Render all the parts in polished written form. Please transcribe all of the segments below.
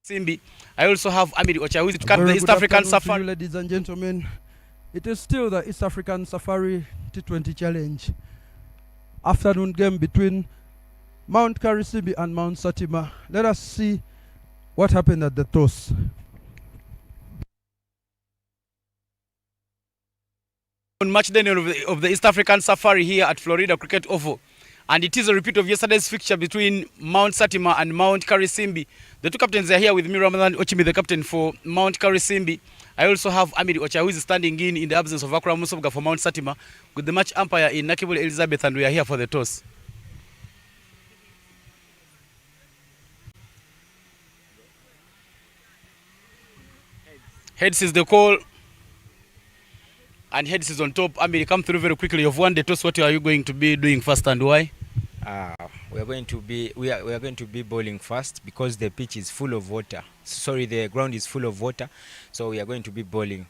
Simbi. I also have Amiri Ocha who is to A come to the very East good African afternoon to Safari. you, ladies and gentlemen. It is still the East African Safari T20 Challenge. Afternoon game between Mt.Karisimbi and Mt.Satima. Let us see what happened at the toss. On match day of the East African Safari here at Florida Cricket Oval. And it is a repeat of yesterday's fixture between Mt.Satima and Mt.Karisimbi. The two captains are here with me, Ramadan Ochimi, the captain for Mt.Karisimbi. I also have Amiri Ocha, who is standing in the absence of Akra Musobga for Mt.Satima, with the match umpire in Nakibule Elizabeth, and we are here for the toss. Heads is the call. And Heads is on top. Amiri, come through very quickly. You've won the toss. What are you going to be doing first and why? We are going to be bowling first because the pitch is full of water. Sorry, the ground is full of water, so we are going to be bowling.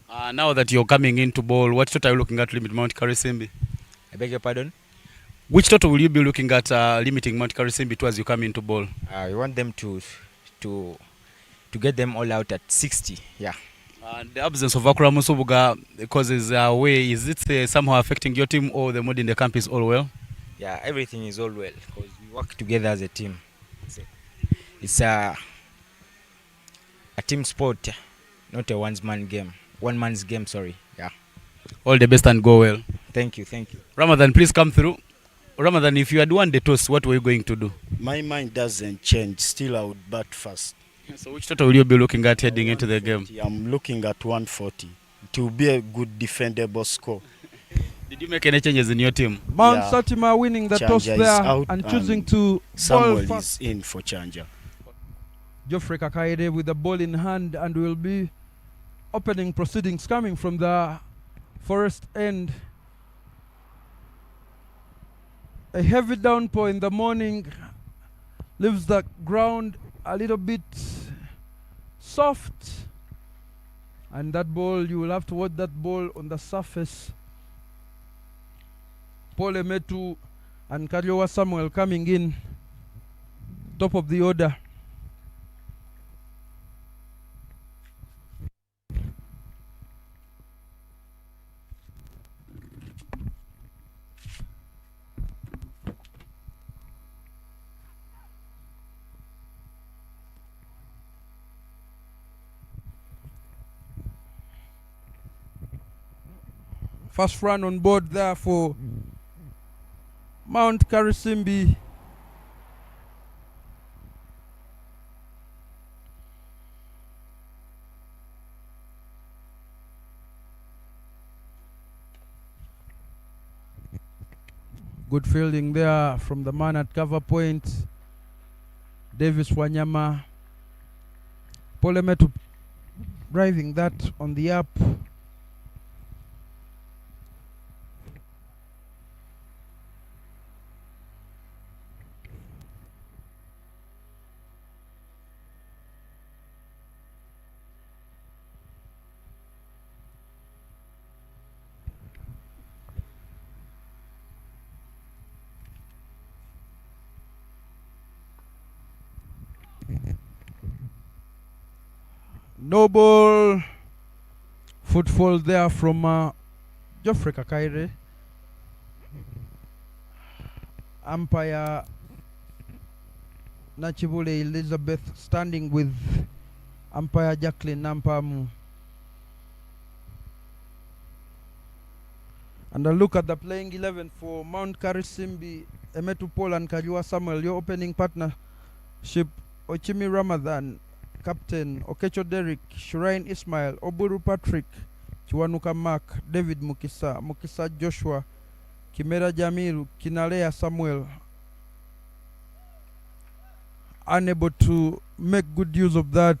Now that you're coming in to bowl, what total are you looking at limit Mt.Karisimbi? I beg your pardon? Which total will you be looking at limiting Mt.Karisimbi to as you come in to bowl? We want them to get them all out at 60. Yeah. The absence of Akura Musubuga causes way. Is it somehow affecting your team, or the mood in the camp is all well? Yeah, everything is all well because we work together as a team. It's a team sport, not a one man's game, sorry. Yeah. All the best and go well. Thank you. Ramadan, please come through. Ramadan, if you had won the toss, what were you going to do? My mind doesn't change. Still, I would bat first. So which total will you be looking at heading into the game? I'm looking at 140. It will be a good defendable score. Did you make any changes in your team? Mt.Satima winning the toss there and choosing to Samuel bowl is in for Chanja. Geoffrey Kakaide with the ball in hand and will be opening proceedings coming from the forest end. A heavy downpour in the morning leaves the ground a little bit soft, and that ball, you will have to watch that ball on the surface. Paul Emetu and Kariowa Samuel coming in top of the order. First run on board there for Mt.Karisimbi. Good fielding there from the man at cover point, Davis Wanyama. Polemetu driving that on the up. Noble footfall there from Geoffrey Kakaire. Umpire Nachibule Elizabeth standing with umpire Jacqueline Nampamu. And a look at the playing 11 for Mt.Karisimbi, Emetu Paul and Kariwa Samuel. Your opening partnership, Ochimi Ramadan, Captain Okecho Derek, Shurain Ismail, Oburu Patrick, Chiwanuka Mark, David Mukisa Joshua, Kimera Jamilu, Kinalea Samuel, unable to make good use of that.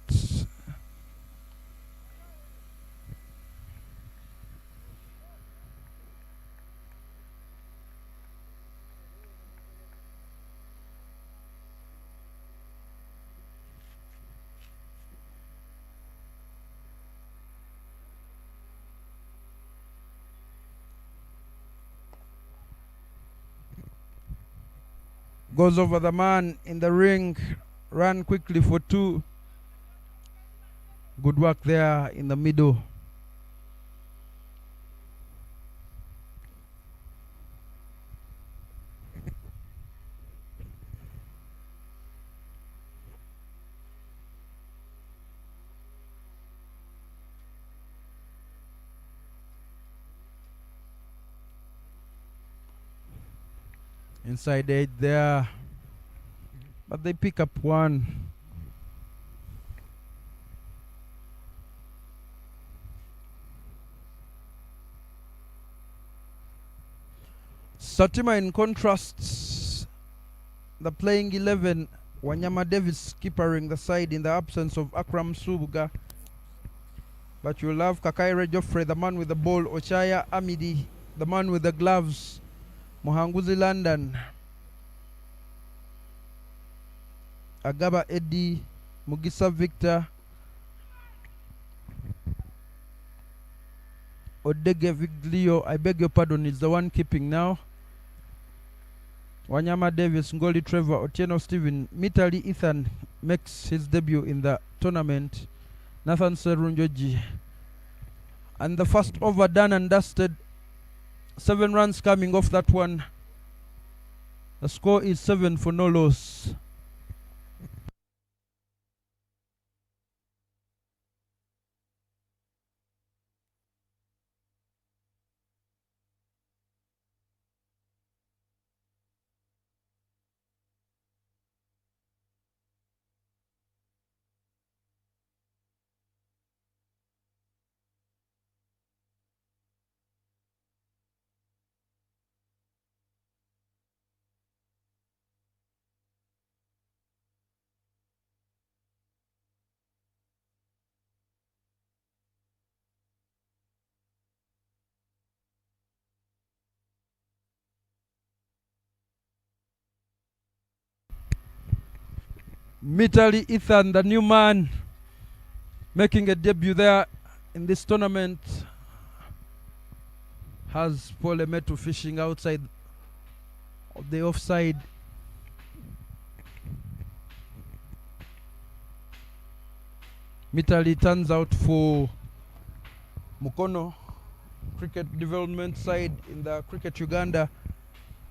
Goes over the man in the ring, ran quickly for two. Good work there in the middle. Inside 8 there, but they pick up one. Satima, in contrast, the playing 11, Wanyama Davis keepering the side in the absence of Akram Subuga. But you'll have Kakaire Joffrey, the man with the ball, Ochaya Amidi, the man with the gloves, Muhanguzi London, Agaba Eddie, Mugisa Victor, Odege Viglio, I beg your pardon, is the one keeping now. Wanyama Davis, Ngoli Trevor, Otieno Stephen, Mitali Ethan makes his debut in the tournament. Nathan Serunjoji. And the first over done and dusted. 7 runs coming off that one. The score is 7 for no loss. Mitali Ethan, the new man, making a debut there in this tournament, has Paul Emetu fishing outside of the offside. Mitali turns out for Mukono Cricket Development side in the Cricket Uganda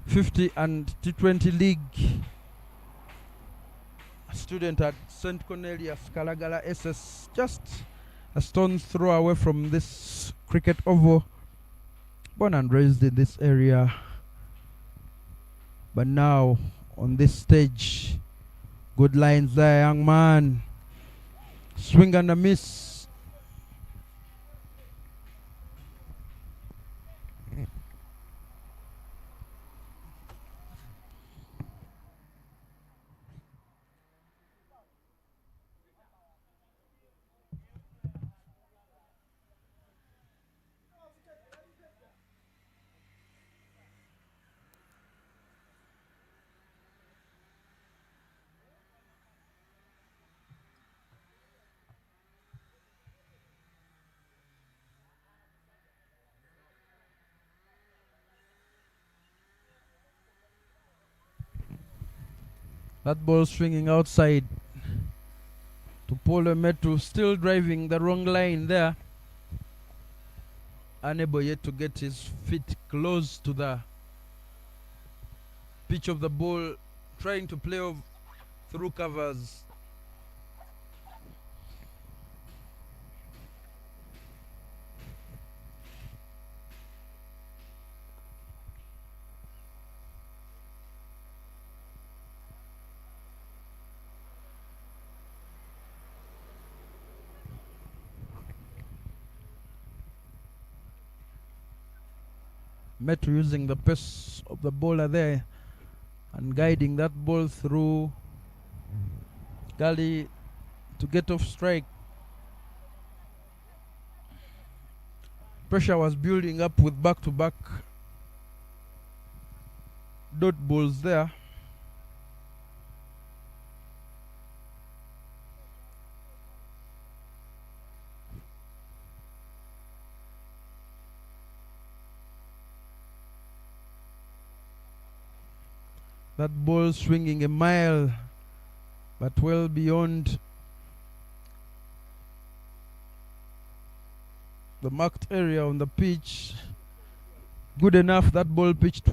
50 and T20 League. A student at St. Cornelius Kalagala SS, just a stone's throw away from this cricket oval. Born and raised in this area, but now on this stage. Good lines there, young man. Swing and a miss. That ball swinging outside to Paul Emetu, still driving the wrong line there. Unable yet to get his feet close to the pitch of the ball, trying to play off through covers. Metu using the pace of the bowler there and guiding that ball through gully to get off strike. Pressure was building up with back-to-back dot balls there. That ball swinging a mile, but well beyond the marked area on the pitch. Good enough, that ball pitched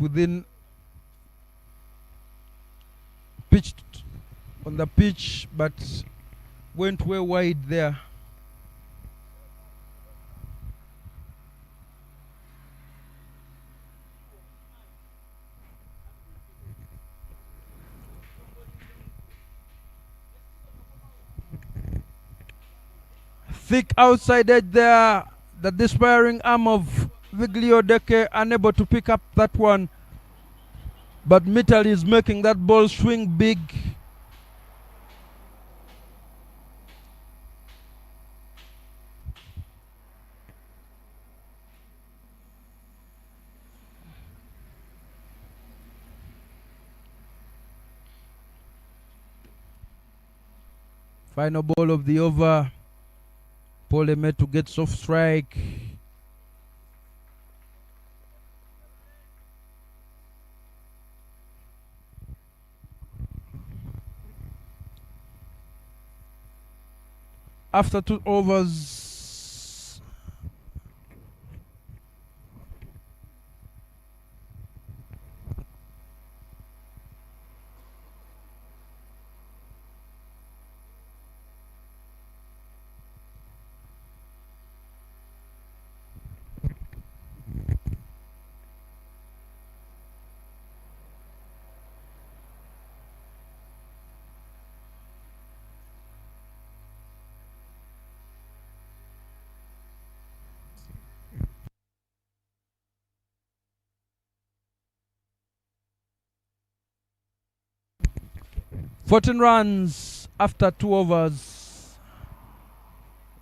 on the pitch, but went way wide there. Thick outside edge there. The despairing arm of Viglio Deke unable to pick up that one. But Mittal is making that ball swing big. Final ball of the over. Paul Emetu gets off strike. After 2 overs, $14 runs after 2 overs.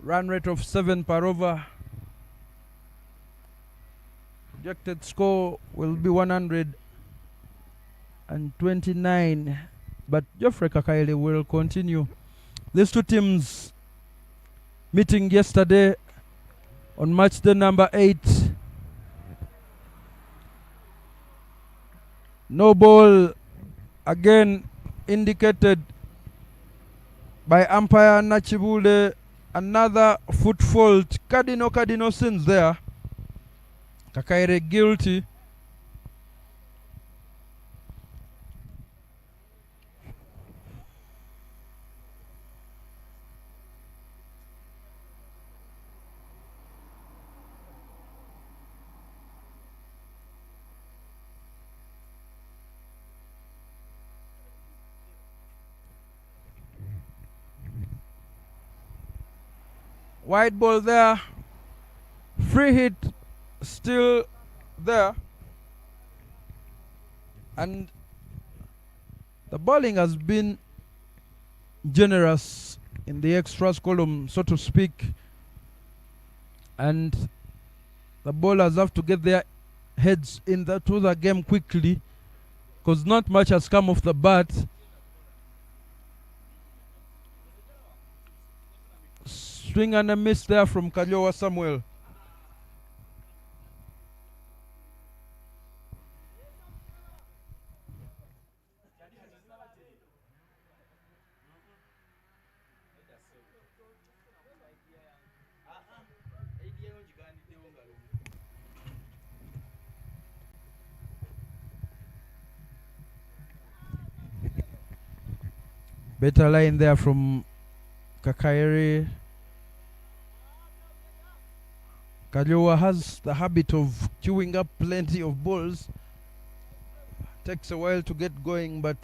Run rate of 7 per over. Projected score will be 129. But Geoffrey Kakaile will continue. These two teams meeting yesterday on match day number 8. No ball again indicated by umpire Nachibule. Another foot fault. Cardinal sins there. Kakaire guilty. Wide ball there. Free hit still there. And the bowling has been generous in the extras column, so to speak. And the bowlers have to get their heads into the game quickly, because not much has come off the bat. Swing and a miss there from Kaliowa Samuel. Better line there from Kakaire. Kaliowa has the habit of queuing up plenty of balls. Takes a while to get going, but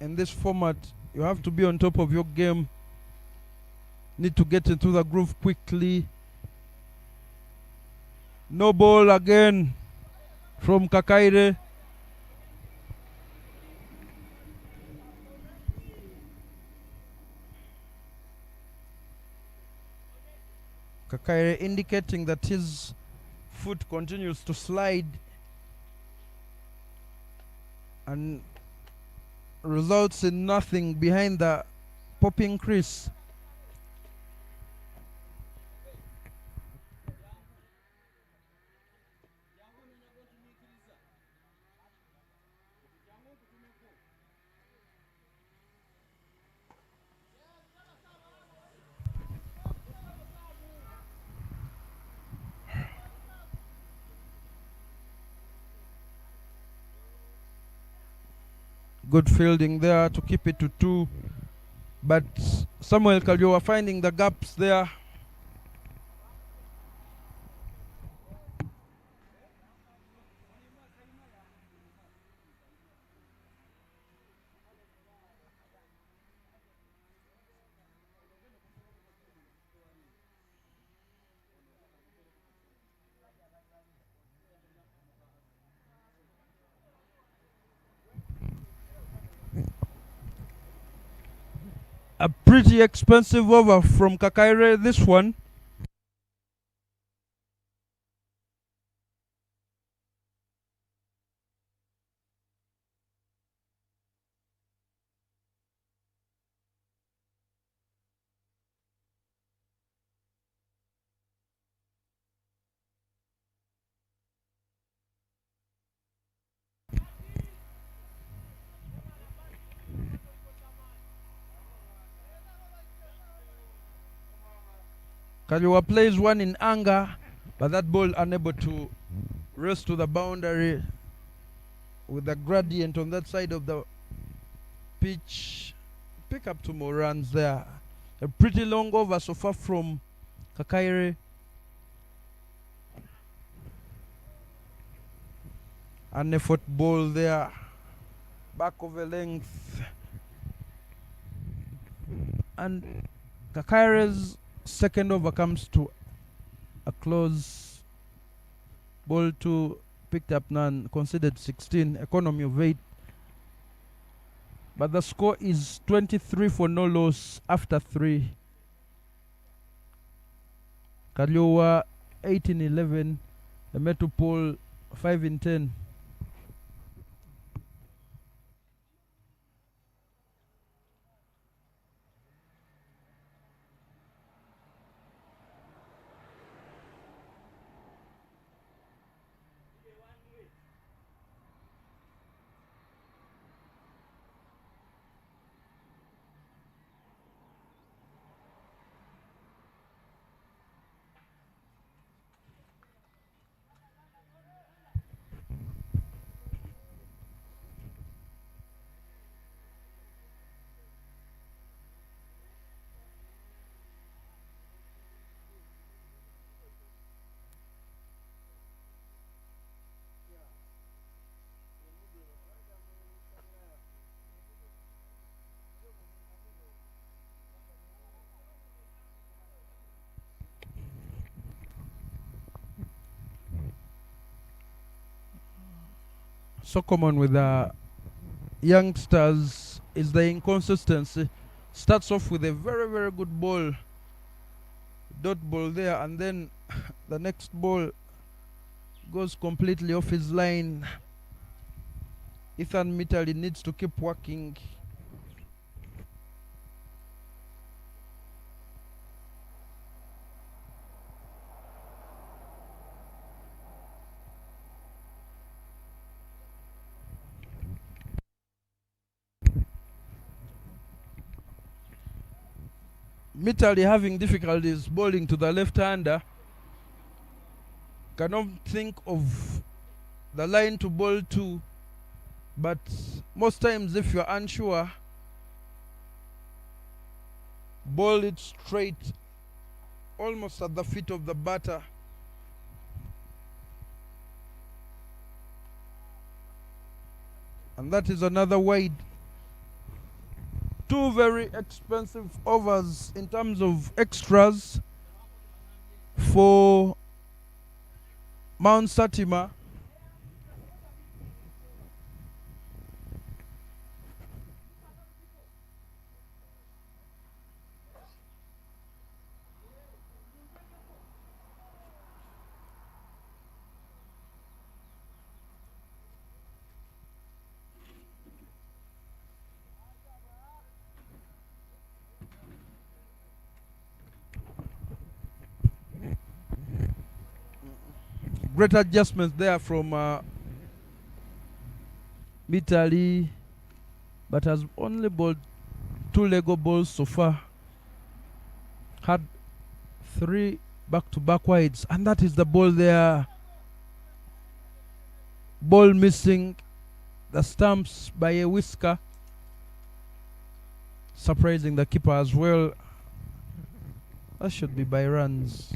in this format, you have to be on top of your game. Need to get into the groove quickly. No ball again from Kakaire. Kakaire indicating that his foot continues to slide and results in nothing behind the popping crease. Good fielding there to keep it to 2. But Samuel Kaliowa finding the gaps there. A pretty expensive over from Kakaire, this one. Kaliwa plays one in anger, but that ball unable to race to the boundary with the gradient on that side of the pitch. Pick up 2 more runs there. A pretty long over so far from Kakaire. An effort ball there. Back of a length. And Kakaire's second over comes to a close. Ball 2 picked up none, considered 16, economy of 8. But the score is 23 for no loss after 3. Kaliowa 8-11, Metropole 5-10. So common with the youngsters is the inconsistency. Starts off with a very, very good ball, dot ball there, and then the next ball goes completely off his line. Ethan Mitali needs to keep working. Mitali having difficulties bowling to the left-hander. Cannot think of the line to bowl to, but most times if you're unsure, bowl it straight, almost at the feet of the batter. And that is another wide. 2 very expensive overs in terms of extras for Mt.Satima. Great adjustments there from Mitali, but has only bowled 2 Lego balls so far. Had 3 back-to-back wides, and that is the ball there. Ball missing the stumps by a whisker, surprising the keeper as well. That should be by runs.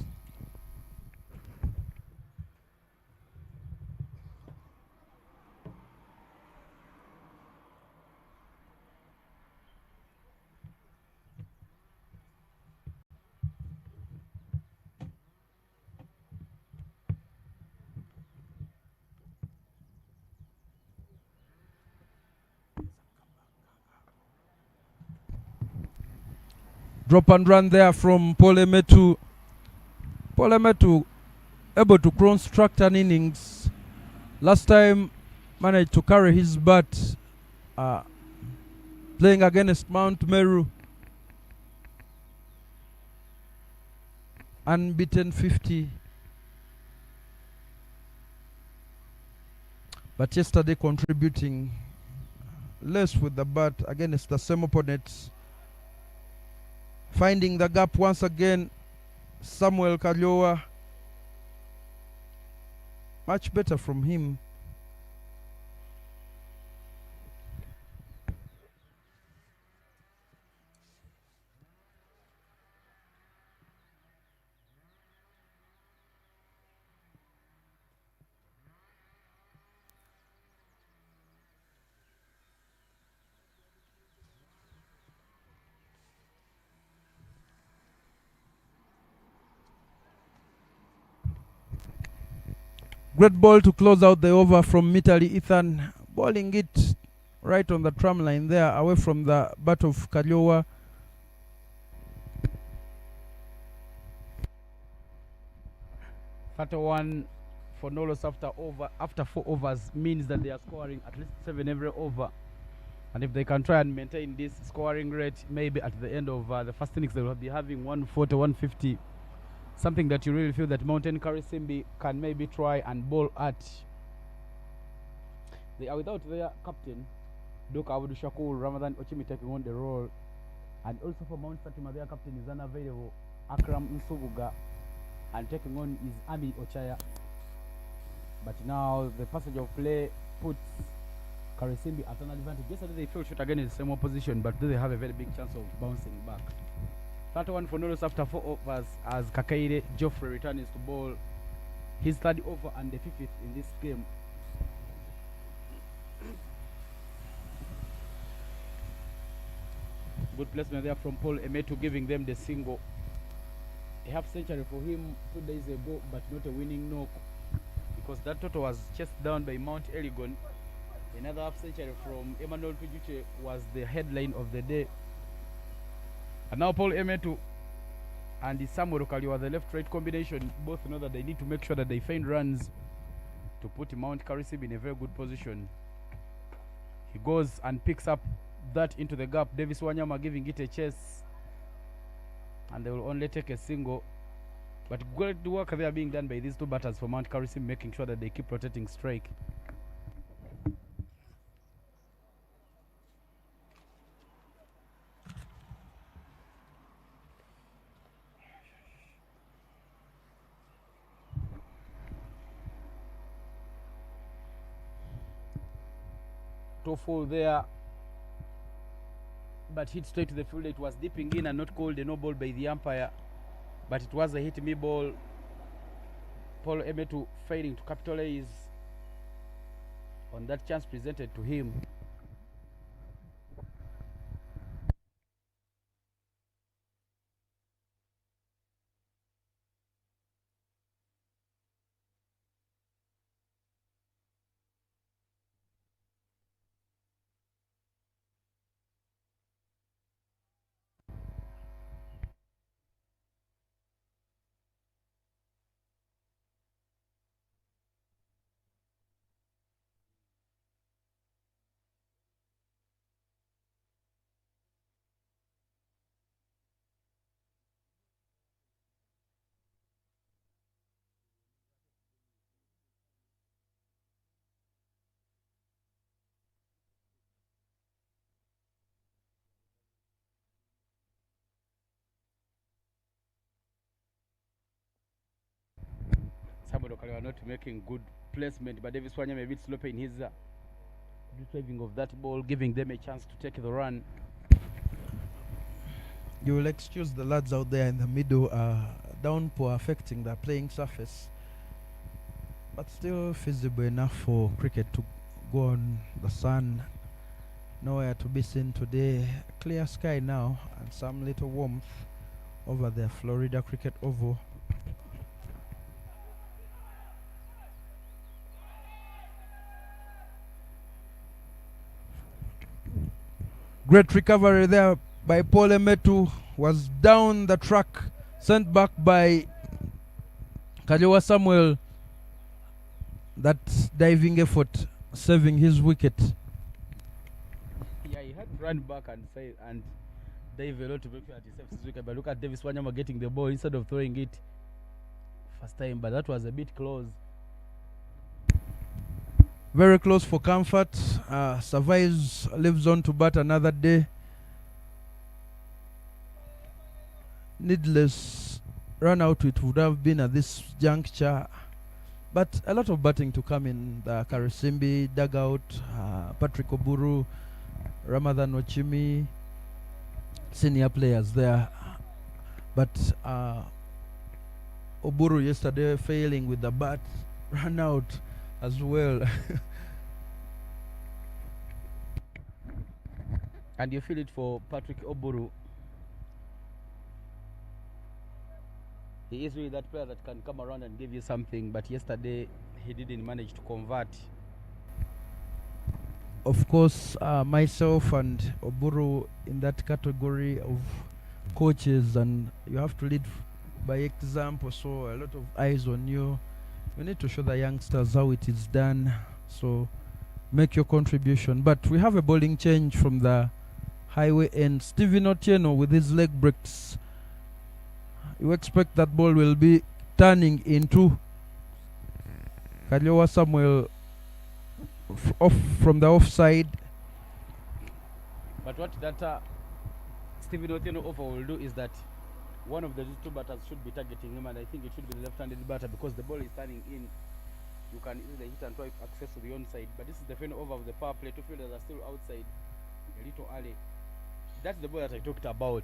Drop and run there from Paul Emetu. Paul Emetu able to construct an innings. Last time managed to carry his bat playing against Mount Meru. Unbeaten 50. But yesterday contributing less with the bat against the same opponents. Finding the gap once again, Samuel Kalyowa. Much better from him. Great ball to close out the over from Mitali Ethan, bowling it right on the tram line there, away from the bat of Kalyowa. One for no loss after 4 overs means that they are scoring at least 7 every over. And if they can try and maintain this scoring rate, maybe at the end of the first innings they will be having 140, 150. Something that you really feel that Mt.Karisimbi can maybe try and bowl at. They are without their captain, Dr. Abdul Shakur Ramadan Ochimi taking on the role. And also for Mt.Satima, their captain is unavailable, Akram Nsubuga, and taking on is Ami Ochaya. But now the passage of play puts Karisimi at an advantage. Yesterday they fell short again in the same opposition, but they have a very big chance of bouncing back. 31 for no loss after 4 overs as Kakaire Geoffrey returns to bowl his third over and the 50th in this game. Good placement there from Paul Emetu, giving them the single. A half century for him 2 days ago, but not a winning knock, because that total was chased down by Mount Elgon. Another half century from Emmanuel Tujuche was the headline of the day. And now Paul Emetu and Samuel Kalyowa, the left-right combination, both know that they need to make sure that they find runs to put Mt.Karisimbi in a very good position. He goes and picks up that into the gap. Davis Wanyama giving it a chase, and they will only take a single. But great work there being done by these two batters for Mt.Karisimbi, making sure that they keep rotating strike. Full there, but hit straight to the field. It was dipping in and not called a no ball by the umpire, but it was a hit me ball. Paul Emetu failing to capitalize on that chance presented to him. Samuel Kalyowa not making good placement, but Davis Wanyama a bit sloppy in his retrieving of that ball, giving them a chance to take the run. You will excuse the lads out there in the middle, downpour affecting the playing surface, but still feasible enough for cricket to go on. The sun nowhere to be seen today. Clear sky now and some little warmth over the Florida Cricket Oval. Great recovery there by Paul Emetu, was down the track, sent back by Kajowa Samuel. That diving effort saving his wicket. Yeah, he had to run back and say and dive a lot to make sure that he saves his wicket. But look at Davis Wanyama getting the ball instead of throwing it first time. But that was a bit close. Very close for comfort. Survives, lives on to bat another day. Needless run out it would have been at this juncture. But a lot of batting to come in the Karisimbi dugout. Patrick Oburu, Ramadan Ochimi, senior players there. But Oburu yesterday failing with the bat, ran out as well. And you feel it for Patrick Oburu. He is really that player that can come around and give you something, but yesterday he didn't manage to convert. Of course, myself and Oburu in that category of coaches, and you have to lead by example, so a lot of eyes on you. We need to show the youngsters how it is done, so make your contribution. But we have a bowling change from the highway end. Stephen Otieno with his leg breaks. You expect that ball will be turning into Kajowa Samuel off from the offside. But what that Stephen Otieno offer will do is that one of the two batters should be targeting him, and I think it should be the left-handed batter because the ball is turning in. You can easily hit and try access to the onside, but this is the final over of the power play. Two fielders are still outside, a little early. That's the ball that I talked about,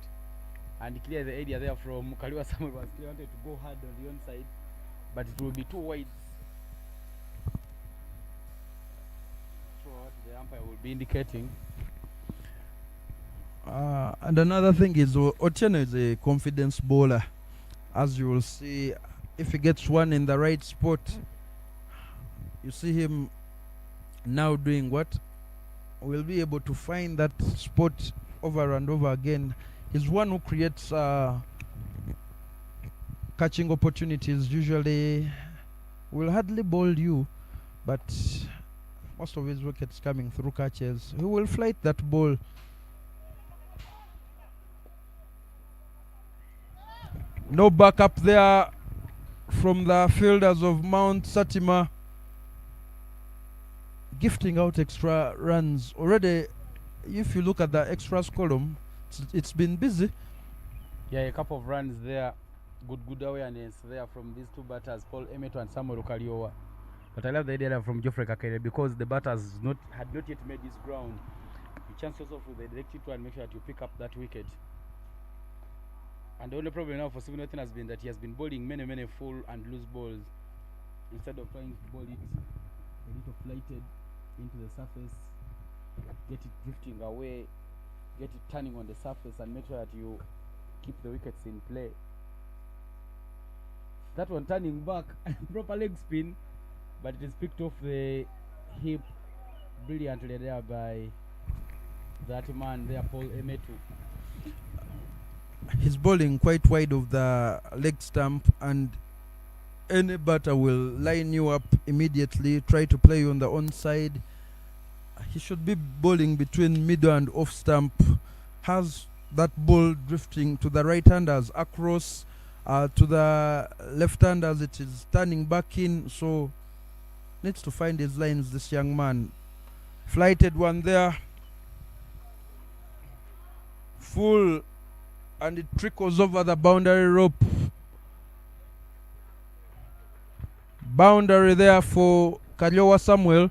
and clear the area there from Kajowa Samuel was clear, wanted to go hard on the onside, but it will be too wide. So what the umpire will be indicating. And another thing is Otieno is a confidence bowler. As you will see, if he gets one in the right spot, you see him now doing what? Will be able to find that spot over and over again. He's one who creates catching opportunities. Usually will hardly bowl you, but most of his wickets coming through catches. He will flight that ball. No backup there from the fielders of Mt.Satima, gifting out extra runs. Already, if you look at the extras column, it's been busy. Yeah, a couple of runs there. Good awareness there from these two batters, Paul Emeto and Samuel Okaliowa. But I love the idea from Geoffrey Kakere because the batters had not yet made this ground. You chance yourself with the direct hit and make sure that you pick up that wicket. And the only problem now for Stephen Otieno has been that he has been bowling many full and loose balls instead of trying to bowl it a little flighted into the surface, get it drifting away, get it turning on the surface, and make sure that you keep the wickets in play. That one turning back, proper leg spin, but it is picked off the hip brilliantly there by that man there, Paul Emetu. He's bowling quite wide of the leg stump, and any batter will line you up immediately, try to play you on the onside. He should be bowling between middle and off stump. Has that ball drifting to the right-handers, across to the left-handers. It is turning back in, so needs to find his lines, this young man. Flighted one there. Full, and it trickles over the boundary rope. Boundary there for Kajowa Samuel.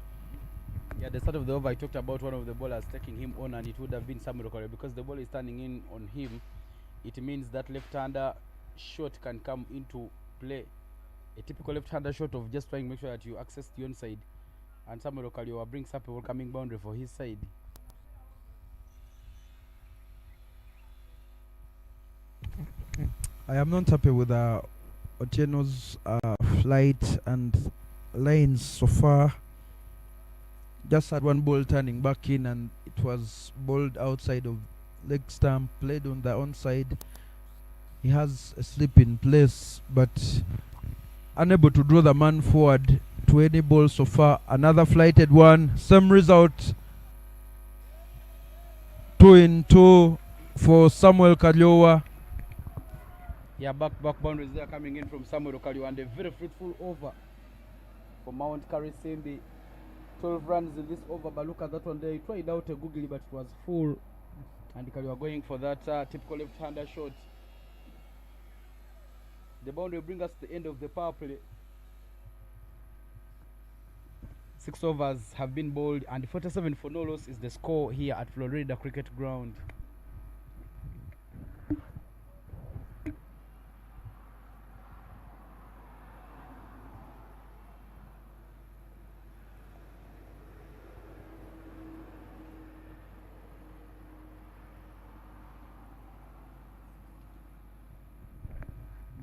Yeah, the start of the over, I talked about one of the bowlers taking him on, and it would have been Samuel Okari. Because the ball is turning in on him, it means that left-hander shot can come into play. A typical left-hander shot of just trying to make sure that you access the onside, and Samuel Okari brings up a welcoming boundary for his side. I am not happy with Otieno's flight and lanes so far. Just had one ball turning back in, and it was bowled outside of leg stump, played on the onside. He has a slip in place, but unable to draw the man forward to any ball so far. Another flighted one, same result. 2-2 for Samuel Kaliowa. Yeah, back boundaries there coming in from Samuel Okari, and a very fruitful over for Mt.Karisimbi. 12 runs in this over, but look at that one there. He tried out a googly, but it was full, and Kaliwa going for that typical left-hander shot. The boundary will bring us to the end of the power play. 6 overs have been bowled, and 47 for no loss is the score here at Florida Cricket Ground.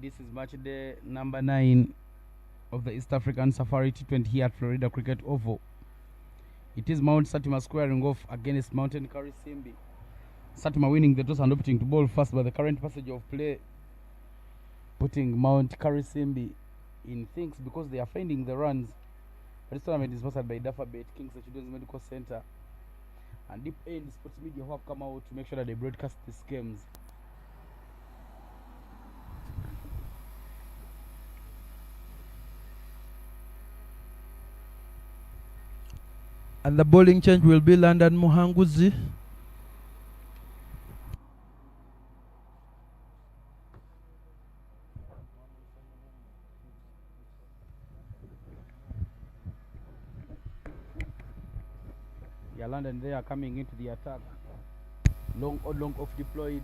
This is match day number 9 of the East African Safari T20 here at Florida Cricket Oval. It is Mt.Satima squaring off against Mt.Karisimbi. Satima winning the toss and opting to bowl first, but the current passage of play putting Mt.Karisimbi in things because they are finding the runs. This tournament is sponsored by Daffabet, King's Children's Medical Center, and Deep End Sports Media, who have come out to make sure that they broadcast these games. And the bowling change will be London Muhanguzi. Yeah, London they are coming into the attack. Long off deployed.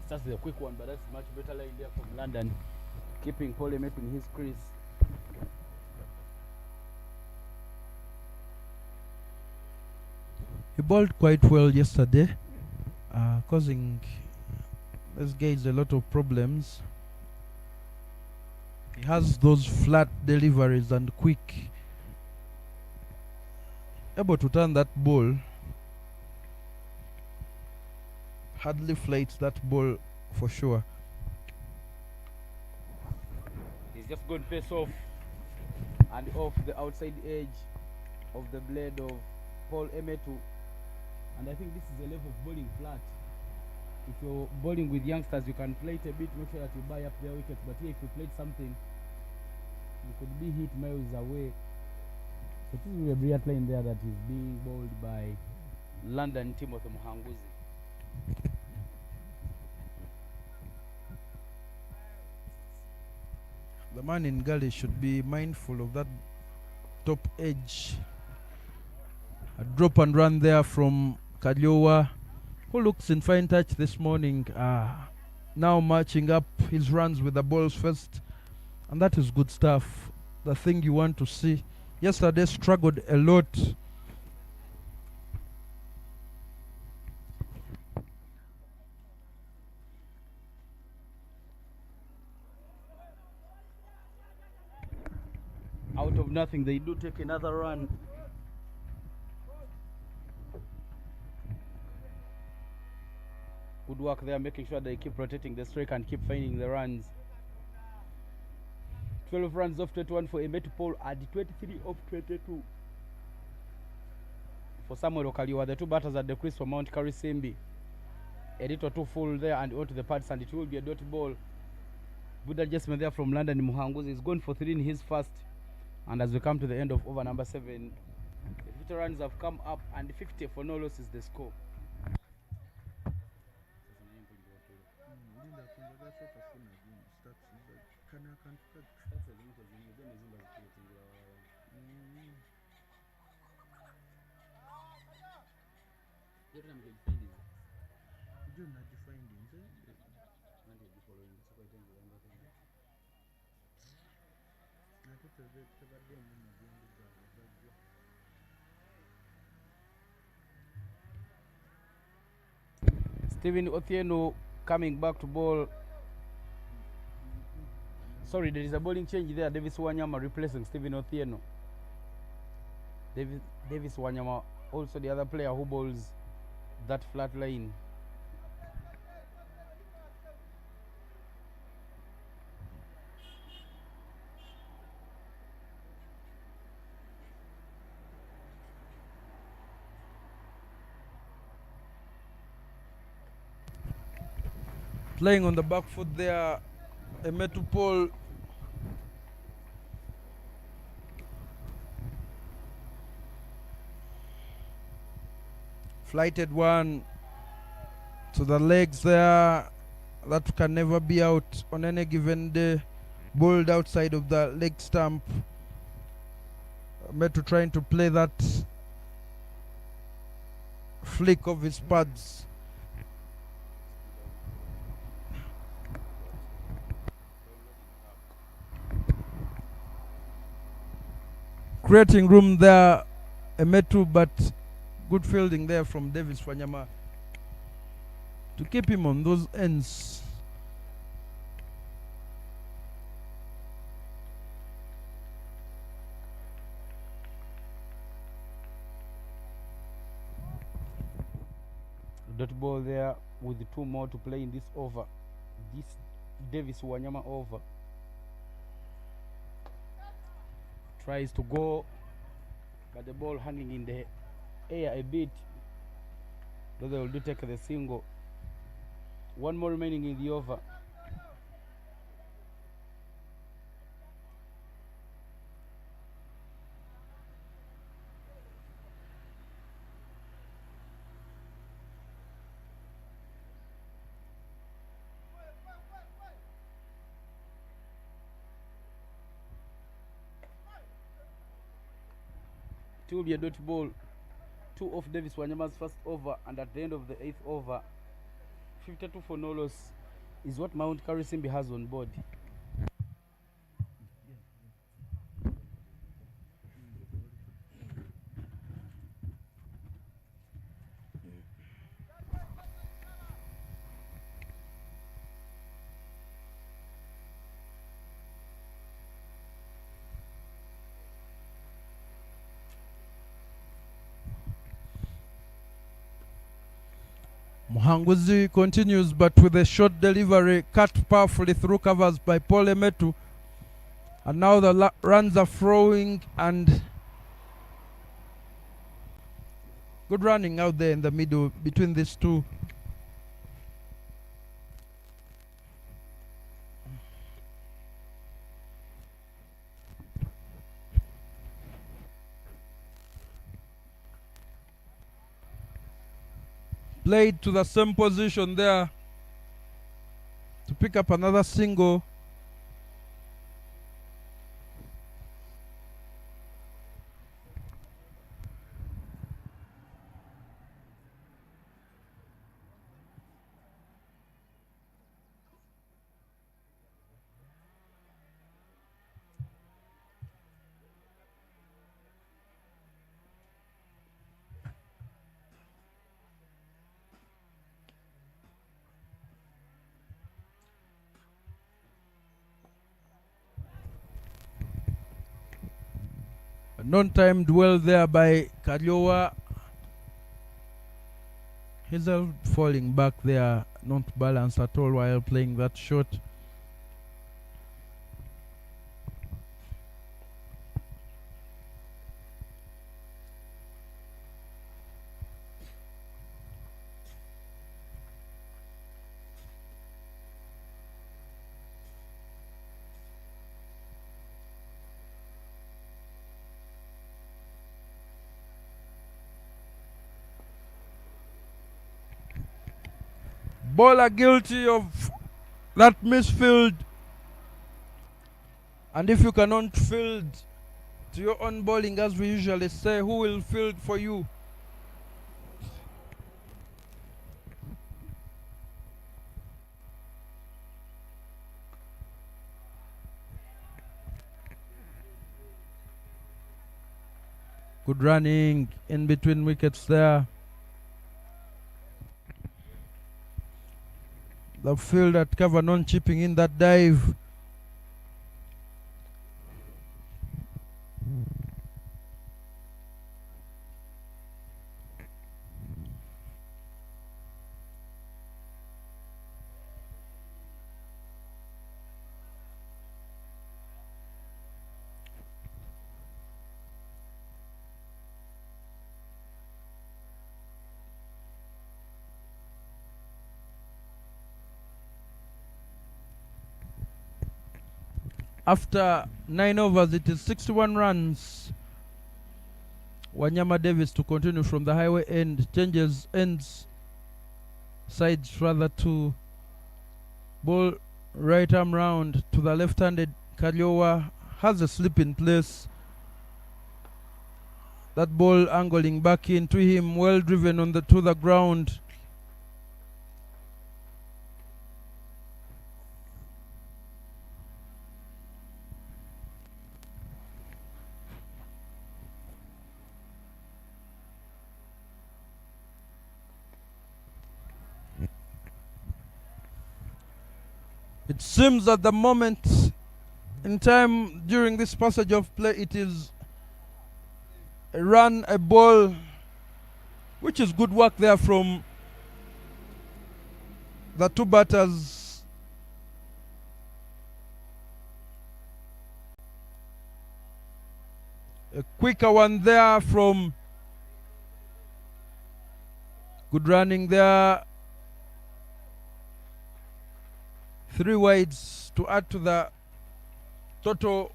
Starts with a quick one, but that's much better line there from London, keeping Polymet in his crease. He bowled quite well yesterday, causing this guys a lot of problems. He has those flat deliveries and quick, able to turn that ball. Hardly flights that ball for sure. He's just good face off and off the outside edge of the blade of Paul Emetu. And I think this is a level of bowling flat. If you're bowling with youngsters, you can play it a bit, make sure that you buy up their wickets. But here, if you played something, you could be hit miles away. So this is a brilliant line there that is being bowled by London Timothy Muhanguzi. The man in gully should be mindful of that top edge. A drop and run there from Kaliowa, who looks in fine touch this morning. Now matching up his runs with the balls first, and that is good stuff. The thing you want to see. Yesterday struggled a lot. Out of nothing, they do take another run. Good work there, making sure they keep rotating the strike and keep finding the runs. 12 runs off 21 for Emetu Paul and 23 off 22 for Samuel Okaliwa. The two batters at the crease for Mt.Karisimbi. A little too full there and onto the pads, and it will be a dot ball. Good adjustment there from London Muhanguzi. He's gone for 3 in his first. And as we come to the end of over number 7, the 50 runs have come up, and 50 for no loss is the score. Stephen Otieno coming back to ball. Sorry, there is a bowling change there. Davis Wanyama replacing Stephen Otieno. Davis Wanyama, also the other player who bowls that flat line. Playing on the back foot there, Mt.Paul. Flighted one to the legs there. That can never be out on any given day. Bowled outside of the leg stump. Metu trying to play that flick of his pads. Creating room there, Emetu, but good fielding there from Davis Wanyama to keep him on those ends. Dot ball there with 2 more to play in this over. This Davis Wanyama over. Tries to go, but the ball hanging in the air a bit. Though they will do take the single. 1 more remaining in the over. It will be a dot ball. 2 off Davis Wanyama's first over, and at the end of the 8th over, 52 for no loss is what Mt.Karisimbi has on board. Muhanguzi continues, but with a short delivery cut powerfully through covers by Paul Emetu. And now the runs are flowing, and good running out there in the middle between these two. Played to the same position there to pick up another single. A non-timed well there by Kariowa. Hazel falling back there, not balanced at all while playing that shot. Bowler guilty of that misfield. And if you cannot field to your own bowling, as we usually say, who will field for you? Good running in between wickets there. The field at cover, non-chipping in that dive. After 9 overs, it is 61 runs. Wanyama Davis to continue from the highway end. Changes ends. Sides rather to ball right arm round to the left-handed. Kariowa has a slip in place. That ball angling back into him. Well driven on to the ground. It seems at the moment in time during this passage of play, it is a run, a ball, which is good work there from the two batters. A quicker one there from good running there. 3 wides to add to the total.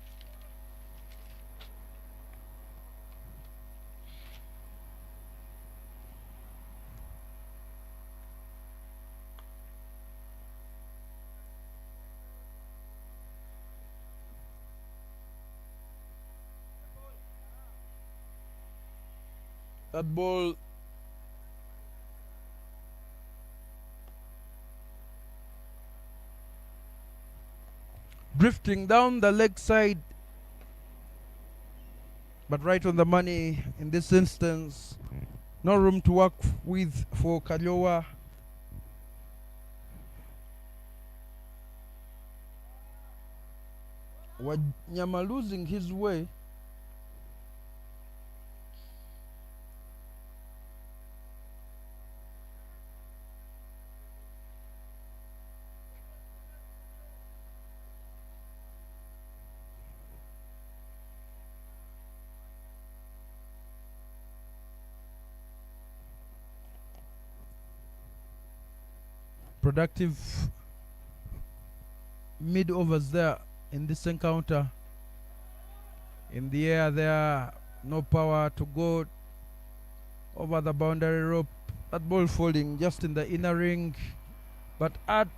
That ball drifting down the leg side, but right on the money in this instance. No room to work with for Kariowa. Wanyama losing his way. Productive mid overs there in this encounter. In the air there, no power to go over the boundary rope. That ball falling just in the inner ring, but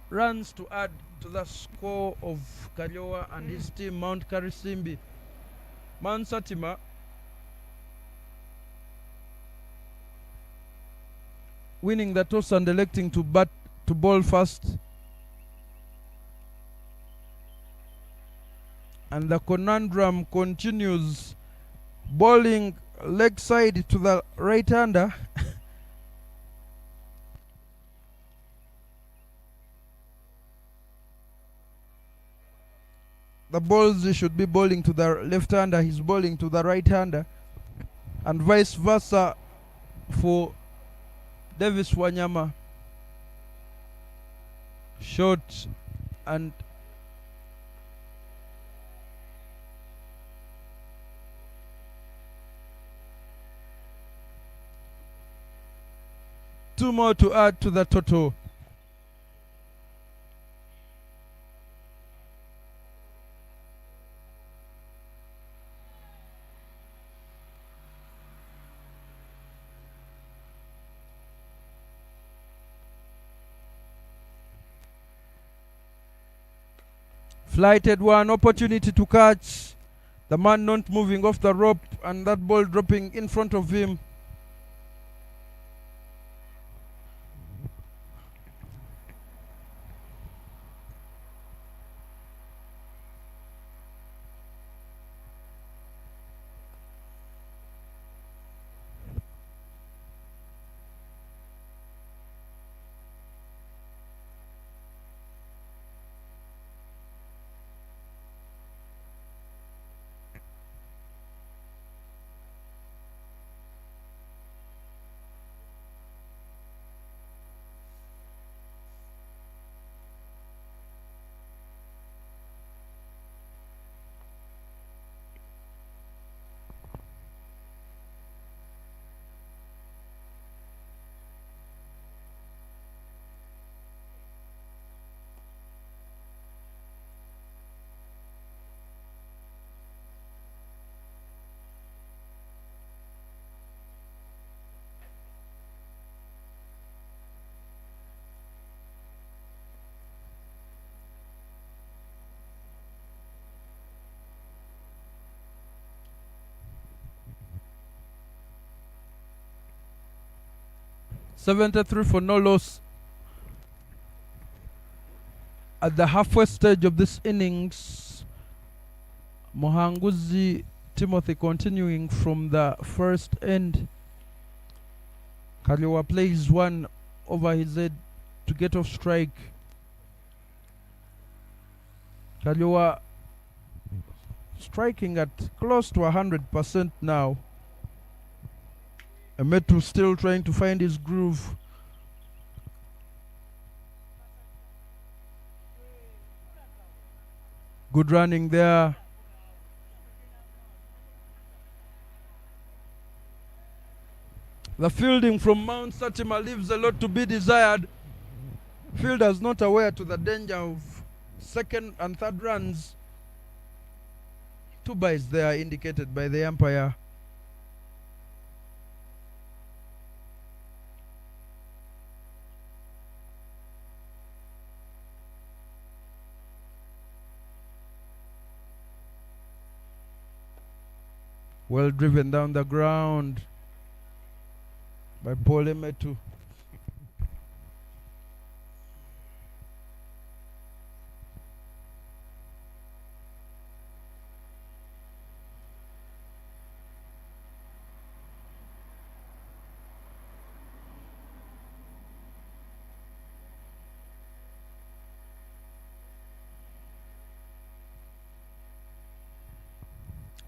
runs to add to the score of Kariowa and his team, Mt.Karisimbi. Mt.Satima winning the toss and electing to ball first. And the conundrum continues. Bowling leg side to the right-hander. The balls should be bowling to the left-hander. He's bowling to the right-hander. And vice versa for Davis Wanyama. Short and two more to add to the total. Flighted one, opportunity to catch. The man not moving off the rope and that ball dropping in front of him. 73 for no loss. At the halfway stage of this innings, Mohanguzi Timothy continuing from the first end. Kaliwa plays one over his head to get off strike. Kaliwa striking at close to 100% now. Emetu still trying to find his groove. Good running there. The fielding from Mt.Satima leaves a lot to be desired. Fielders not aware to the danger of second and third runs. 2 byes there indicated by the umpire. Well driven down the ground by Paul Emetu.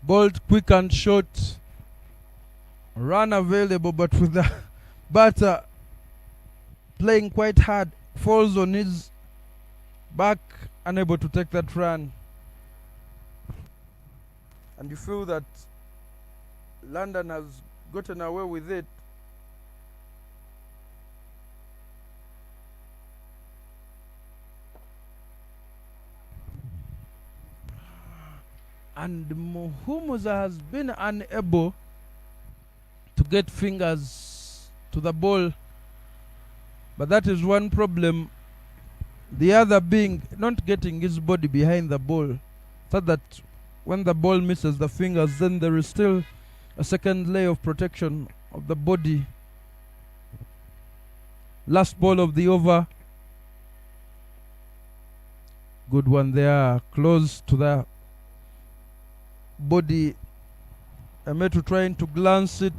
Bold, quick and short. Run available, but with the batter playing quite hard, falls on his back, unable to take that run. And you feel that London has gotten away with it. And Muhumuza has been unable to get fingers to the ball. But that is one problem. The other being not getting his body behind the ball, so that when the ball misses the fingers, then there is still a second layer of protection of the body. Last ball of the over. Good one there, close to the body. Emetu trying to glance it.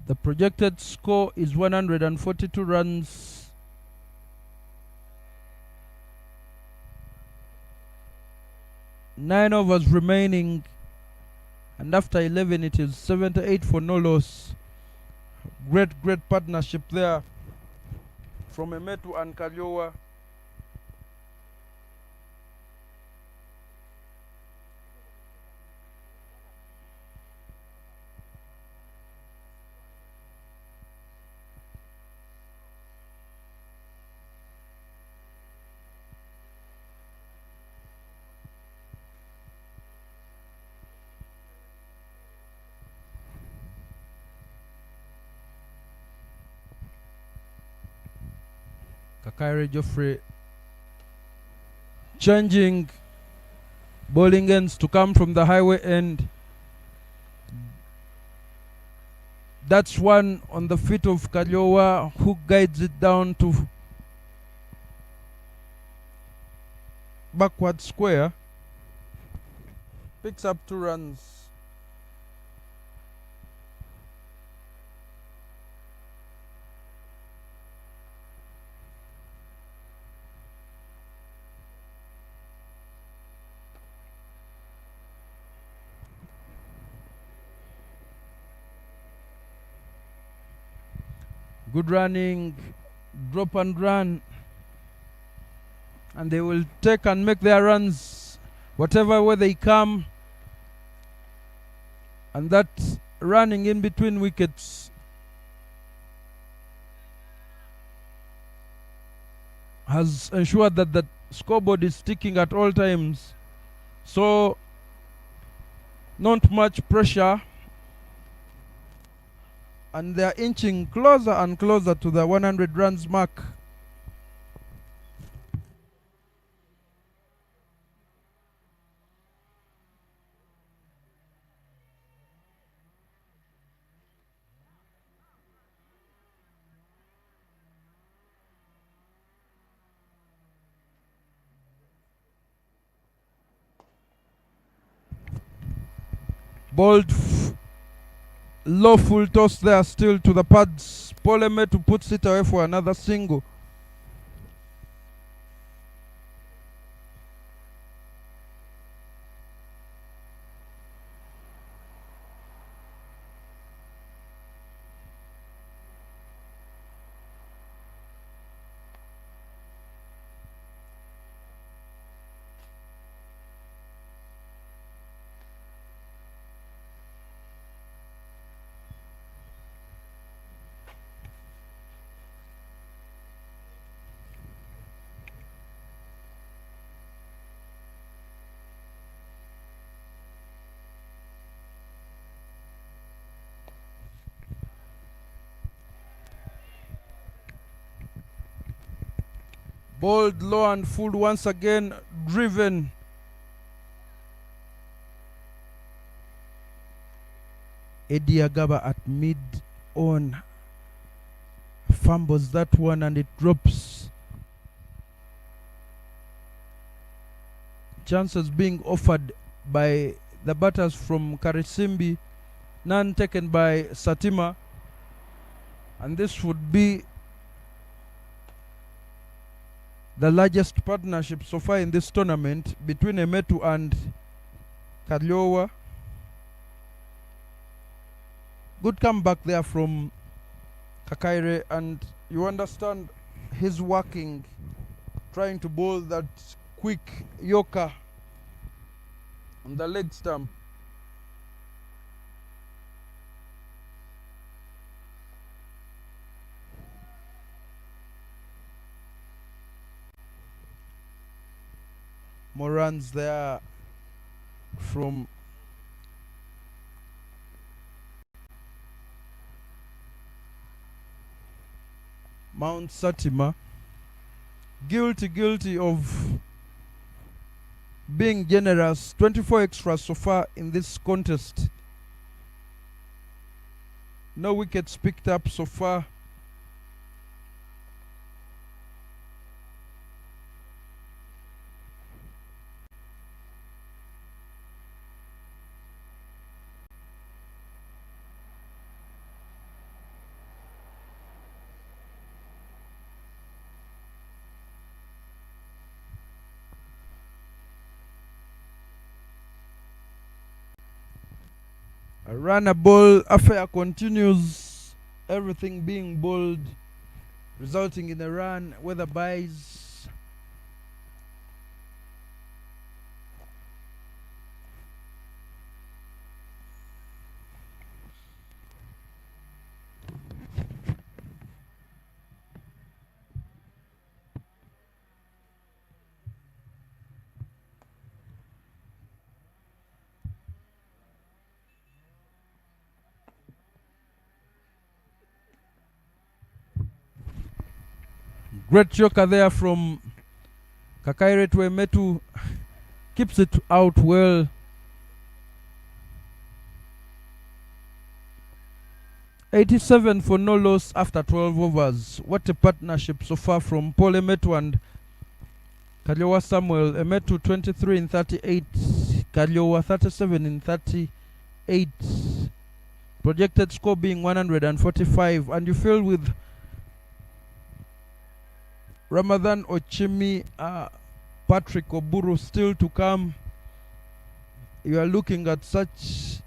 The projected score is 142 runs. Nine overs remaining, and after 11 it is 78 for no loss. Great partnership there from Emetu and Kaliowa. Kakaire Geoffrey changing bowling ends to come from the highway end. That's one on the feet of Kaliowa, who guides it down to backward square. Picks up 2 runs. Good running, drop and run. And they will take and make their runs whatever way they come. And that running in between wickets has ensured that the scoreboard is ticking at all times. So, not much pressure. And they're inching closer and closer to the 100 runs mark. Bold low full toss there still to the pads. Paul Emetu puts it away for another single. Bold, low and full once again, driven. Eddie Agaba at mid on fumbles that one and it drops. Chances being offered by the batters from Karisimbi, none taken by Satima. And this would be the largest partnership so far in this tournament between Emetu and Kaliowa. Good comeback there from Kakaire, and you understand his working, trying to bowl that quick Yorker on the leg stump. More runs there from Mt.Satima. Guilty of being generous. 24 extras so far in this contest. No wickets picked up so far. A runner ball affair continues. Everything being bowled, resulting in a run. Weather buys. Great joker there from Kakaire to Emetu. Keeps it out well. $87 for no loss after 12 overs. What a partnership so far from Paul Emetu and Kaliowa Samuel. Emetu 23 in 38. Kaliowa 37 in 38. Projected score being 145. And you feel with Ramadan Ochimi, Patrick Oburu still to come, you are looking at such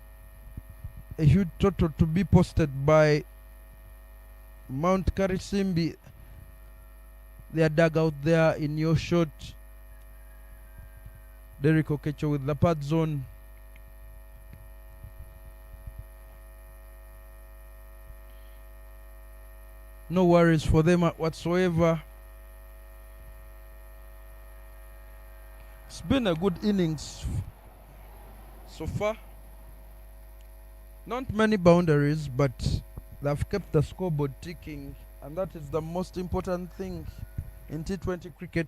a huge total to be posted by Mt.Karisimbi, they are dug out there in your shot. Derek Okecho with the pad zone. No worries for them whatsoever. It's been a good innings so far. Not many boundaries, but they've kept the scoreboard ticking, and that is the most important thing in T20 cricket.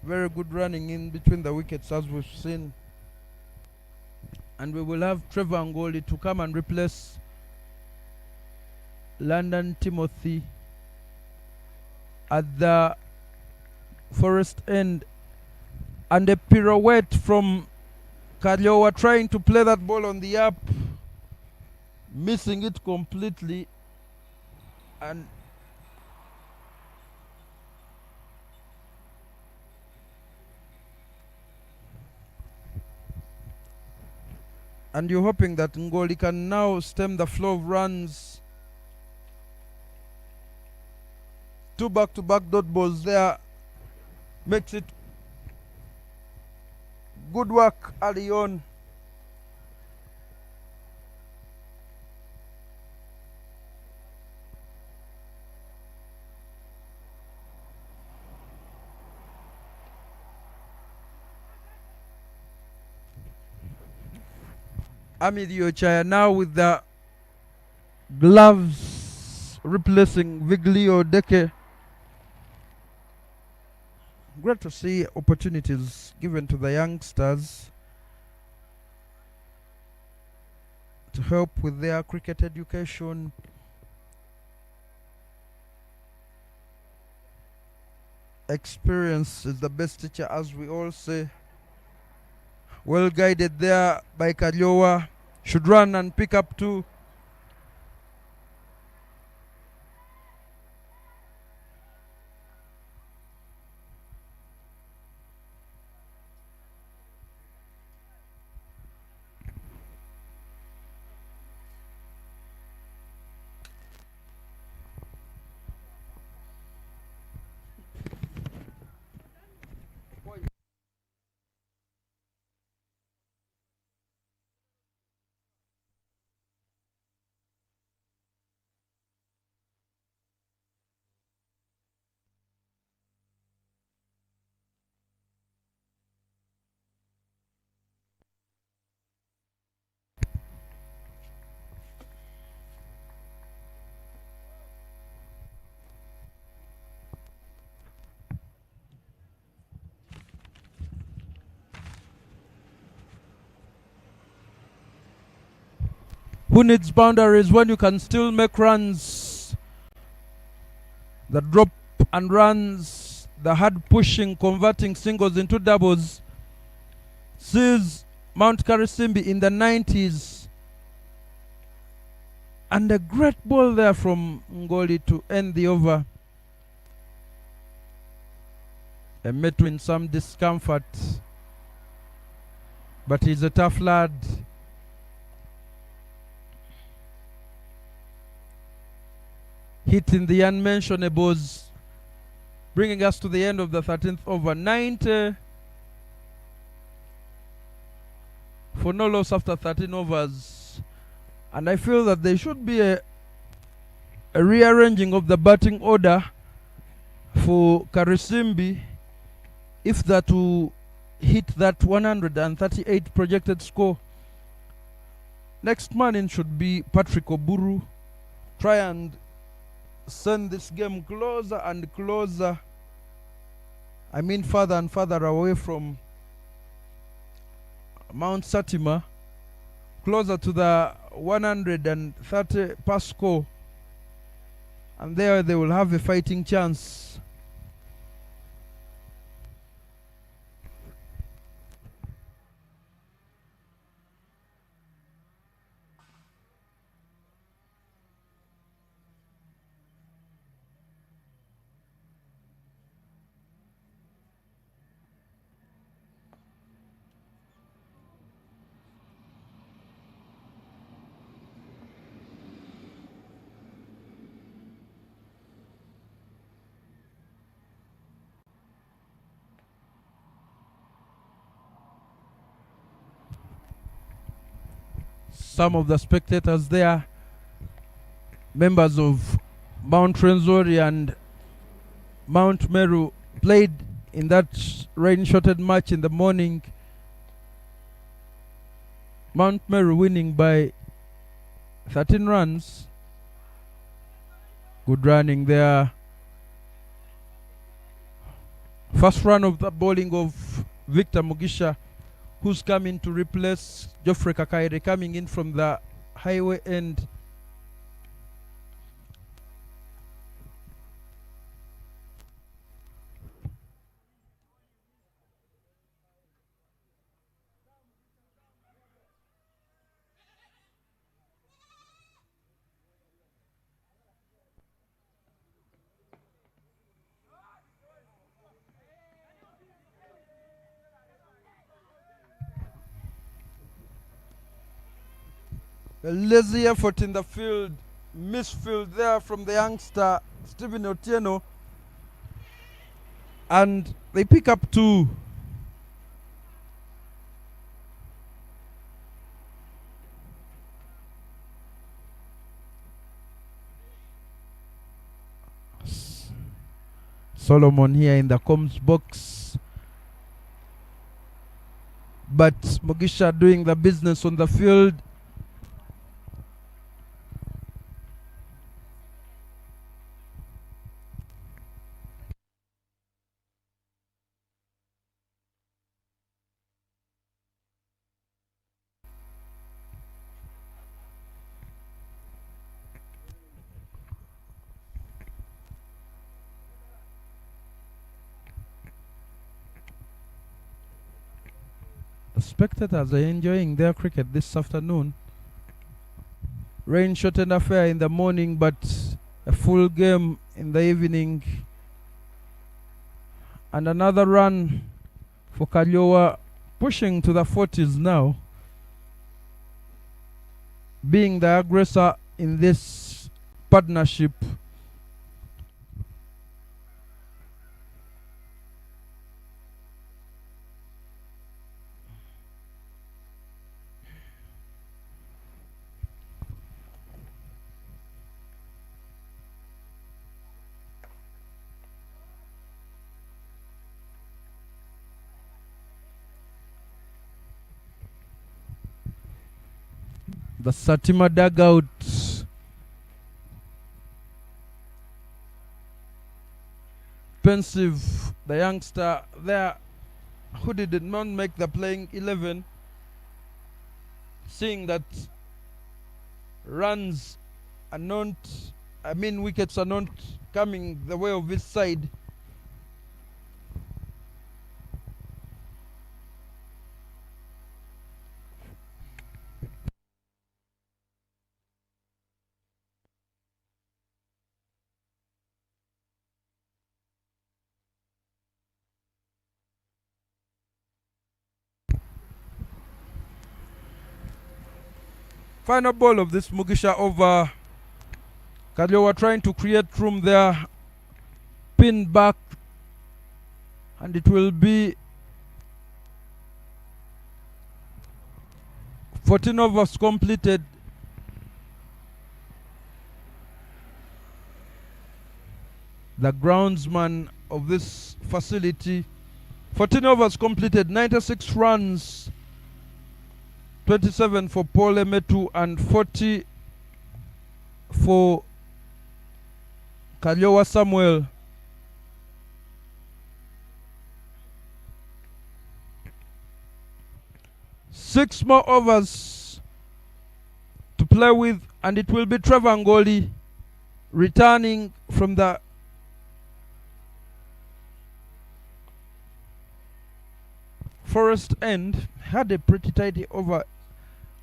Very good running in between the wickets, as we've seen. And we will have Trevor Ngoli to come and replace London Timothy at the forest end. And a pirouette from Kariowa trying to play that ball on the up, missing it completely. And you're hoping that Ngoli can now stem the flow of runs. 2 back-to-back dot balls there makes it good work early on. Amid Yochaya now with the gloves replacing Viglio Deke. Great to see opportunities given to the youngsters to help with their cricket education. Experience is the best teacher, as we all say. Well guided there by Kariowa. Should run and pick up 2. Who needs boundaries when you can still make runs? The drop and runs, the hard pushing, converting singles into doubles sees Mt.Karisimbi in the 90s. And a great ball there from Ngoli to end the over. A met in some discomfort, but he's a tough lad. Hitting the unmentionables, bringing us to the end of the 13th over. 90 for no loss after 13 overs. And I feel that there should be a rearranging of the batting order for Karisimbi if that to hit that 138 projected score. Next man in should be Patrick Oburu. Try and send this game closer and closer. I mean further and further away from Mt.Satima, closer to the 130 per score, and there they will have a fighting chance. some of the spectators there, members of Mount Rwenzori and Mount Meru, played in that rain-shortened match in the morning. Mount Meru winning by 13 runs. Good running there. First run of the bowling of Victor Mugisha, who's coming to replace Geoffrey Kakaire, coming in from the highway end. A lazy effort in the field, misfield there from the youngster Stephen Otieno, and they pick up 2. Solomon here in the comms box, but Mugisha doing the business on the field. The spectators are enjoying their cricket this afternoon. Rain-shortened affair in the morning, but a full game in the evening. And another run for Kalyowa, pushing to the 40s now, being the aggressor in this partnership. The Satima dugout pensive. The youngster there who did not make the playing 11, seeing that runs are not, wickets are not coming the way of his side. Final ball of this Mugisha over. Kalyowa trying to create room there. Pin back. And it will be 14 overs completed. The groundsman of this facility. 14 overs completed, 96 runs. 27 for Paul Emetu and 40 for Kalyowa Samuel. Six more overs to play with, and it will be Trevor Ngoli returning from the forest end. Had a pretty tidy over,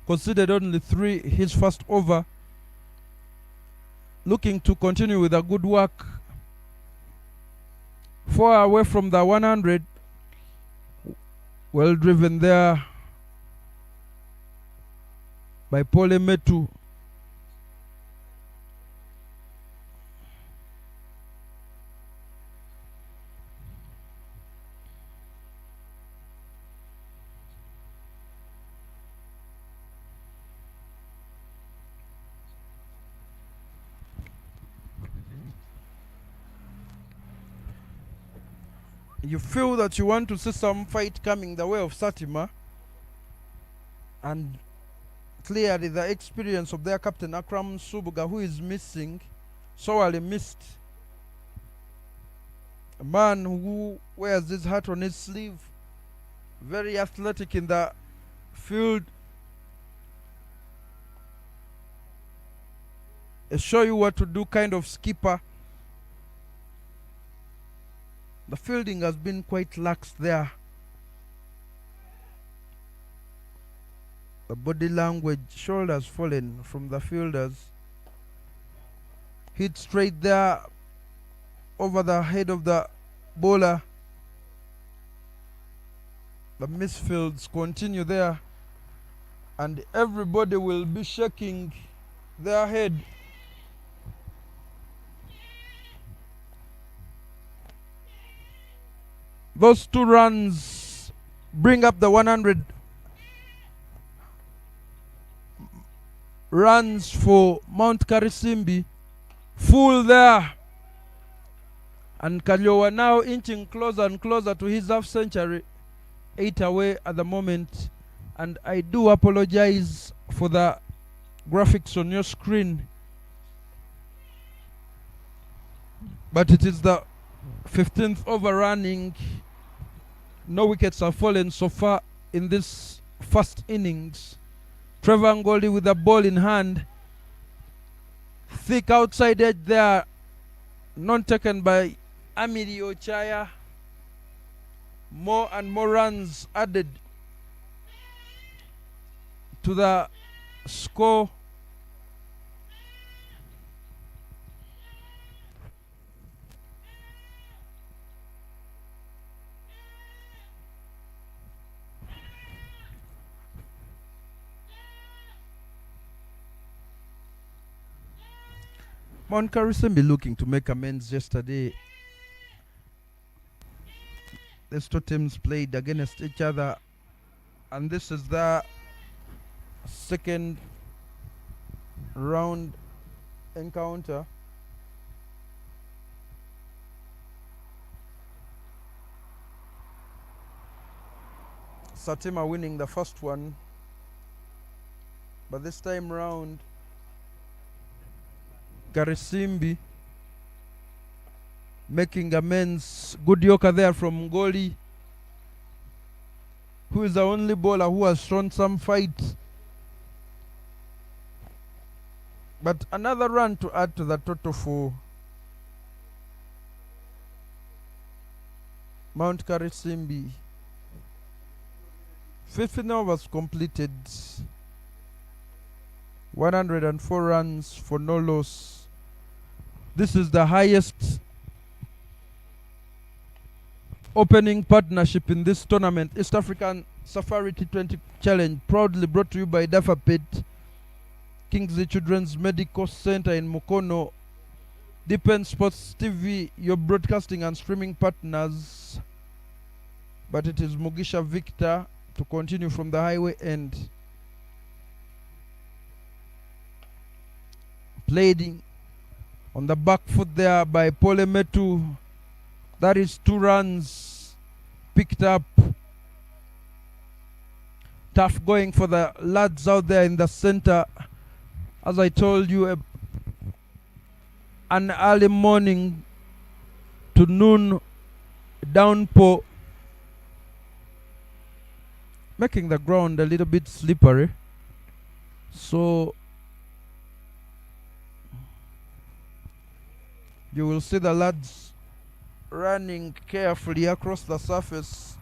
conceded only 3 his first over. Looking to continue with a good work. 4 away from the 100. Well driven there by Paul Emetu. you feel that you want to see some fight coming the way of Satima, and clearly the experience of their captain Akram Subuga, who is missing, sorely missed. A man who wears his heart on his sleeve, very athletic in the field. A show you what to do kind of skipper. The fielding has been quite lax there. The body language, shoulders fallen from the fielders. Hit straight there over the head of the bowler. The misfields continue there, and everybody will be shaking their head. Those 2 runs bring up the 100 runs for Mt.Karisimbi. Full there. And Kalyowa now inching closer and closer to his half century. 8 away at the moment. And I do apologize for the graphics on your screen, but it is the 15th over running. No wickets are fallen so far in this first innings. Trevor Ngoli with the ball in hand. Thick outside edge there, not taken by Amiri Ochaya. More and more runs added to the score. Mt.Karisimbi looking to make amends yesterday. These 2 teams played against each other, and this is the second round encounter. Satima winning the first one, but this time round Karisimi making amends. Good yoker there from Ngoli, who is the only bowler who has shown some fight. But another run to add to the total for Mt.Karisimbi. 15 overs completed. 104 runs for no loss. This is the highest opening partnership in this tournament. East African Safari T20 Challenge, proudly brought to you by Dafa Pit, Kingsley Children's Medical Center in Mukono, Deepen Sports TV, your broadcasting and streaming partners. But it is Mugisha Victor to continue from the highway end. Played on the back foot there by Pole Metu. That is 2 runs picked up. Tough going for the lads out there in the center. As I told you, an early morning to noon downpour, making the ground a little bit slippery. So you will see the lads running carefully across the surface.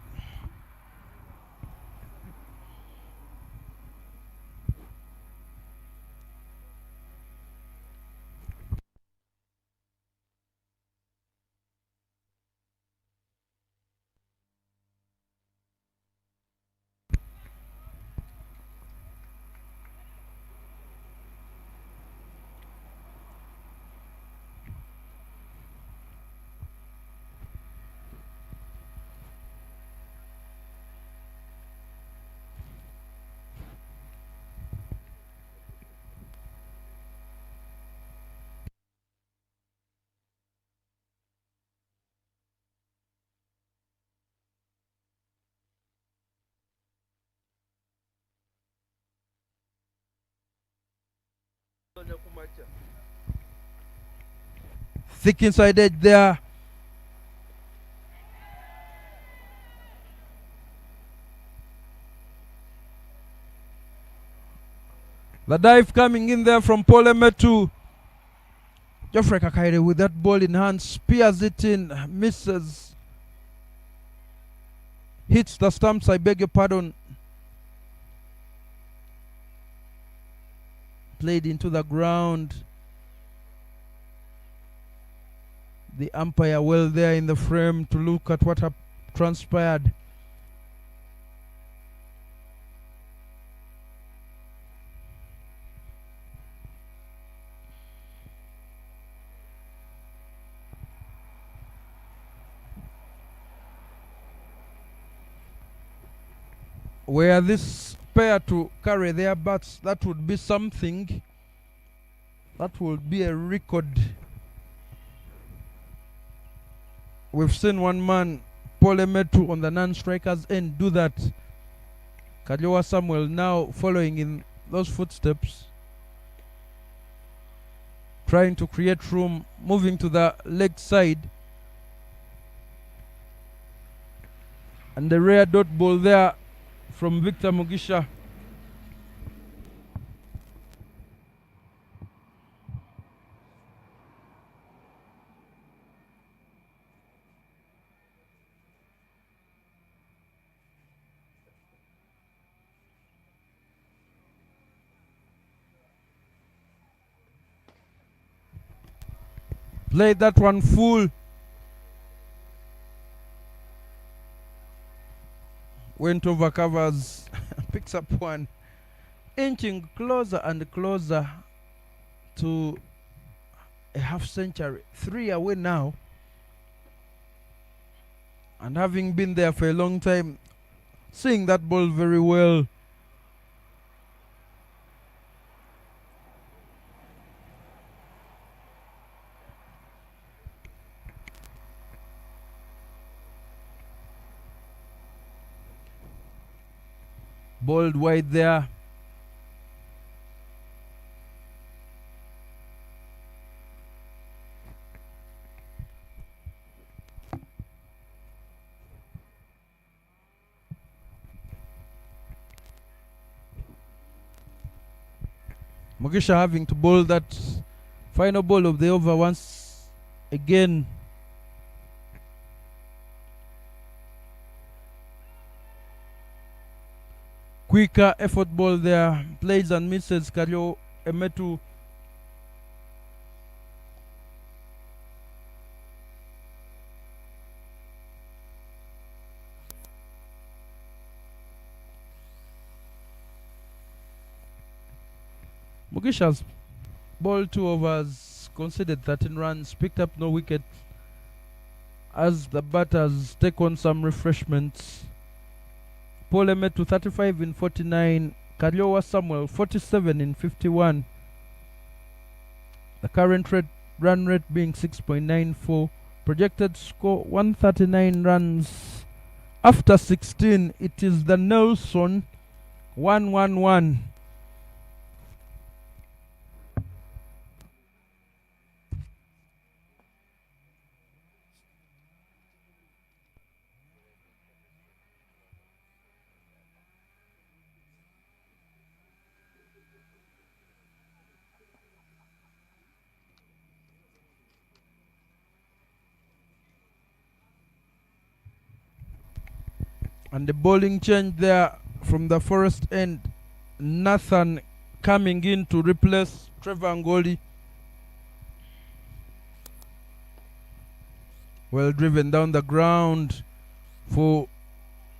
Thick inside edge there. The dive coming in there from Paul Emetu. Geoffrey Kakaire with that ball in hand, spears it in, misses. Hits the stumps, I beg your pardon. Played into the ground. The umpire well there in the frame to look at what transpired. Were this pair to carry their bats, that would be something. That would be a record. We've seen one man, Paul Emetu, on the non-strikers end do that. Kaliowa Samuel now following in those footsteps, trying to create room, moving to the leg side. And the rare dot ball there from Victor Mugisha. Played that one full. Went over covers, picks up one, inching closer and closer to a half century. 3 away now. And having been there for a long time, seeing that ball very well. Balled wide there. Mugisha having to bowl that final ball of the over once again. Quicker effort ball there. Plays and misses. Kario Emetu. Mugisha's ball 2 overs, conceded 13 runs, picked up no wicket as the batters take on some refreshments. Paul Emetu 35 in 49, Kaliowa Samuel 47 in 51. The current run rate being 6.94. Projected score 139 runs. After 16, it is the Nelson 111. And the bowling change there from the Forest end. Nathan coming in to replace Trevor Angoli. Well driven down the ground for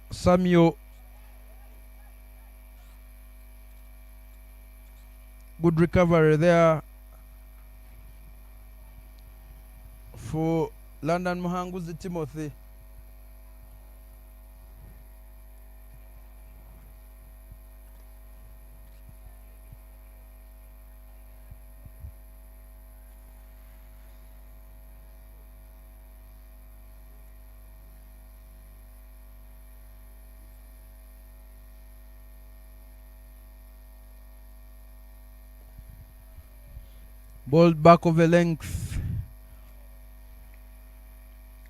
Samuel. Good recovery there for London Muhanguzi Timothy. Ball back over length.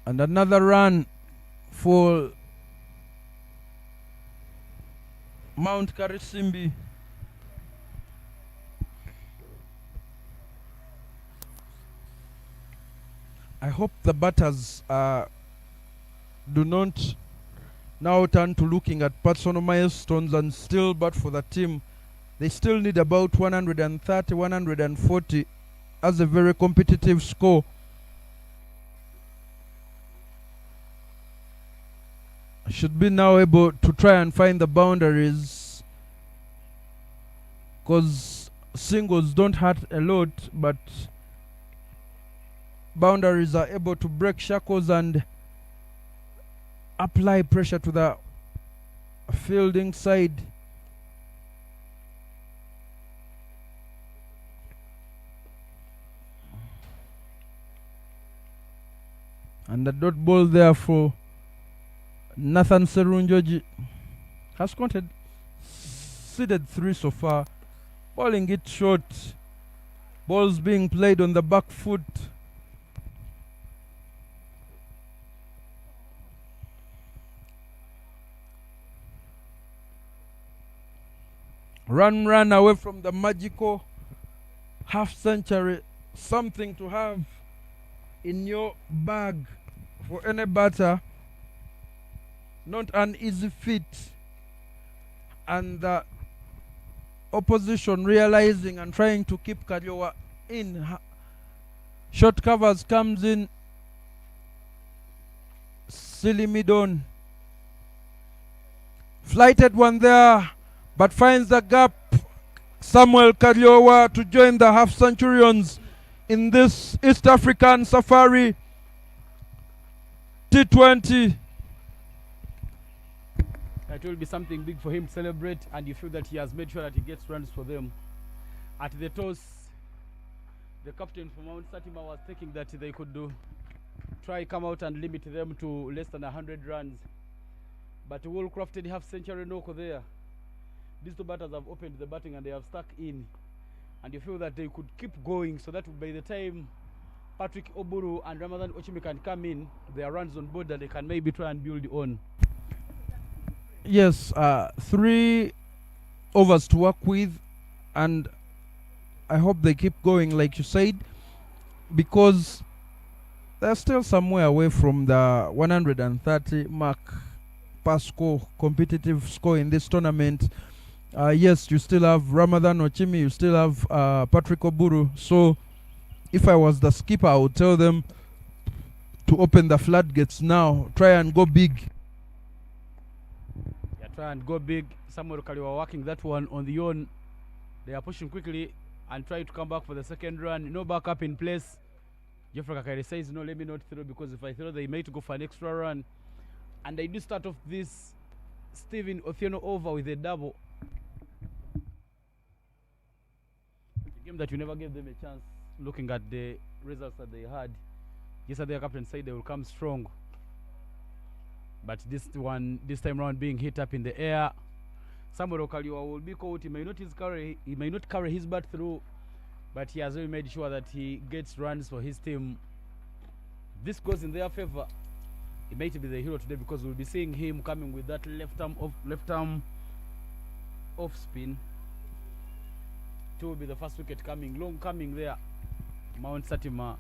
And another run for Mt.Karisimbi. I hope the batters do not now turn to looking at personal milestones and still bat for the team. They still need about 130, 140 as a very competitive score. Should be now able to try and find the boundaries, because singles don't hurt a lot, but boundaries are able to break shackles and apply pressure to the fielding side. And the dot ball there for Nathan Serunjoji has counted, seeded 3 so far, bowling it short. Balls being played on the back foot. Run away from the magical half century. Something to have in your bag for any batter. Not an easy feat. And the opposition realizing and trying to keep Kariowa in. Short covers comes in. Silly mid-on. Flighted one there, but finds the gap. Samuel Kariowa to join the half centurions in this East African Safari T20. It will be something big for him to celebrate, and you feel that he has made sure that he gets runs for them. At the toss, the captain from Mt.Satima was thinking that they could try come out and limit them to less than 100 runs. But well-crafted half-century knock there. These two batters have opened the batting and they have stuck in. And you feel that they could keep going, so that by the time Patrick Oburu and Ramadan Ochimi can come in, their runs on board, that they can maybe try and build on. Yes, 3 overs to work with, and I hope they keep going like you said, because they're still somewhere away from the 130 mark per score, competitive score in this tournament. Yes, you still have Ramadan Ochimi, you still have Patrick Oburu. So if I was the skipper, I would tell them to open the floodgates now, try and go big. Yeah, try and go big. Samuel Kaliwa working that one on the own. They are pushing quickly and trying to come back for the second run. No backup in place. Jeffrey Kakari says, no, let me not throw, because if I throw, they may go for an extra run. And they do start off this Stephen Othieno over with a double. A game that you never gave them a chance, looking at the results that they had. Yesterday, captain said they will come strong. But this time round, being hit up in the air. Samuel Okaliwa will be caught. He may not carry his bat through, but he has really made sure that he gets runs for his team. This goes in their favor. He might be the hero today, because we'll be seeing him coming with that left arm off spin. 2 will be the first wicket coming, long coming there. Mt.Satima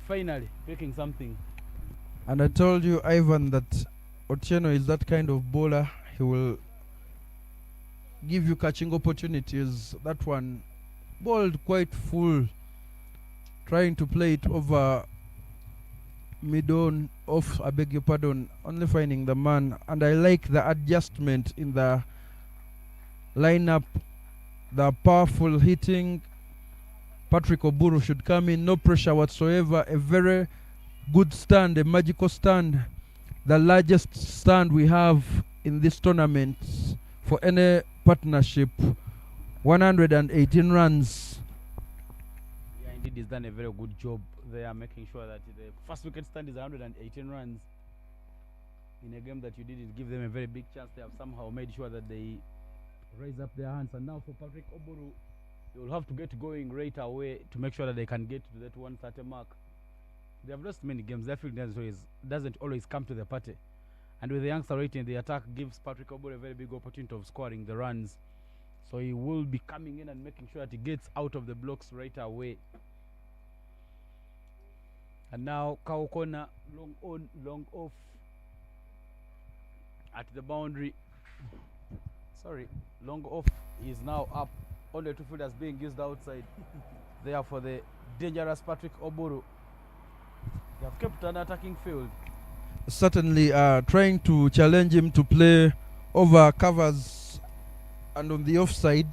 finally making something. And I told you, Ivan, that Otieno is that kind of bowler. He will give you catching opportunities. That one bowled quite full, trying to play it over mid-on, off, I beg your pardon, only finding the man. And I like the adjustment in the lineup, the powerful hitting. Patrick Oburu should come in, no pressure whatsoever. A very good stand, a magical stand, the largest stand we have in this tournament for any partnership. 118 runs. Yeah, indeed, he's done a very good job. They are making sure that the first wicket stand is 118 runs in a game that you didn't give them a very big chance. They have somehow made sure that they raise up their hands. And now for Patrick Oburu, They will have to get going right away to make sure that they can get to that 130 mark. They have lost many games. Their field doesn't always come to the party. And with the youngster rating, the attack gives Patrick Oboro a very big opportunity of scoring the runs. So he will be coming in and making sure that he gets out of the blocks right away. And now Kaukona, long on, long off at the boundary. Sorry, long off is now up. Only two fielders being used outside. There for the dangerous Patrick Oboro. They have kept an attacking field. Certainly trying to challenge him to play over covers and on the offside.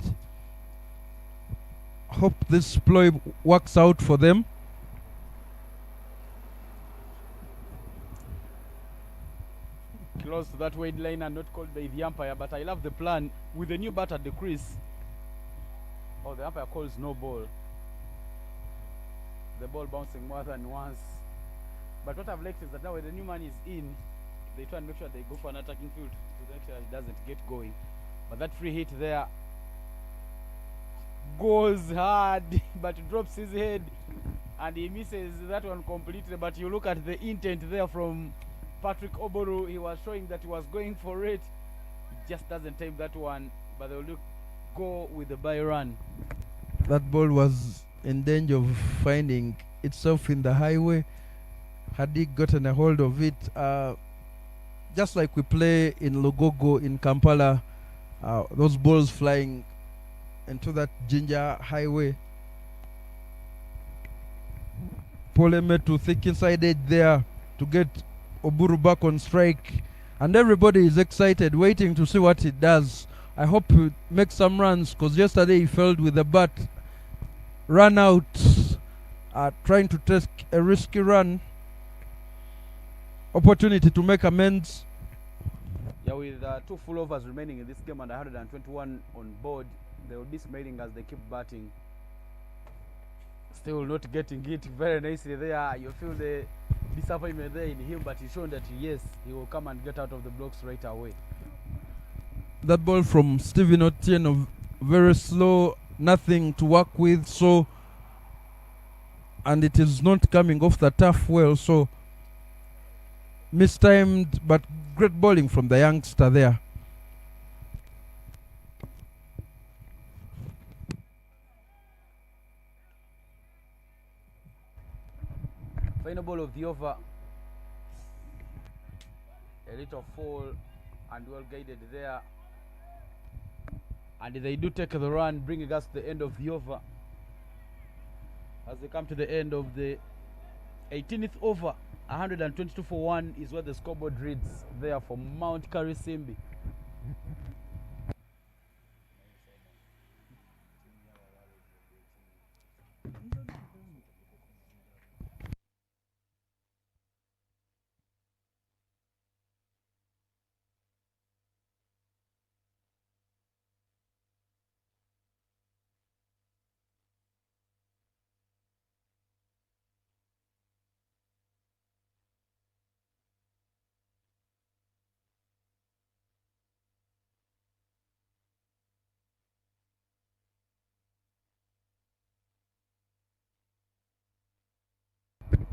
Hope this ploy works out for them. Close to that wide line and not called by the umpire, but I love the plan with the new bat at the crease. Oh, the umpire calls no ball. The ball bouncing more than once. But what I've liked is that now when the new man is in, they try and make sure they go for an attacking field to make sure he doesn't get going. But that free hit there goes hard, but drops his head and he misses that one completely. But you look at the intent there from Patrick Oboro. He was showing that he was going for it. He just doesn't time that one, but they will go with the by run. That ball was in danger of finding itself in the highway had he gotten a hold of it. Just like we play in Logogo in Kampala, those balls flying into that ginger highway. Pole Metu thick inside edge there to get Oburu back on strike, and everybody is excited waiting to see what he does. I hope he makes some runs, because yesterday he failed with the bat, ran out trying to take a risky run. Opportunity to make amends. Yeah, with 2 full overs remaining in this game and 121 on board, they will be smiling as they keep batting. Still not getting it very nicely there. You feel the disappointment there in him, but he's shown that yes, he will come and get out of the blocks right away. That ball from Stephen Otieno, very slow, nothing to work with, so, and it is not coming off the turf well, so mistimed, but great bowling from the youngster there. Final ball of the over. A little fall and well guided there. And they do take the run, bringing us to the end of the over. As they come to the end of the 18th over, 122 for 1 is what the scoreboard reads there for Mt.Karisimbi.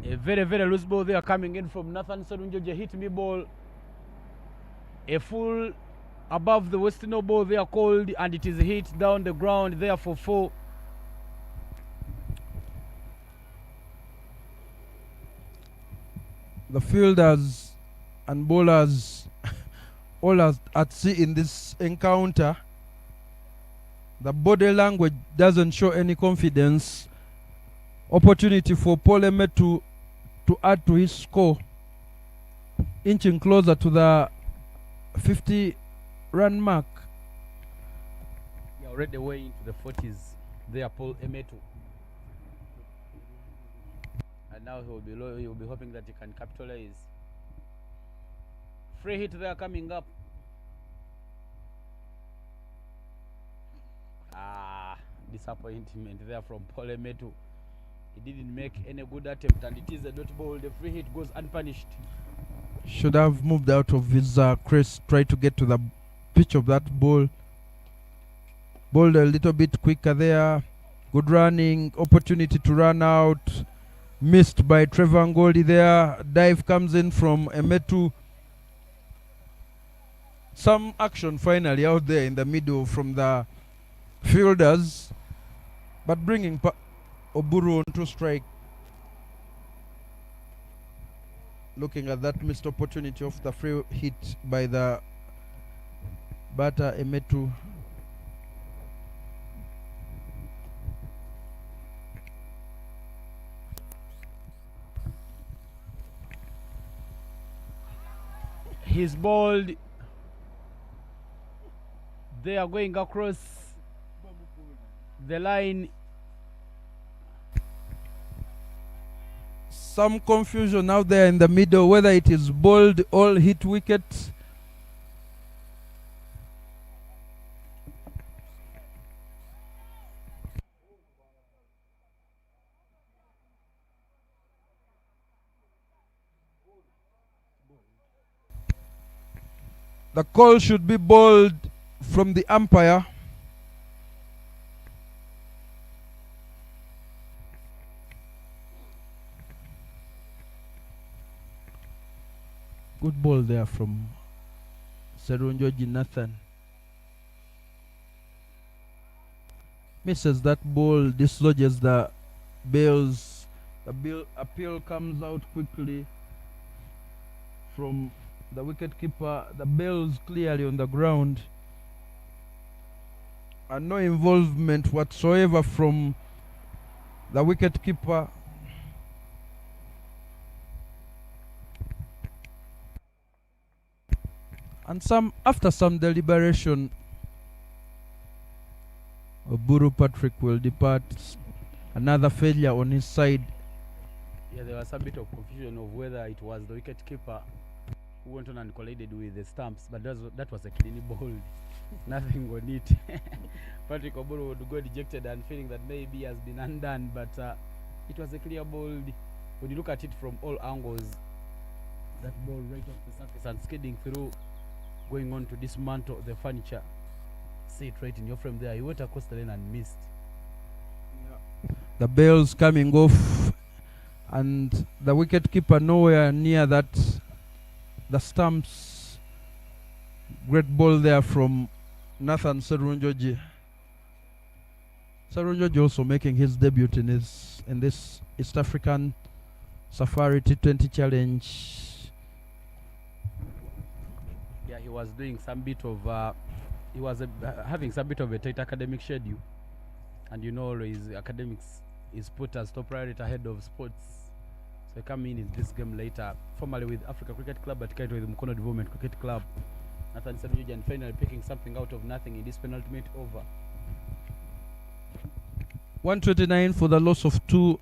A very, very loose ball there coming in from Nathan Serunjoje. Hit me ball. A full above the Western ball there called, and it is hit down the ground there for 4. The fielders and bowlers all at sea in this encounter. The body language doesn't show any confidence. Opportunity for Paul Metu to add to his score, inching closer to the 50-run mark. Yeah, already way into the 40s there, Paul Emetu. And now he will be hoping that he can capitalize. Free hit there coming up. Disappointment there from Paul Emetu. He didn't make any good attempt, and it is a dot ball. The free hit goes unpunished. Should have moved out of his crease, try to get to the pitch of that ball. Bowled a little bit quicker there. Good running, opportunity to run out. Missed by Trevor Ngoli there. Dive comes in from Emetu. Some action finally out there in the middle from the fielders, but bringing Oburu on to strike. Looking at that missed opportunity of the free hit by the batter Emetu. He's bowled. They are going across the line. Some confusion out there in the middle, whether it is bowled or hit wicket. The call should be bowled from the umpire. Good ball there from Serunjoji Nathan. Misses that ball, dislodges the bails. The appeal comes out quickly from the wicket-keeper. The bails clearly on the ground. And no involvement whatsoever from the wicket-keeper. And after some deliberation, Oburu Patrick will depart. Another failure on his side. Yeah, there was a bit of confusion of whether it was the wicket keeper who went on and collided with the stumps, but that was a clean ball. Nothing on it. Patrick Oburu would go dejected and feeling that maybe he has been undone, but it was a clear ball. When you look at it from all angles, that ball right off the surface and skidding through, going on to dismantle the furniture. See it right in your frame there. He went across the lane and missed. Yeah. The bails coming off, and the wicket keeper nowhere near that. The stumps. Great ball there from Nathan Serunjoji. Serunjoji also making his debut in this East African Safari T20 Challenge. Yeah, he was doing some bit of he was having some bit of a tight academic schedule, and you know always academics is put as top priority ahead of sports. So he came in this game later, formerly with Africa Cricket Club, but currently with Mukono Development Cricket Club. Nathan Serunjoji and finally picking something out of nothing in this penultimate over. 129 for the loss of 2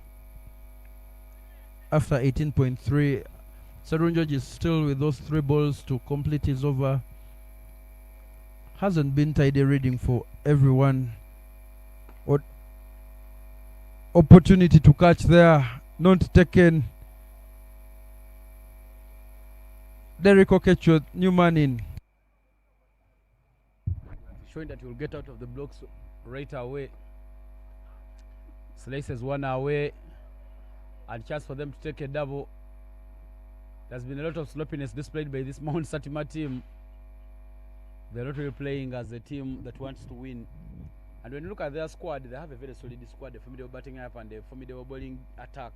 after 18.3. Serunjoji is still with those 3 balls to complete his over. Hasn't been tidy reading for everyone. What opportunity to catch there, not taken. Derek Okecho, new man in. Showing that he will get out of the blocks right away. Slices one away, and chance for them to take a double. There's been a lot of sloppiness displayed by this Mt.Satima team. They're not really playing as a team that wants to win. And when you look at their squad, they have a very solid squad, a formidable batting up and a formidable bowling attack.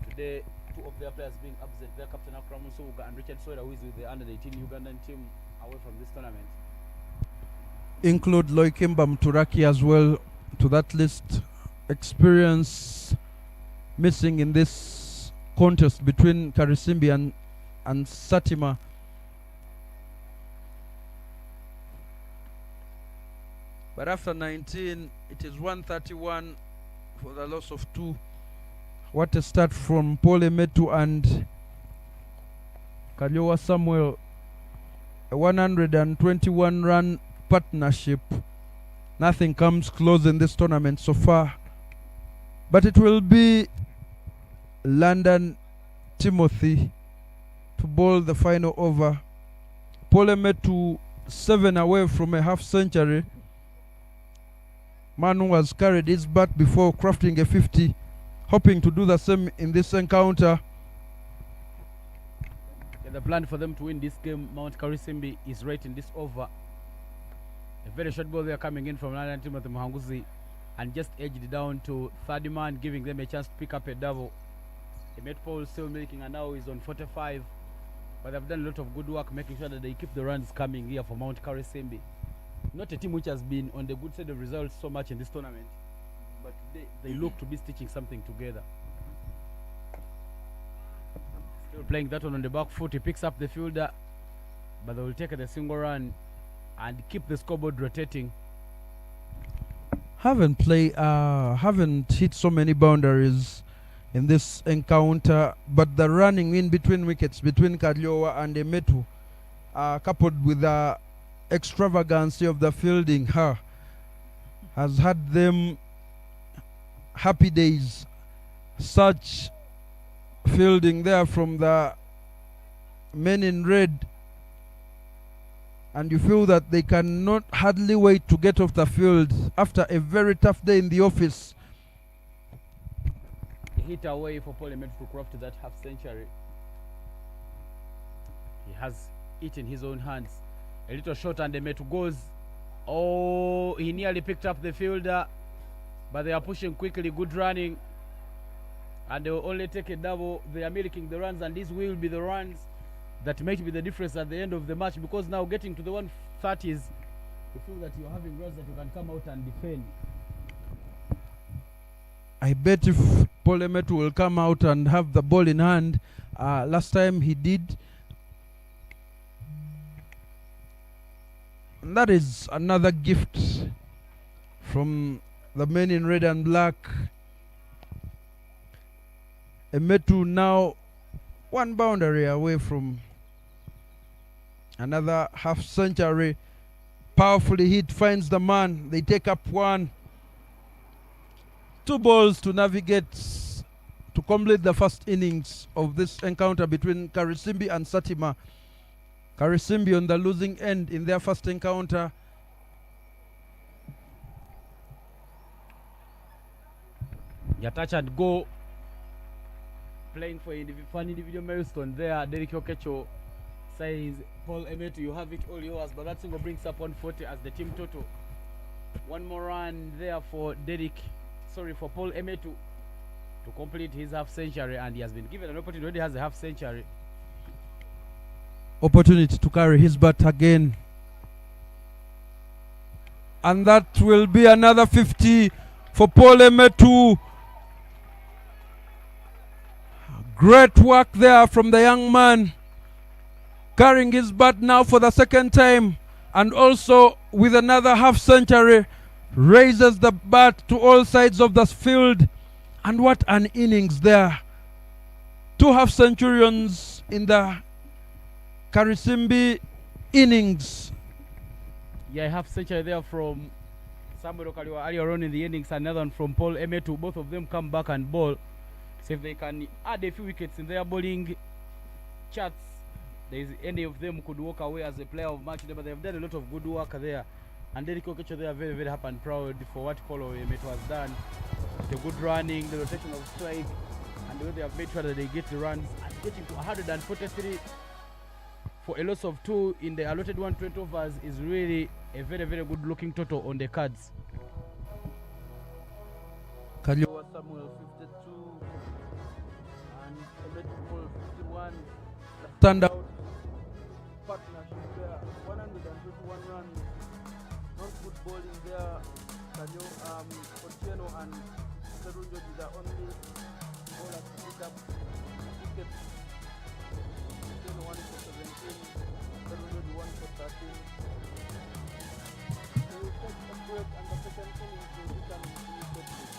Today, 2 of their players being absent. Their captain Akram Musuga and Richard Sawyer, who is with the under-18 Ugandan team away from this tournament. Include Loikemba Mturaki as well to that list. Experience missing in this contest between Karisimbi and Satima. But after 19, it is 131 for the loss of 2. What a start from Paul Emetu and Kaliowa Samuel. A 121 run partnership. Nothing comes close in this tournament so far. But it will be London Timothy to bowl the final over. Paul Emetu 7 away from a half century. Manu has carried his bat before crafting a 50, hoping to do the same in this encounter. Yeah, the plan for them to win this game, Mt.Karisimbi, is right in this over. A very short ball there coming in from London Timothy Muhanguzi, and just edged down to third man, giving them a chance to pick up a double. The Met still making, and now is on 45. But they've done a lot of good work making sure that they keep the runs coming here for Mt.Karisimbi. Not a team which has been on the good side of results so much in this tournament, but they look to be stitching something together. Still playing that one on the back foot. He picks up the fielder, but they will take the single run and keep the scoreboard rotating. Haven't hit so many boundaries in this encounter, but the running in between wickets between Kariowa and Emetu, coupled with the extravagancy of the fielding, has had them happy days. Such fielding there from the men in red, and you feel that they cannot hardly wait to get off the field after a very tough day in the office. He hit away for Paul Emetu to craft that half century. He has it in his own hands. A little short and Emetu goes. Oh, he nearly picked up the fielder, but they are pushing quickly. Good running, and they will only take a double. They are milking the runs, and these will be the runs that might be the difference at the end of the match, because now getting to the 130s, you feel that you're having runs that you can come out and defend. I bet if Paul Emetu will come out and have the ball in hand, last time he did. And that is another gift from the men in red and black. Emetu now one boundary away from another half century. Powerfully hit, finds the man. They take up one. 2 balls to navigate to complete the first innings of this encounter between Karisimbi and Satima. Karisimbi on the losing end in their first encounter. Touch and go. Playing for an individual milestone there. Derek Okecho says, Paul Emetu, you have it all yours, but that single brings up 140 as the team total. One more run there for Paul Emetu to complete his half century, and he has been given an opportunity. Already has a half century. Opportunity to carry his bat again. And that will be another 50 for Paul Emetu. Great work there from the young man, carrying his bat now for the second time, and also with another half century, raises the bat to all sides of the field. And what an innings there. 2 half centurions in the Karisimbi innings. Yeah, half century there from Samuel Okaliwa earlier on in the innings, another one from Paul Emetu. Both of them come back and bowl. So if they can add a few wickets in their bowling charts, any of them could walk away as a player of match day. But they've done a lot of good work there. And Derek Okecho, they are very, very happy and proud for what Paul Emetu has done. The good running, the rotation of strike, and the way they have made sure that they get the runs, and getting to 143 for a loss of 2 in the allotted 120 overs is really a very, very good looking total on the cards. Kariowa Samuel 52 and Emetu Paul 51. Standout partnership there. 121 runs. Not good bowling there. Otieno and Serunjo did the only bowlers to pick up wickets. Otieno 1 for 17, Serunjo 1 for 13. They will take a break, and the second innings will become immediately.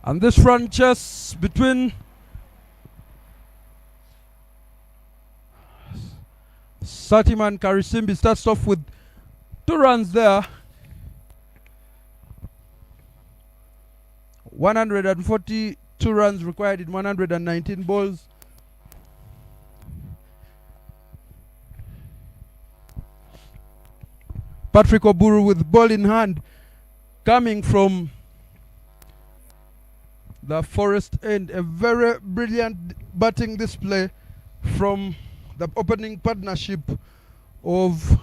And this run chase between Satima and Karisimbi starts off with 2 runs there. 142 runs required in 119 balls. Patrick Oburu with ball in hand, coming from the Forest end. A very brilliant batting display from the opening partnership of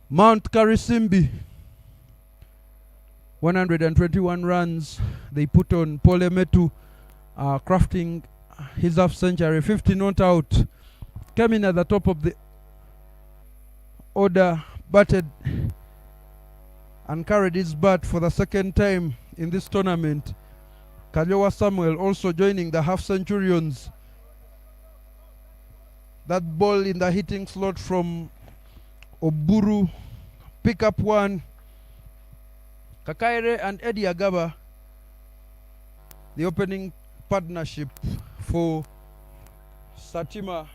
Mt.Karisimbi. 121 runs they put on. Paul Emetu crafting his half century. 50 not out. Came in at the top of the order, batted and carried his bat for the second time in this tournament. Kalyowa Samuel also joining the half centurions. That ball in the hitting slot from Oburu, pick up one. Kakaire and Eddie Agaba, the opening partnership for Satima.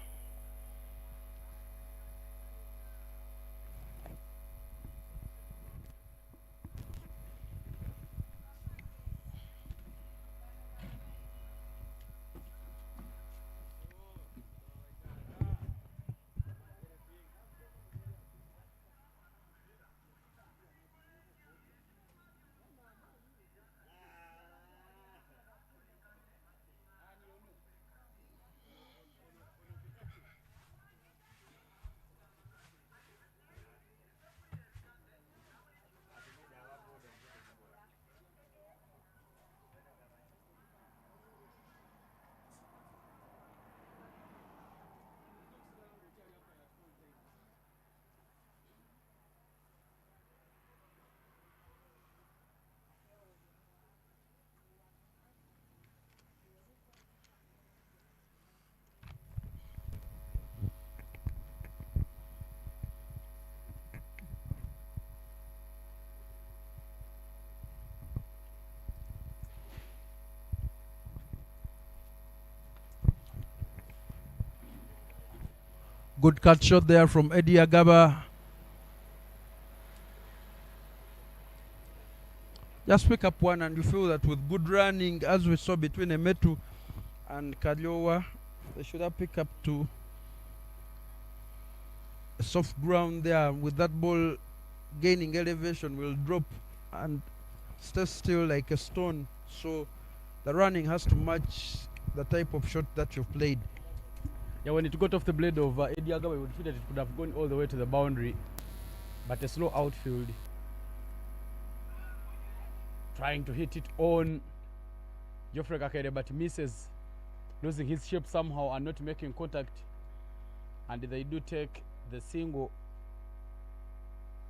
Good cut shot there from Eddie Agaba. Just pick up one, and you feel that with good running, as we saw between Emetu and Kalyowa, they should have picked up to a soft ground there. With that ball gaining elevation, will drop and stay still like a stone. So the running has to match the type of shot that you've played. Yeah, when it got off the blade of Eddie Agaba, we would feel that it could have gone all the way to the boundary, but a slow outfield, trying to hit it on Geoffrey Kakere, but misses, losing his shape somehow and not making contact, and they do take the single.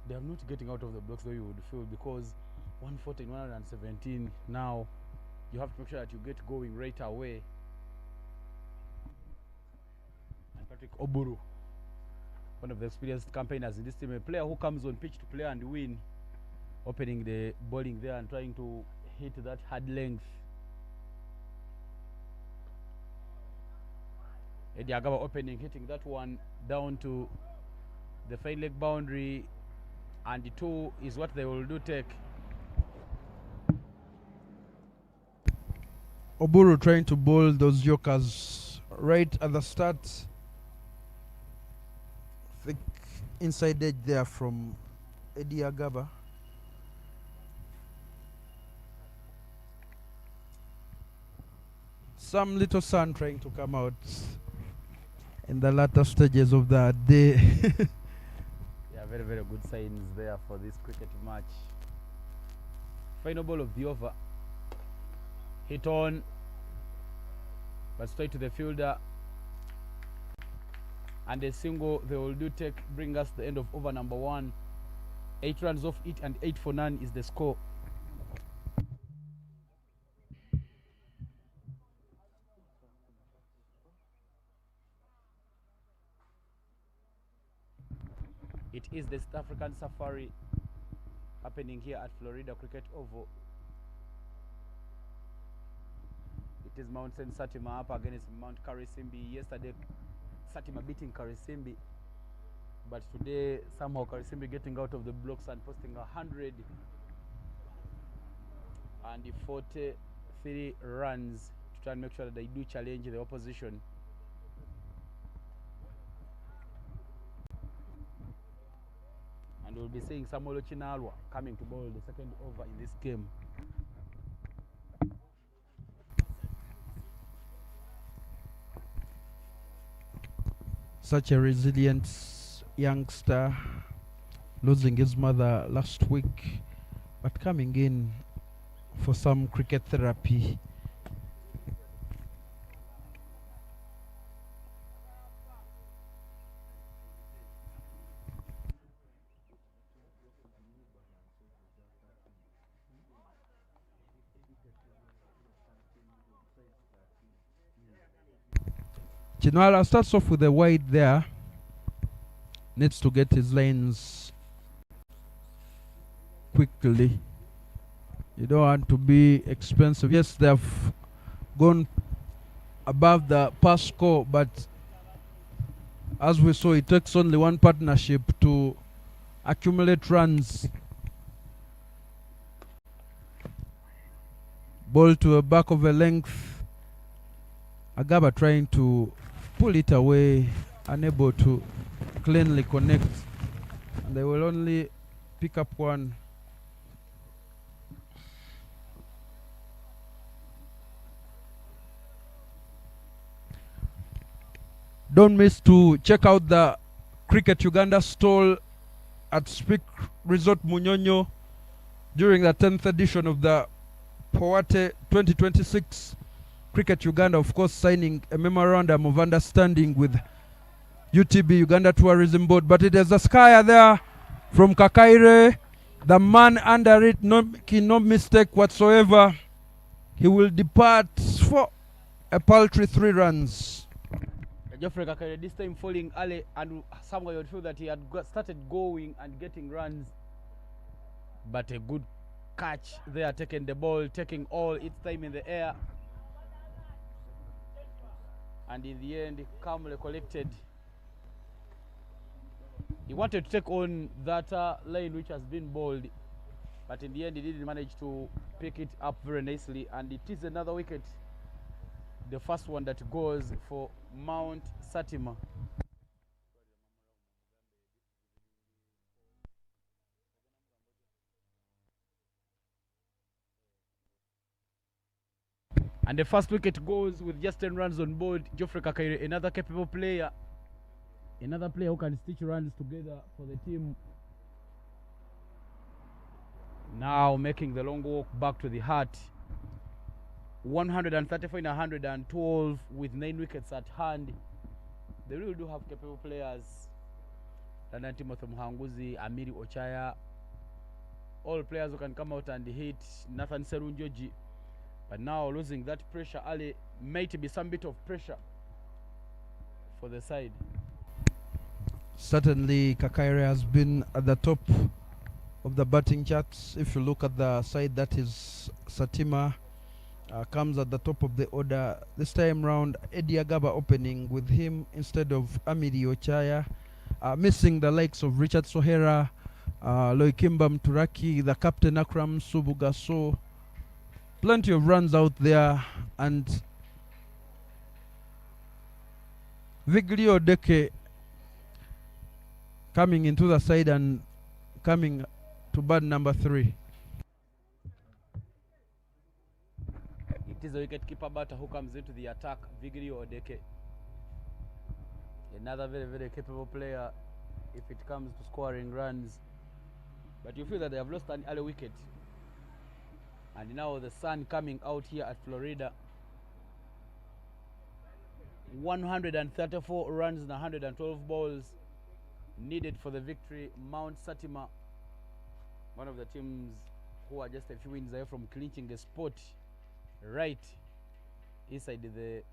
They are not getting out of the blocks, though, you would feel, because 140 in 117, now you have to make sure that you get going right away. Patrick Oburu, one of the experienced campaigners in this team, a player who comes on pitch to play and win, opening the bowling there and trying to hit that hard length. Eddie Agaba opening, hitting that one down to the fine leg boundary, and the 2 is what they will do take. Oburu trying to bowl those jokers right at the start. Thick inside edge there from Eddie Agaba. Some little sun trying to come out in the latter stages of the day. Yeah, very, very good signs there for this cricket match. Final ball of the over. Hit on, but straight to the fielder. And a single they will do take, bring us the end of over number 1. 8 runs off it, and 8 for none is the score. It is the South African Safari happening here at Florida Cricket Oval. is Mt.Satima up against Mt.Karisimbi. Yesterday, Satima beating Karisimi, but today somehow Karisimi getting out of the blocks and posting 143 runs to try and make sure that they do challenge the opposition. And we'll be seeing Samuel Chinalwa coming to bowl the second over in this game. Such a resilient youngster, losing his mother last week, but coming in for some cricket therapy. Chinwala starts off with a wide there. Needs to get his lanes quickly. You don't want to be expensive. Yes, they've gone above the pass score, but as we saw, it takes only one partnership to accumulate runs. Ball to the back of a length. Agaba trying to pull it away, unable to cleanly connect, and they will only pick up one. Don't miss to check out the Cricket Uganda stall at Speak Resort Munyonyo during the 10th edition of the Powate 2026. Cricket Uganda, of course, signing a memorandum of understanding with UTB, Uganda Tourism Board. But it is a skier there from Kakaire. The man under it, making no mistake whatsoever. He will depart for a paltry 3 runs. Geoffrey Kakaire this time falling early, and somewhere you'd feel that he had started going and getting runs. But a good catch there, taking the ball, taking all its time in the air. And in the end, calmly collected. He wanted to take on that lane which has been bowled, but in the end he didn't manage to pick it up very nicely, and it is another wicket, the first one that goes for Mt.Satima. And the first wicket goes with just 10 runs on board. Geoffrey Kakaire, another capable player. Another player who can stitch runs together for the team. Now making the long walk back to the heart. 134 in 112 with 9 wickets at hand. They really do have capable players. London Timothy Muhanguzi, Amiri Ochaya. All players who can come out and hit. Nathan Serunjoji. But now losing that pressure early might be some bit of pressure for the side. Certainly Kakaire has been at the top of the batting charts. If you look at the side, that is Satima, comes at the top of the order. This time round, Eddie Agaba opening with him instead of Amiri Ochaya, missing the likes of Richard Sohera, Loikimba Mturaki, the captain Akram Subugaso. Plenty of runs out there, and Viglio Deke coming into the side and coming to bat number 3. It is a wicket-keeper batter who comes into the attack, Viglio Odeke. Another very, very capable player if it comes to scoring runs. But you feel that they have lost an early wicket. And now the sun coming out here at Florida. 134 runs and 112 balls needed for the victory. Mt.Satima, one of the teams who are just a few wins away from clinching a spot right inside the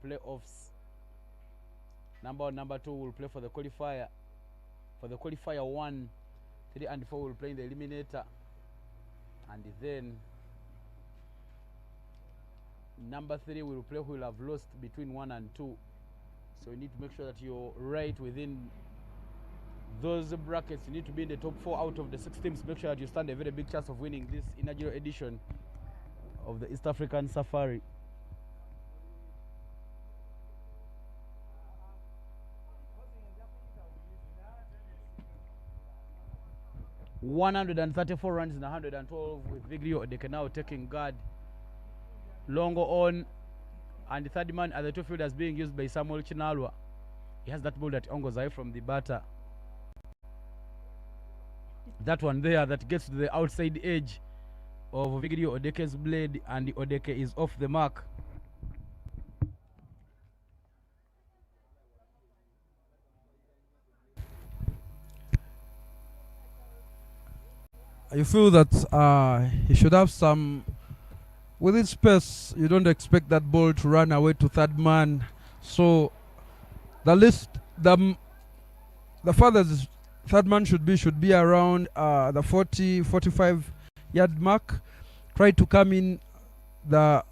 playoffs. Number 1, number 2 will play for the qualifier. For the qualifier 1, 3 and 4 will play in the eliminator. And then Number 3 will play who will have lost between 1 and 2. So you need to make sure that you're right within those brackets. You need to be in the top 4 out of the 6 teams. Make sure that you stand a very big chance of winning this inaugural edition of the East African Safari. ...134 runs in 112 with Vigrio Odeke now taking guard. Longo on, and the third man at the two fielders being used by Samuel Chinalwa. He has that ball that Ongozai from the batter. That one there that gets to the outside edge of Vigrio Odeke's blade, and the Odeke is off the mark. You feel that he should have some within space. You don't expect that ball to run away to third man, so the farthest third man should be around the 40-45 yard mark. Try to come into the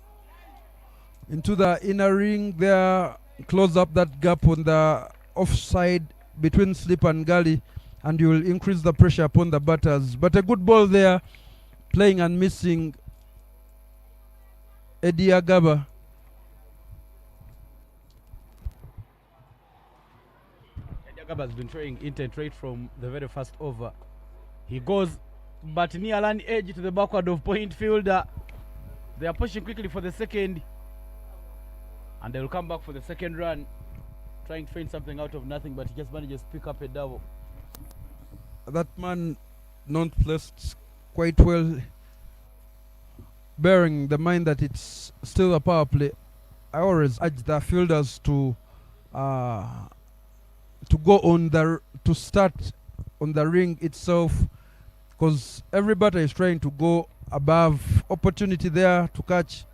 inner ring there, close up that gap on the offside between slip and gully, and you will increase the pressure upon the batters. But a good ball there, playing and missing Eddie Agaba. Eddie Agaba has been throwing intent right from the very first over. He goes, but near land edge to the backward of point fielder. They are pushing quickly for the second, and they will come back for the second run, trying to find something out of nothing, but he just manages to pick up a double. That man not placed quite well, bearing the mind that it's still a power play. I always urge the fielders to start on the ring itself, because every batter is trying to go above. Opportunity there to catch.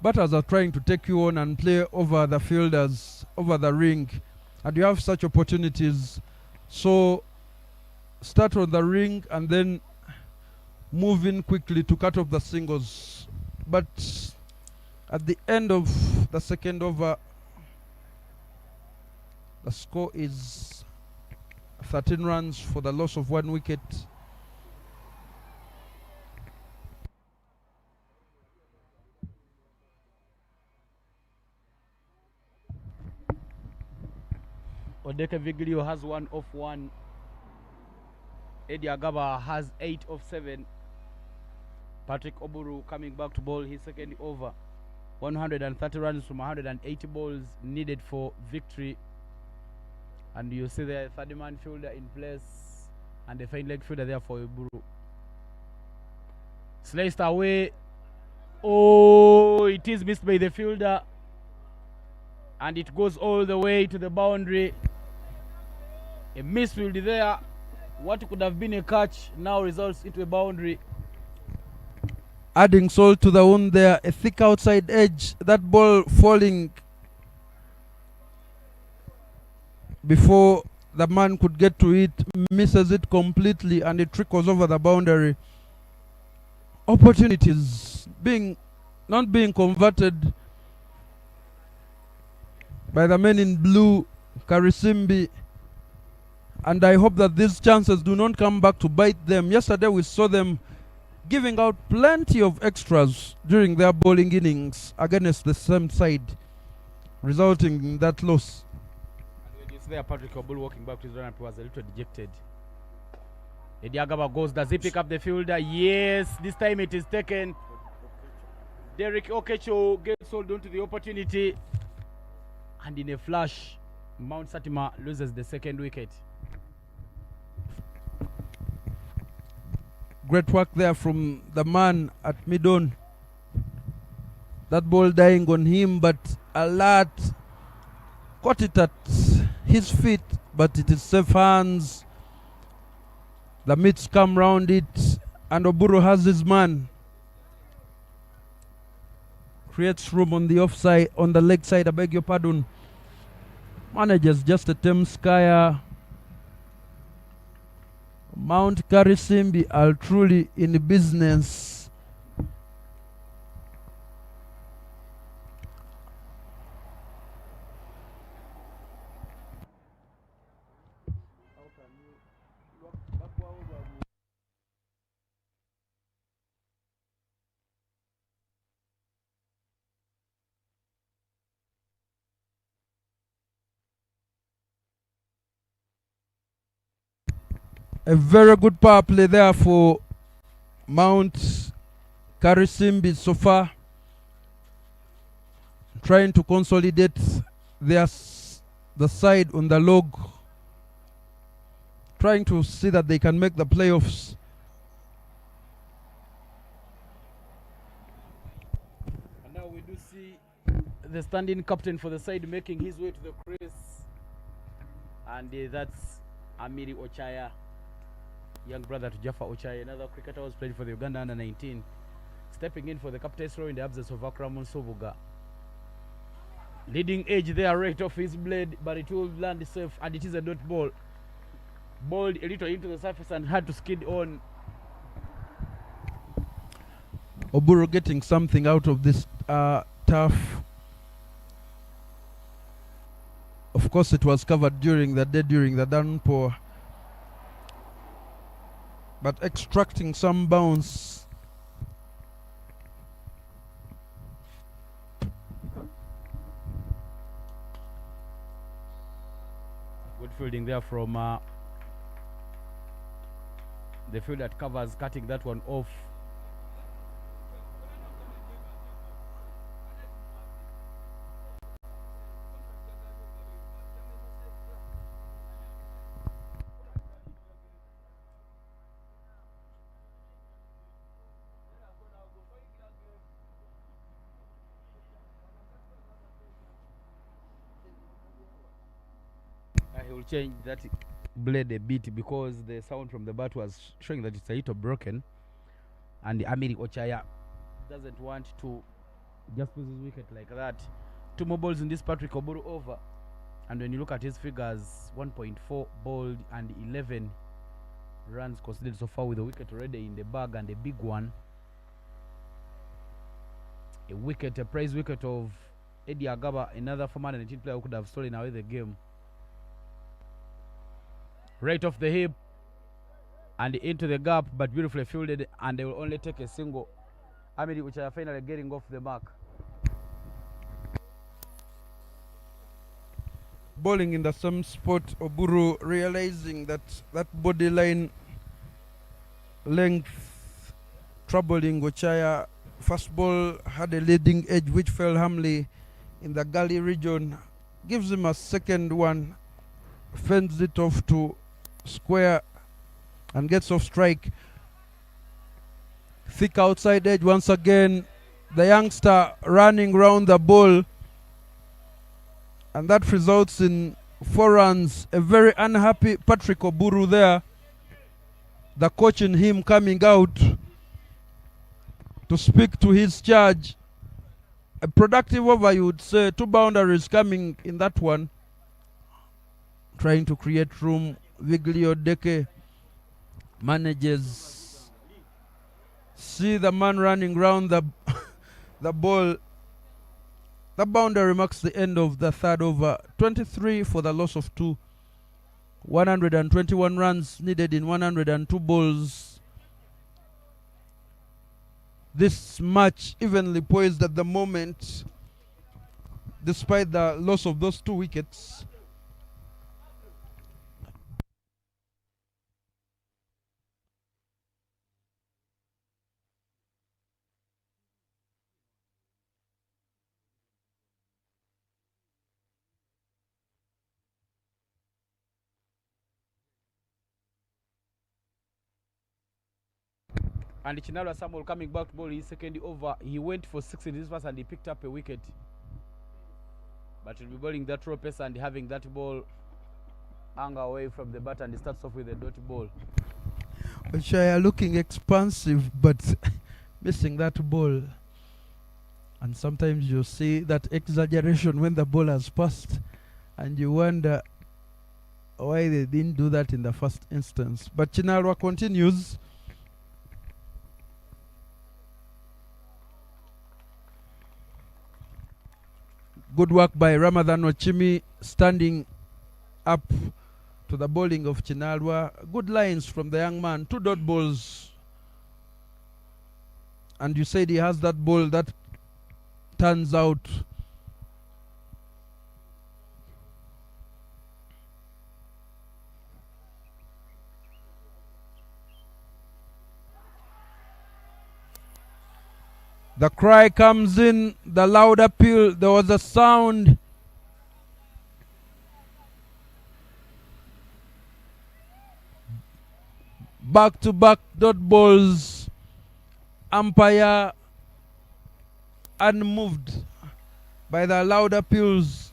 Batters are trying to take you on and play over the fielders, over the ring, and you have such opportunities. So start on the ring and then move in quickly to cut off the singles. But at the end of the second over, the score is 13 runs for the loss of 1 wicket. Odeke Viglio has 1 off 1. Eddie Agaba has 8 of 7. Patrick Oburu coming back to bowl his second over. 130 runs from 180 balls needed for victory. And you see the third man fielder in place, and the fine leg fielder there for Oburu. Sliced away. Oh, it is missed by the fielder, and it goes all the way to the boundary. A misfield there. What could have been a catch now results into a boundary. Adding salt to the wound there, a thick outside edge. That ball falling before the man could get to it, misses it completely, and it trickles over the boundary. Opportunities not being converted by the men in blue, Karisimbi. And I hope that these chances do not come back to bite them. Yesterday we saw them giving out plenty of extras during their bowling innings against the same side, resulting in that loss. And when you see there Patrick Obul walking back to his run, he was a little dejected. Eddie Agaba goes, does he pick up the fielder? Yes, this time it is taken. Derek Okecho gets hold on to the opportunity, and in a flash, Mt.Satima loses the second wicket. Great work there from the man at mid-on. That ball dying on him, but Alert caught it at his feet, but it is safe hands. The mitts come round it, and Oburu has his man. Creates room on the offside, on the leg side, I beg your pardon. Manages just a Mt.Karisimbi. Mt.Karisimbi are truly in business. A very good power play there for Mt.Karisimbi so far. Trying to consolidate the side on the log. Trying to see that they can make the playoffs. And now we do see the standing captain for the side making his way to the crease. And that's Amiri Ochaya, young brother to Jaffa Ochaya, another cricketer who was playing for the Uganda under-19, stepping in for the captain's role in the absence of Akram Sovuga. Leading edge there, right off his blade, but it will land safe, and it is a dot ball. Balled a little into the surface and had to skid on. Oburu getting something out of this turf. Of course, it was covered during the day, during the downpour. But extracting some bounce. Good fielding there from the field that covers, cutting that one off. He will change that blade a bit because the sound from the bat was showing that it's a little broken, and Amiri Ochaya doesn't want to just lose his wicket like that. 2 more balls in this Patrick Oburu over, and when you look at his figures, 1.4 bowled and 11 runs considered so far, with a wicket already in the bag, and a big one, a wicket, a prize wicket of Eddie Agaba, another former 19 player who could have stolen away the game. Right off the hip and into the gap, but beautifully fielded, and they will only take a single. Amiri Ochaya finally getting off the mark. Bowling in the same spot, Oburu realizing that body line length troubling Ochaya. First ball had a leading edge which fell harmly in the gully region. Gives him a second one, fends it off to square and gets off strike. Thick outside edge once again. The youngster running round the ball, and that results in 4 runs. A very unhappy Patrick Oburu there. The coach in him coming out to speak to his charge. A productive over, you would say. 2 boundaries coming in that one. Trying to create room. Viglio Deke manages. See the man running round the the ball. The boundary marks the end of the 3rd over. 23 for the loss of 2. 121 runs needed in 102 balls. This match evenly poised at the moment, despite the loss of those 2 wickets. And Chinalwa Samuel coming back to bowl his second over. He went for 6 in this pass and he picked up a wicket. But he'll be bowling that raw pace and having that ball hang away from the bat, and he starts off with a dot ball. Ochaya looking expansive but missing that ball. And sometimes you see that exaggeration when the ball has passed, and you wonder why they didn't do that in the first instance. But Chinalwa continues. Good work by Ramadan Ochimi, standing up to the bowling of Chinalwa. Good lines from the young man. 2 dot balls. And you said he has that ball that turns out. The cry comes in, the loud appeal. There was a sound. Back-to-back dot balls. Umpire unmoved by the loud appeals.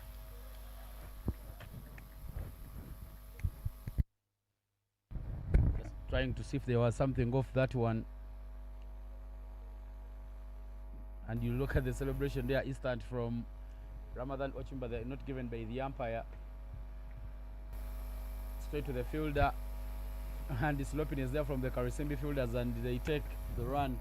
Just trying to see if there was something off that one. And you look at the celebration there, instant from Ramadan Ochimba, they're not given by the umpire. Straight to the fielder. And the sloping is there from the Karisimi fielders, and they take the run.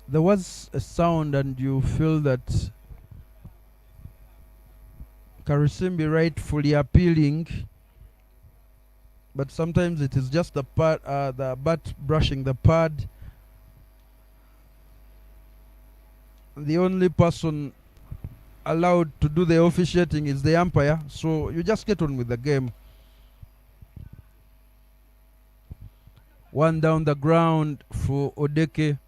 There was a sound, and you feel that Karisimi rightfully appealing, but sometimes it is just the bat brushing the pad. The only person allowed to do the officiating is the umpire, so you just get on with the game. One down the ground for Odeke.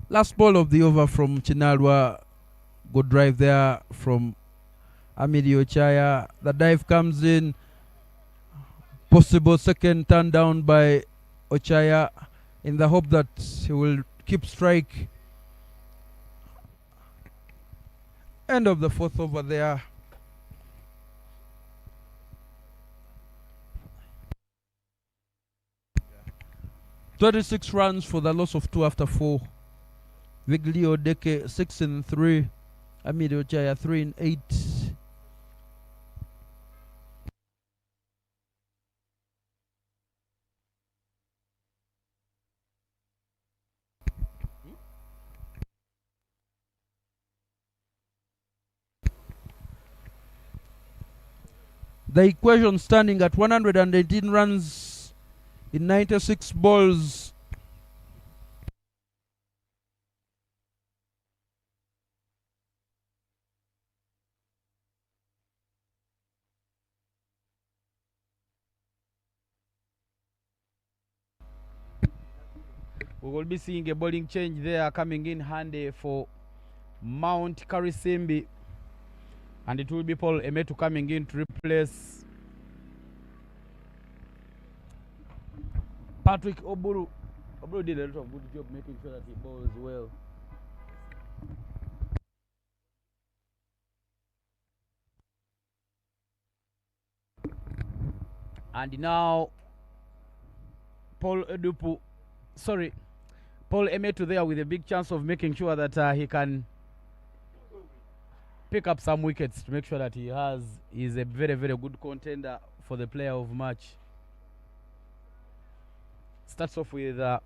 Last ball of the over from Chinalwa. Good drive there from Amidi Ochaya. The dive comes in. Possible second turn down by Ochaya in the hope that he will keep strike. End of the fourth over there. .26 runs for the loss of 2 after 4. Viglio Deke 6 in 3. Amidi Ochaya 3 in 8. The equation standing at 118 runs in 96 balls. We will be seeing a bowling change there coming in handy for Mt.Karisimbi. And it will be Paul Emetu coming in to replace Patrick Oburu. Oburu did a lot of good job making sure that he bowls well. And now Paul Emetu there with a big chance of making sure that he can pick up some wickets to make sure that he's a very, very good contender for the player of match. Starts off with that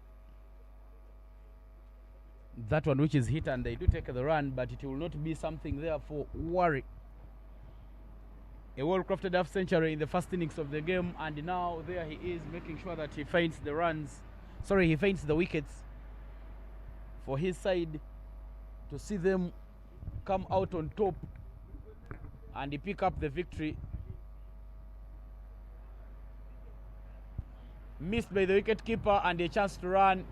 one which is hit, and they do take the run, but it will not be something there for worry. A well-crafted half century in the first innings of the game, and now there he is making sure that he finds the runs. Sorry, he finds the wickets for his side to see them come out on top and he pick up the victory. Missed by the wicket keeper and a chance to run.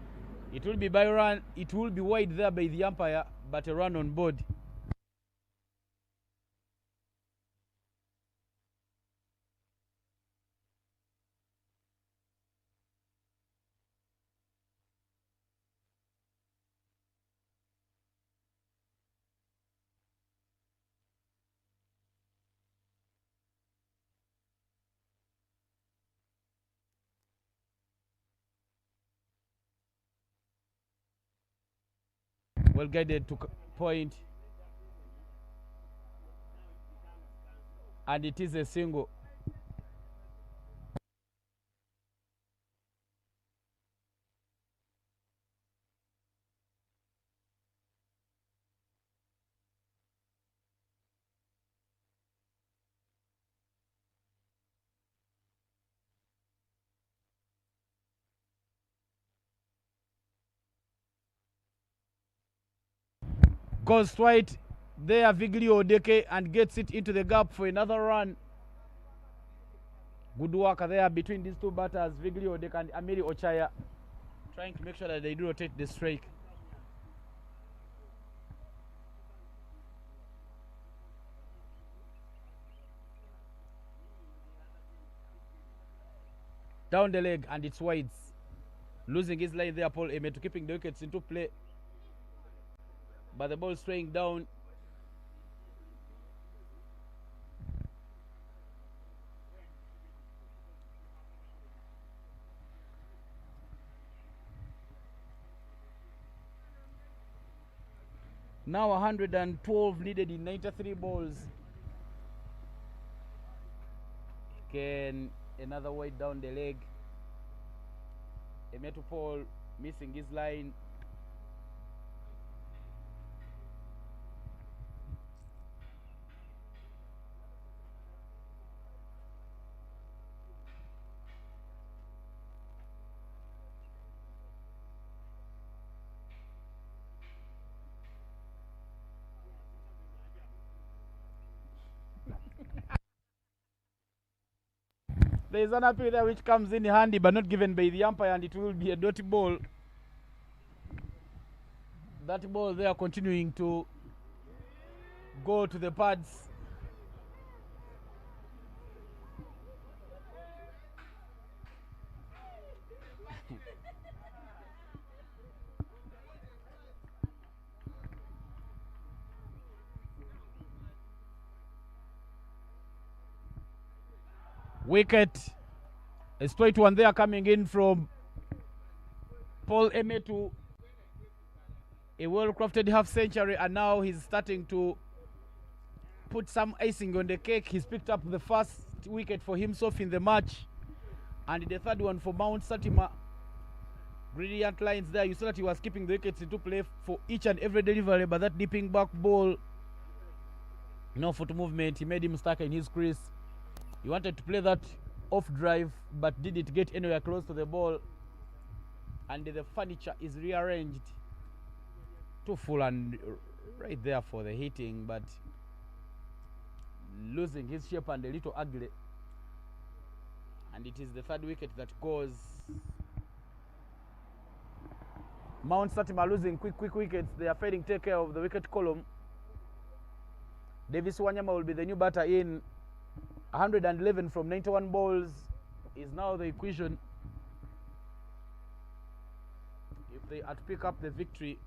It will be wide there by the umpire, but a run on board. Well guided to point, and it is a single. goes straight there, Viglio Odeke, and gets it into the gap for another run. Good work there between these two batters, Viglio Odeke and Amiri Ochaya, trying to make sure that they do rotate the strike. Down the leg, and it's wides. Losing his line there, Paul Emetu, keeping the wickets into play. But the ball straying down. Now 112 needed in 93 balls. Again, another wide down the leg. Emetu Paul missing his line. There is an appeal there which comes in handy but not given by the umpire, and it will be a dirty ball. That ball there continuing to go to the pads. Wicket. A straight one there coming in from Paul Emetu. A well-crafted half century, and now he's starting to put some icing on the cake. He's picked up the first wicket for himself in the match, and the third one for Mt.Satima. Brilliant lines there. You saw that he was keeping the wickets into play for each and every delivery, but that dipping back ball, no foot movement, he made him stuck in his crease. He wanted to play that off drive, but didn't get anywhere close to the ball, and the furniture is rearranged. Too full and right there for the hitting, but losing his shape and a little ugly. And it is the third wicket that goes. Mt.Satima losing quick wickets. They are failing to take care of the wicket column. Davis Wanyama will be the new batter in. 111 from 91 balls is now the equation. If they are to pick up the victory,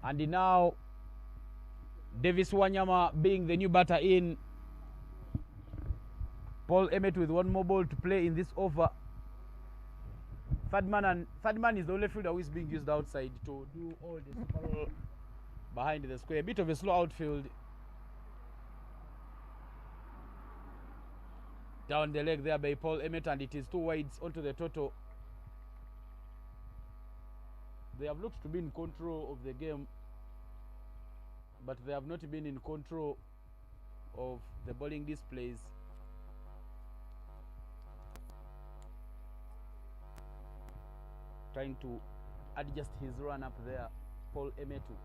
and now Davis Wanyama being the new batter in. Paul Emmett with one more ball to play in this over. Third man is the only fielder who is being used outside to do all this ball behind the square. A bit of a slow outfield. Down the leg there by Paul Emmett, and it is 2 wides onto the total. They have looked to be in control of the game, but they have not been in control of the bowling displays. Trying to adjust his run up there, Paul Emetu.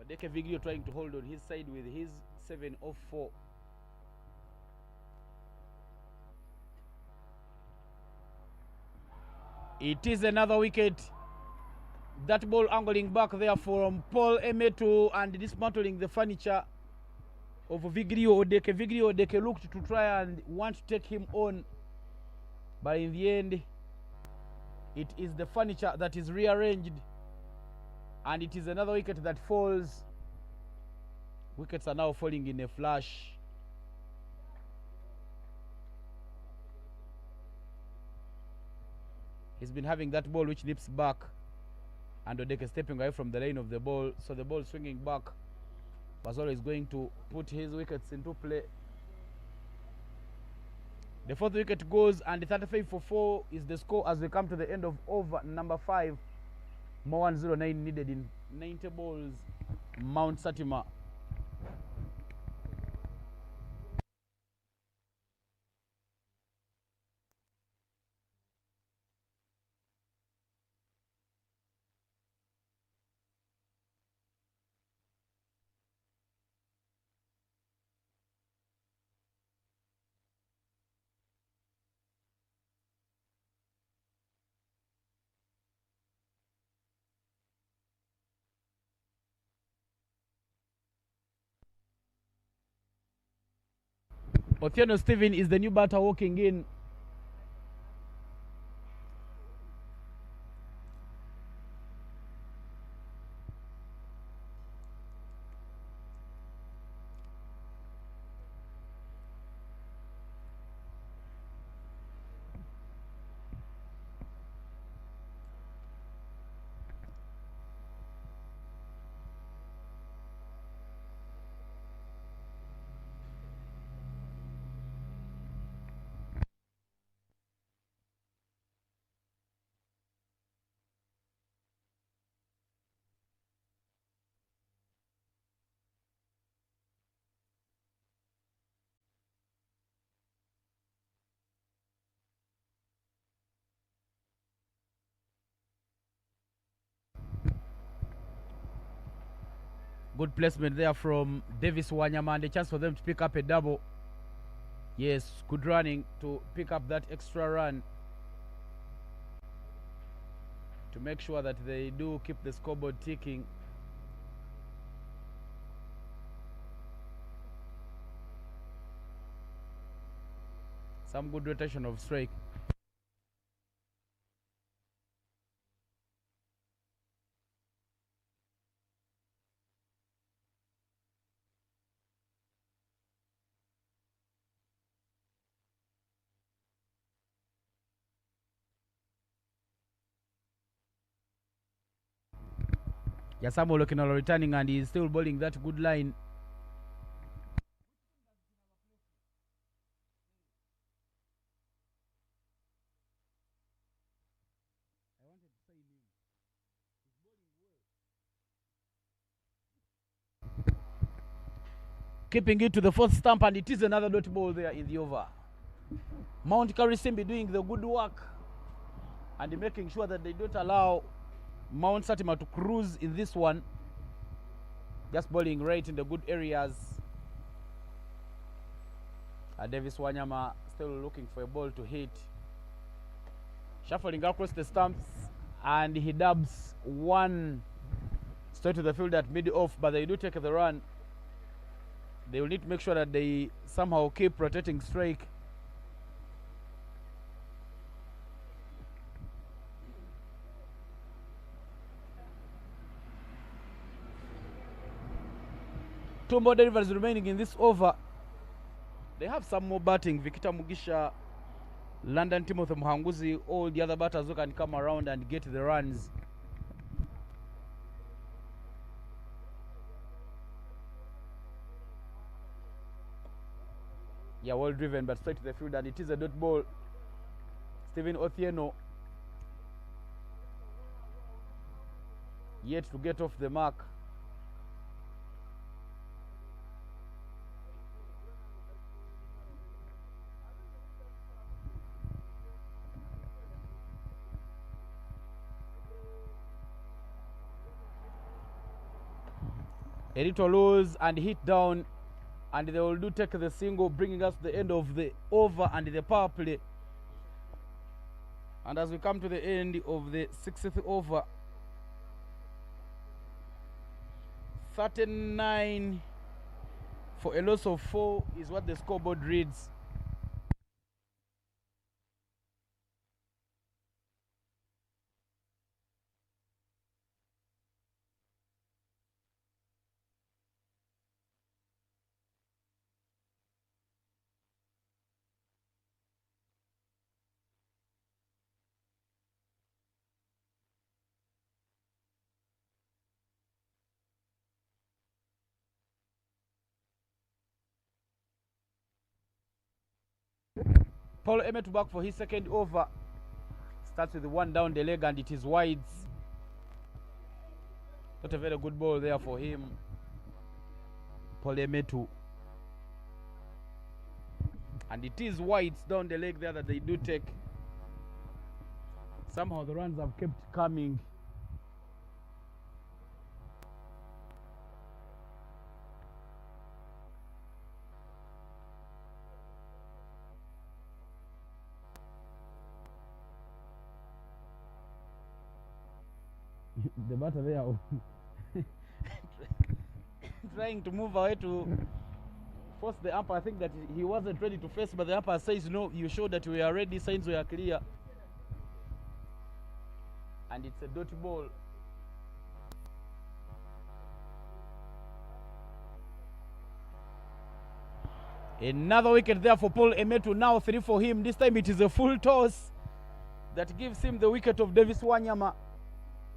Odeke Viglio trying to hold on his side with his 7 off 4. It is another wicket. That ball angling back there from Paul Emeto and dismantling the furniture of Vigrio Odeke. Vigrio Odeke looked to try and want to take him on, but in the end, it is the furniture that is rearranged, and it is another wicket that falls. Wickets are now falling in a flash. He's been having that ball which nips back, and Odeke stepping away from the lane of the ball, so the ball swinging back was always going to put his wickets into play. The fourth wicket goes, and 35 for 4 is the score as we come to the end of over number 5. More 109 needed in 90 balls. Mt.Satima. Otieno Stephen is the new batter walking in. Good placement there from Davis Wanyama, and a chance for them to pick up a double. Yes, good running to pick up that extra run to make sure that they do keep the scoreboard ticking. Some good rotation of strike. Yasamu Lokinolo returning, and he's still bowling that good line. Keeping it to the fourth stump, and it is another dot ball there in the over. Mt.Karisimbi doing the good work and making sure that they don't allow Mt.Satima to cruise in this one. Just bowling right in the good areas. Davis Wanyama still looking for a ball to hit. Shuffling across the stumps, and he dubs one straight to the field at mid-off, but they do take the run. They will need to make sure that they somehow keep rotating strike. Two more deliveries remaining in this over. They have some more batting. Victor Mugisha, London Timothy Muhanguzi, all the other batters who can come around and get the runs. Yeah, well driven, but straight to the field, and it is a dot ball. Stephen Otieno yet to get off the mark. A little loose and hit down, and they will do take the single, bringing us to the end of the over and the power play. And as we come to the end of the 60th over, 39 for a loss of 4 is what the scoreboard reads. Paul Emmett back for his second over. Starts with 1 down the leg and it is wides. Not a very good ball there for him. Paul Emetu. And it is wides down the leg there that they do take. Somehow the runs have kept coming. The batter there trying to move away to force the umpire. I think that he wasn't ready to face, but the umpire says no, you showed that we are ready, signs were clear. And it's a dot ball. Another wicket there for Paul Emetu, now 3 for him. This time it is a full toss that gives him the wicket of Davis Wanyama.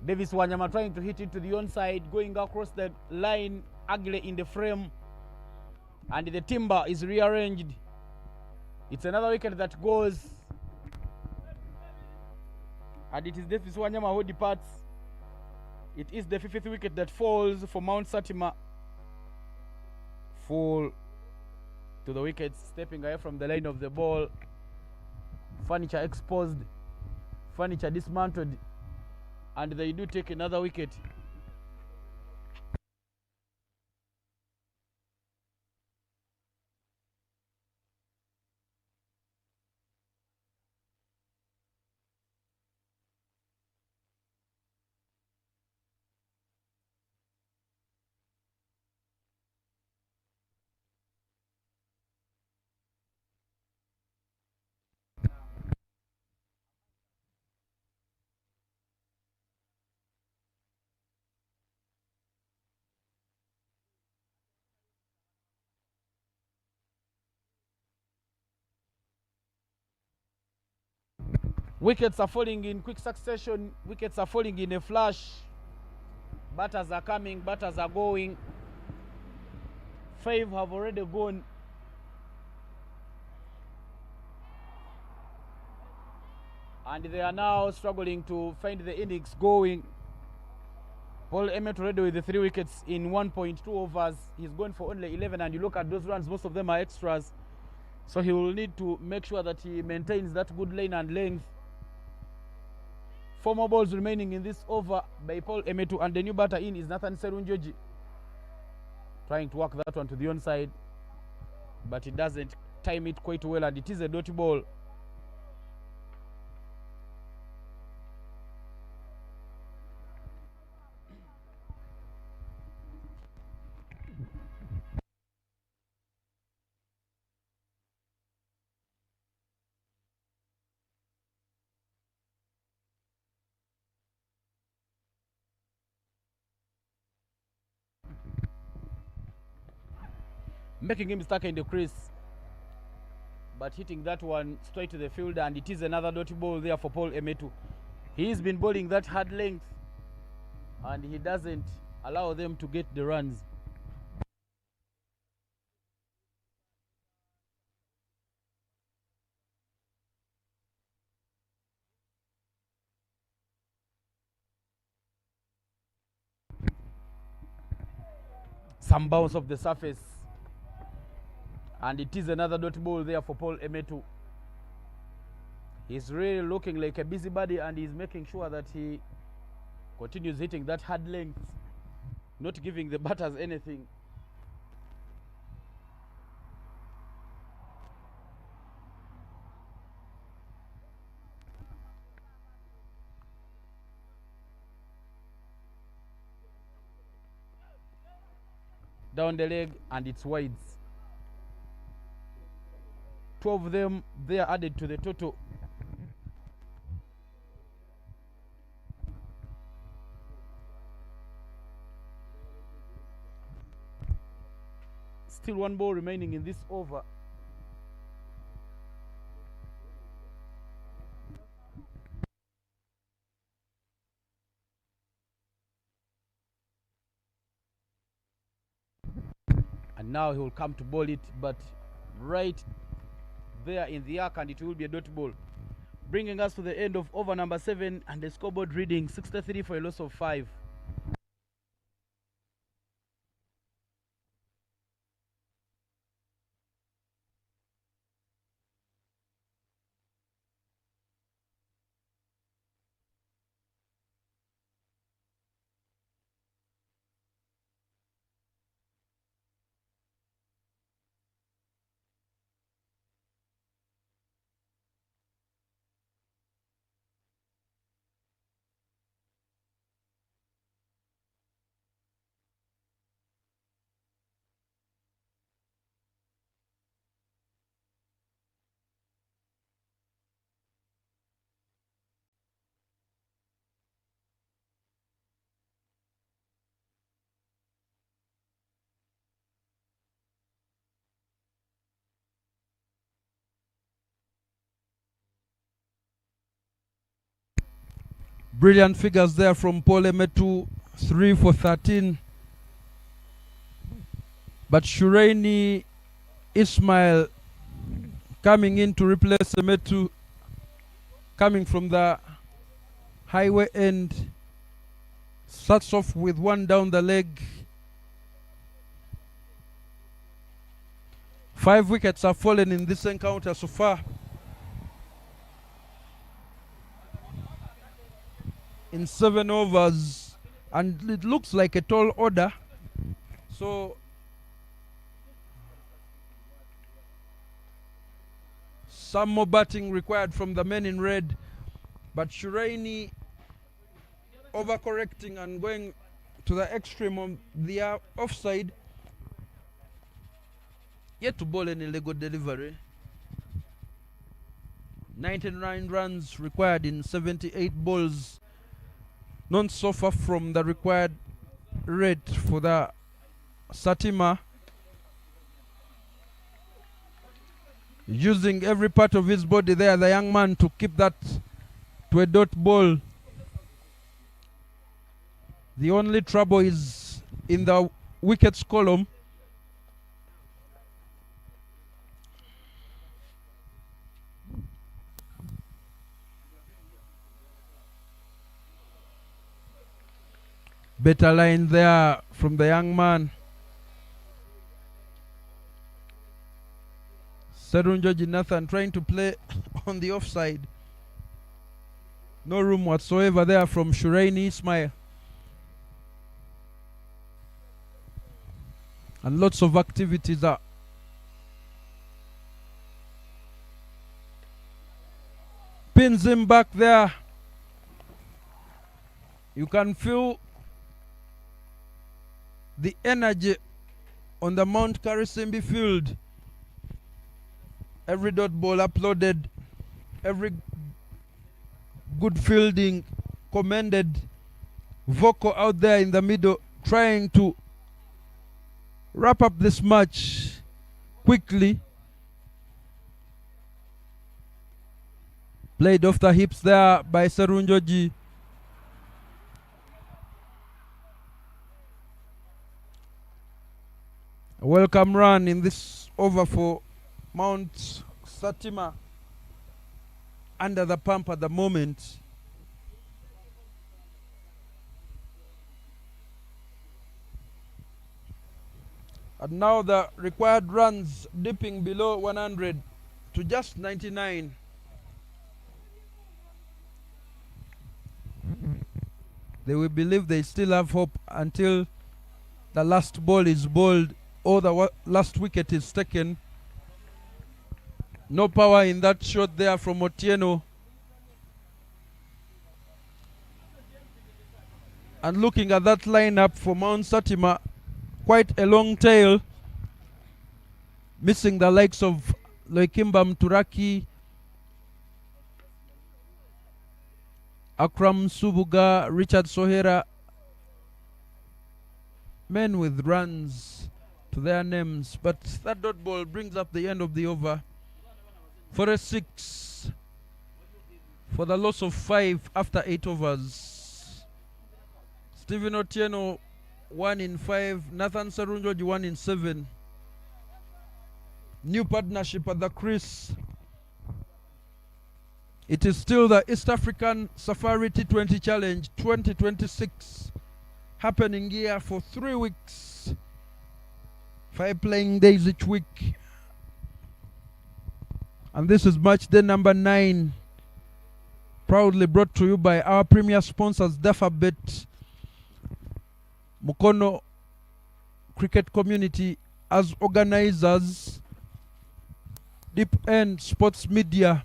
Davis Wanyama trying to hit it to the onside, going across the line, ugly in the frame, and the timber is rearranged. It's another wicket that goes, and it is Davis Wanyama who departs. It is the 50th wicket that falls for Mt.Satima. Fall to the wickets, stepping away from the line of the ball. Furniture exposed, furniture dismantled, and they do take another wicket. Wickets are falling in quick succession. Wickets are falling in a flash. Batters are coming, batters are going. 5 have already gone. And they are now struggling to find the innings going. Paul Emmett already with the 3 wickets in 1.2 overs. He's gone for only 11, and you look at those runs, most of them are extras. So he will need to make sure that he maintains that good lane and length. 4 more balls remaining in this over by Paul Emetu, and the new batter in is Nathan Serunjoji. Trying to work that one to the onside, but he doesn't time it quite well, and it is a dot ball. Making him stuck in the crease, but hitting that one straight to the field, and it is another dot ball there for Paul Emetu. He's been bowling that hard length, and he doesn't allow them to get the runs. Some bounce off the surface, and it is another dot ball there for Paul Emetu. He's really looking like a busybody, and he's making sure that he continues hitting that hard length, not giving the batters anything. down the leg, and it's wides. 12 of them, they are added to the total. Still one ball remaining in this over. And now he will come to ball it, but right there in the arc, and it will be a dot ball. Bringing us to the end of over number 7, and the scoreboard reading 63 for a loss of 5. Brilliant figures there from Paul Emetu, 3 for 13. But Shuraini Ismail coming in to replace Emetu, coming from the highway end, starts off with one down the leg. 5 wickets have fallen in this encounter so far. In 7 overs, and it looks like a tall order. So some more batting required from the men in red, but Shuraini overcorrecting and going to the extreme on the offside. Yet to bowl any Lego delivery. 99 runs required in 78 balls. Not so far from the required rate for the Satima. Using every part of his body there, the young man, to keep that to a dot ball. The only trouble is in the wickets column. Better line there from the young man. Serunjoji Nathan trying to play on the offside. No room whatsoever there from Shuraini Ismail. And lots of activities are. Pins him back there. You can feel the energy on the Mt.Karisimbi field. Every dot ball uploaded, every good fielding commended. Voco out there in the middle trying to wrap up this match quickly. Played off the hips there by Serunjoji. A welcome run in this over for Mt.Satima, under the pump at the moment. And now the required runs dipping below 100 to just 99. They will believe they still have hope until the last ball is bowled or the last wicket is taken. No power in that shot there from Otieno. And looking at that lineup for Mt.Satima, quite a long tail, missing the likes of Loikimba Mturaki, Akram Subuga, Richard Sohera, men with runs to their names. But that dot ball brings up the end of the over for a 6 for the loss of 5 after 8 overs. Stephen Otieno 1 in 5, Nathan Serunjoji 1 in 7. New partnership at the crease. It is still the East African Safari T20 Challenge 2026, happening here for 3 weeks, 5 playing days each week. And this is match day number 9, proudly brought to you by our premier sponsors, Dafabet, Mukono Cricket Community as organizers, Deep End Sports Media,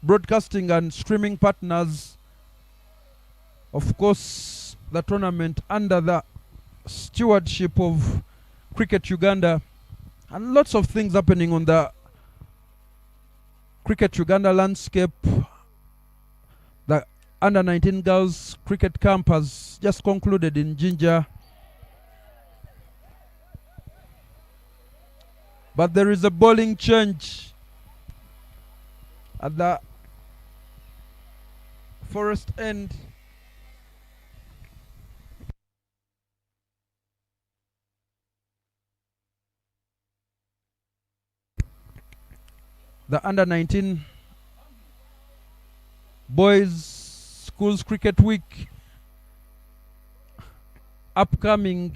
broadcasting and streaming partners. Of course, the tournament under the stewardship of Cricket Uganda, and lots of things happening on the Cricket Uganda landscape. The under-19 girls cricket camp has just concluded in Jinja. But there is a bowling change at the Forest end. The under-19 boys schools cricket week upcoming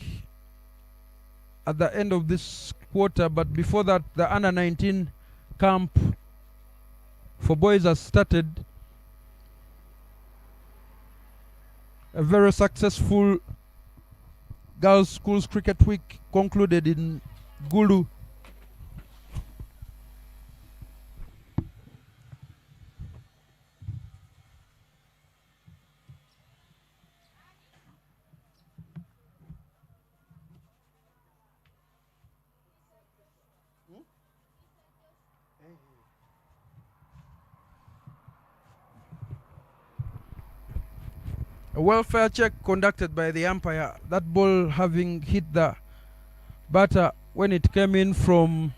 at the end of this quarter, but before that the under-19 camp for boys has started. A very successful girls schools cricket week concluded in Gulu. A welfare check conducted by the umpire, that ball having hit the batter when it came in from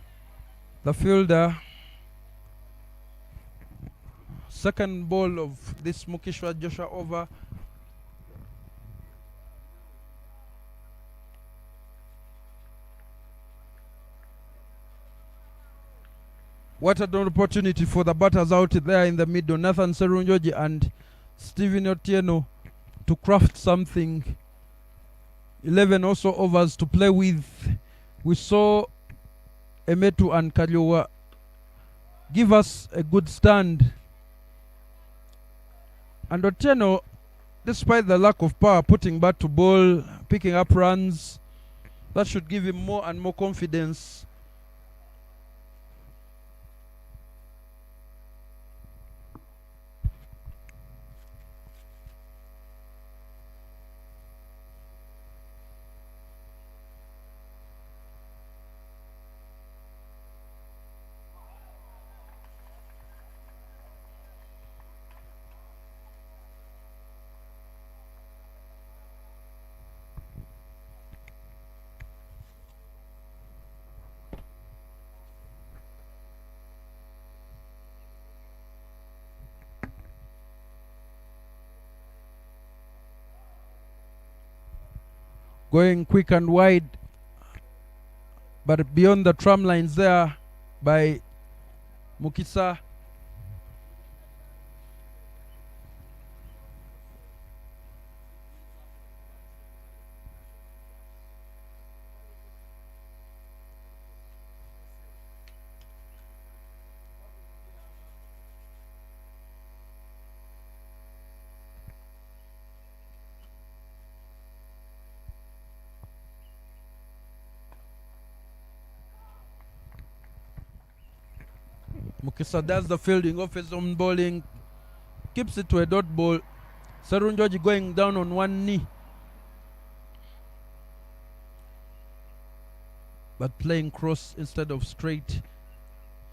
the fielder. Second ball of this Mukishwa Joshua over. What an opportunity for the batters out there in the middle, Nathan Serunjoji and Stephen Otieno, to craft something. 11 also overs to play with. We saw Emetu and Kaliowa give us a good stand. And Otieno, despite the lack of power, putting bat to ball, picking up runs, that should give him more and more confidence. Going quick and wide, but beyond the tram lines there by Mukisa. Mukisa does the fielding off his own bowling, keeps it to a dot ball. Serunjoji going down on one knee. but playing cross instead of straight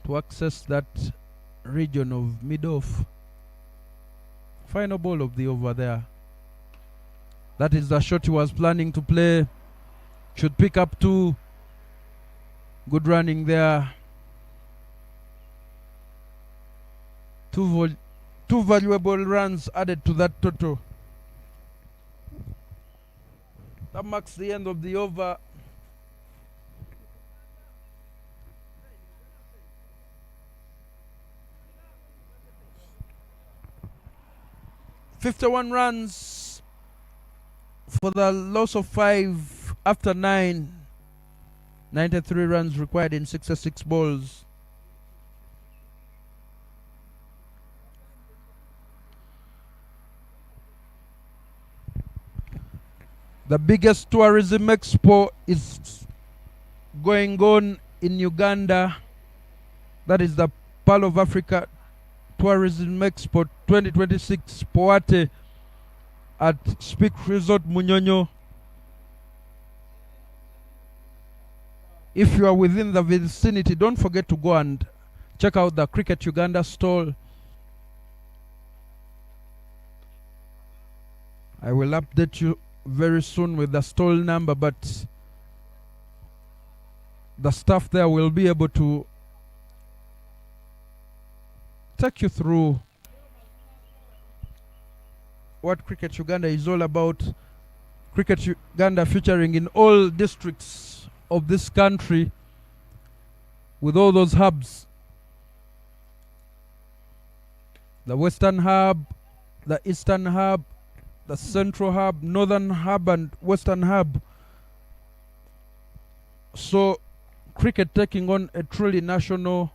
to access that region of mid-off. Final ball of the over there. That is the shot he was planning to play. Should pick up two. Good running there. Two valuable runs added to that total. That marks the end of the over. "51 runs for the loss of 5 after 9. 93 runs required in 66 balls. The biggest tourism expo is going on in Uganda. That is the Pearl of Africa Tourism Expo 2026, Poate, at Speak Resort Munyonyo. If you are within the vicinity, don't forget to go and check out the Cricket Uganda stall. I will update you very soon with the stall number, but the staff there will be able to take you through what Cricket Uganda is all about. Cricket Uganda featuring in all districts of this country with all those hubs. The Western Hub, the Eastern Hub, the Central Hub, Northern Hub and Western Hub. So cricket taking on a truly national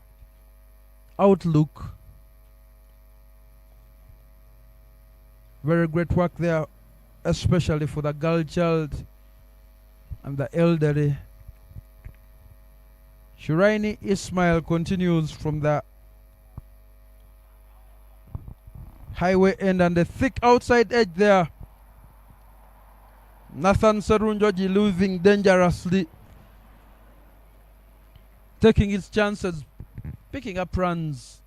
outlook. Very great work there, especially for the girl child and the elderly. Shuraini Ismail continues from the highway end and the thick outside edge there. Nathan Serunjoji losing dangerously, taking his chances, picking up runs.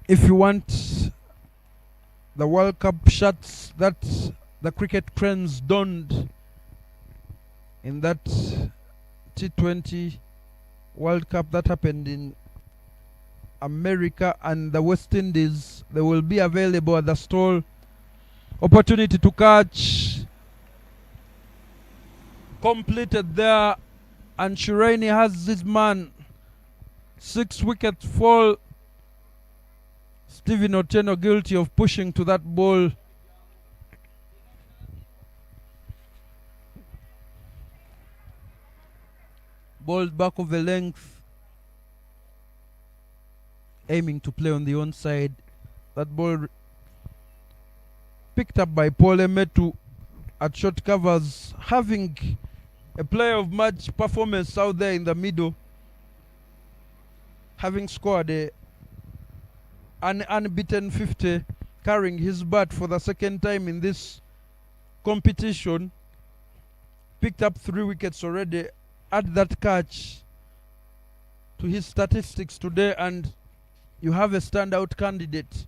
If you want the World Cup shirts that the cricket cranes donned in that T20 World Cup that happened in America and the West Indies, they will be available at the stall. Opportunity to catch completed there, and Shiraini has his man. 6 wicket fall. Stephen Otieno guilty of pushing to that ball. Balled back of the length, aiming to play on the onside. That ball picked up by Paul Emetu at short covers, having a player of match performance out there in the middle, having scored an unbeaten 50, carrying his bat for the second time in this competition. Picked up 3 wickets already. Add that catch to his statistics today and you have a standout candidate.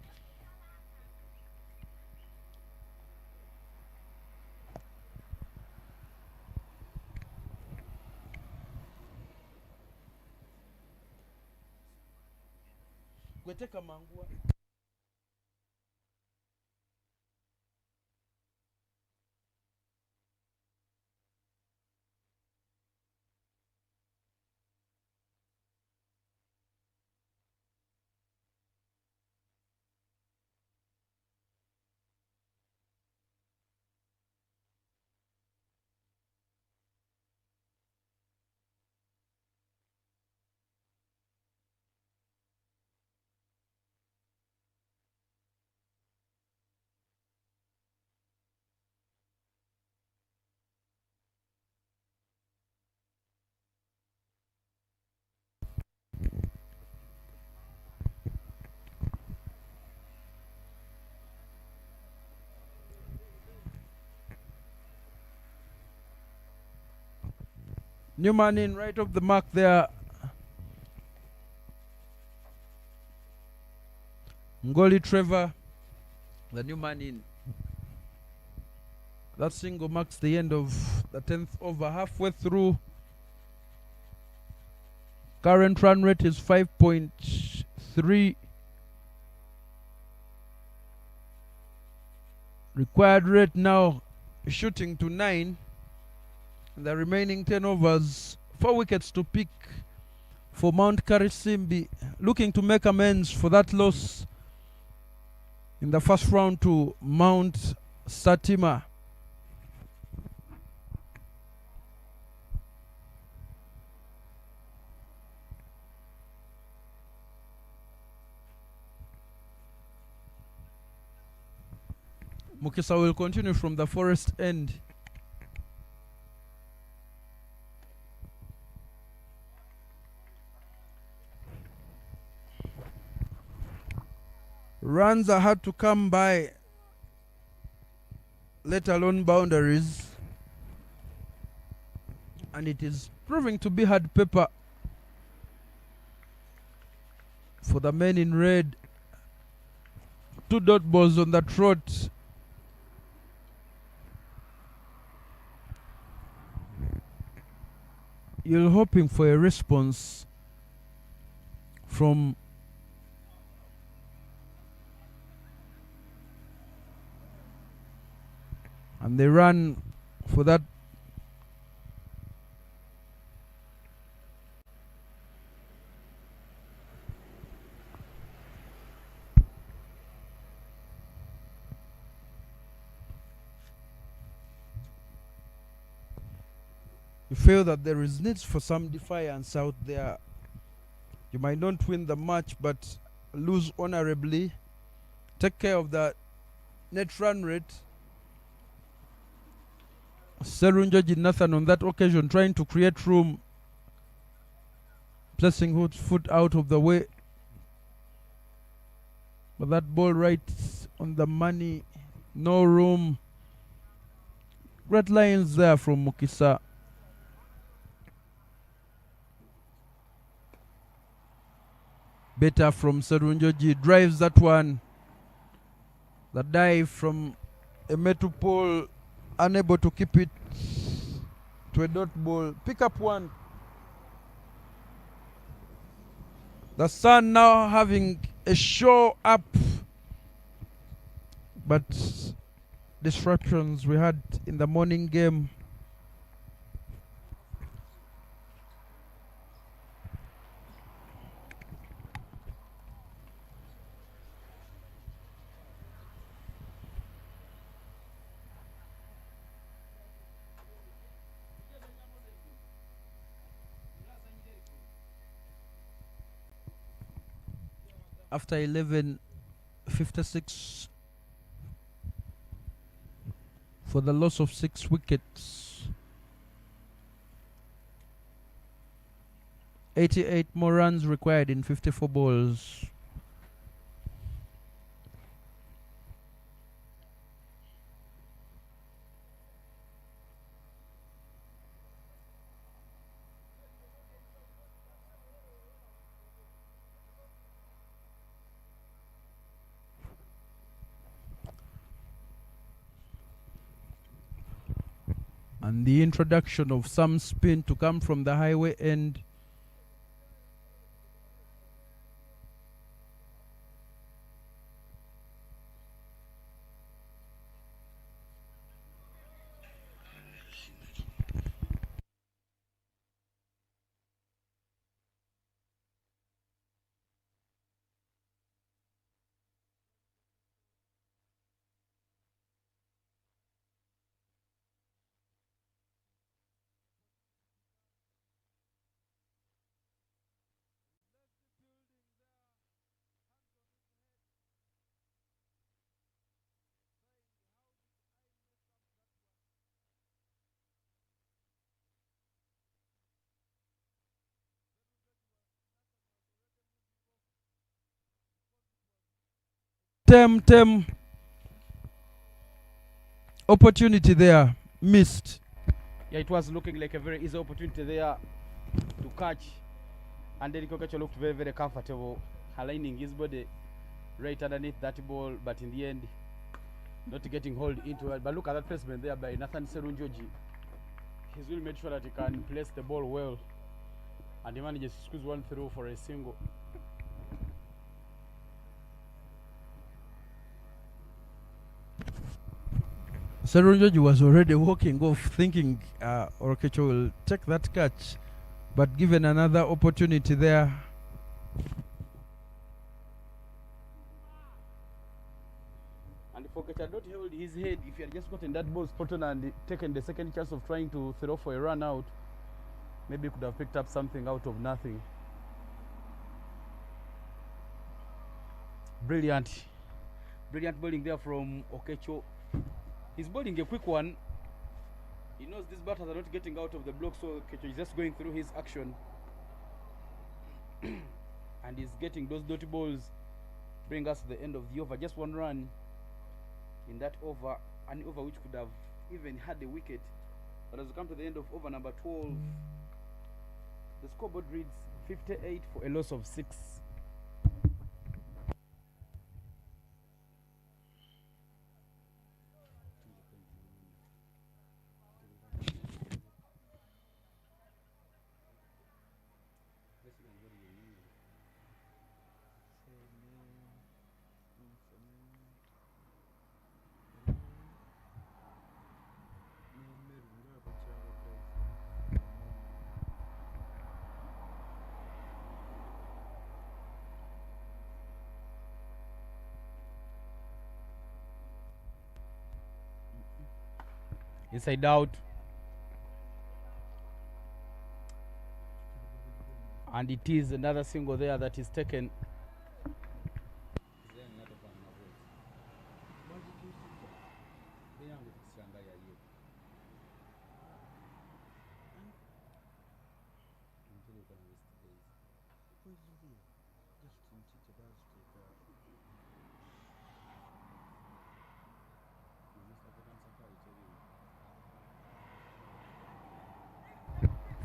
Gweteka Mangua. New man in right off the mark there. Ngoli Trevor, the new man in. That single marks the end of the 10th over. Halfway through. Current run rate is 5.3. Required rate now shooting to 9. The remaining 10 overs, 4 wickets to pick for Mt.Karisimbi, looking to make amends for that loss in the first round to Mt.Satima. Mukisa will continue from the forest end. Runs are hard to come by, let alone boundaries. And it is proving to be hard paper for the men in red. 2 dot balls on the trot. You're hoping for a response from and they run for that. You feel that there is needs for some defiance out there. You might not win the match, but lose honorably. Take care of the net run rate. Serunjoji Nathan on that occasion trying to create room, placing his foot out of the way. But that ball right on the money, no room. Great lines there from Mukisa. Better from Serunjoji, drives that one. The dive from Emetupol, unable to keep it to a dot ball. Pick up one. The sun now having a show up, but disruptions we had in the morning game. After 11:56 for the loss of 6 wickets. 88 more runs required in 54 balls. And the introduction of some spin to come from the highway end. Opportunity there, missed. Yeah, it was looking like a very easy opportunity there to catch. And then Kokecho looked very, very comfortable, aligning his body right underneath that ball, but in the end, not getting hold into it. But look at that placement there by Nathan Serunjoji. He's really made sure that he can place the ball well, and he manages to squeeze one through for a single. Serunjoji was already walking off thinking Orkecho will take that catch, but given another opportunity there. And if Orkecho had not held his head, if he had just gotten that ball spot on and taken the second chance of trying to throw for a run out, maybe he could have picked up something out of nothing. Brilliant. Brilliant bowling there from Orkecho. He's bowling a quick one. He knows these batters are not getting out of the block, so Orkecho is just going through his action. And he's getting those dirty balls. Bring us to the end of the over. Just one run in that over, an over which could have even had a wicket. But as we come to the end of over number 12, the scoreboard reads 58 for a loss of 6. Inside out, and it is another single there that is taken.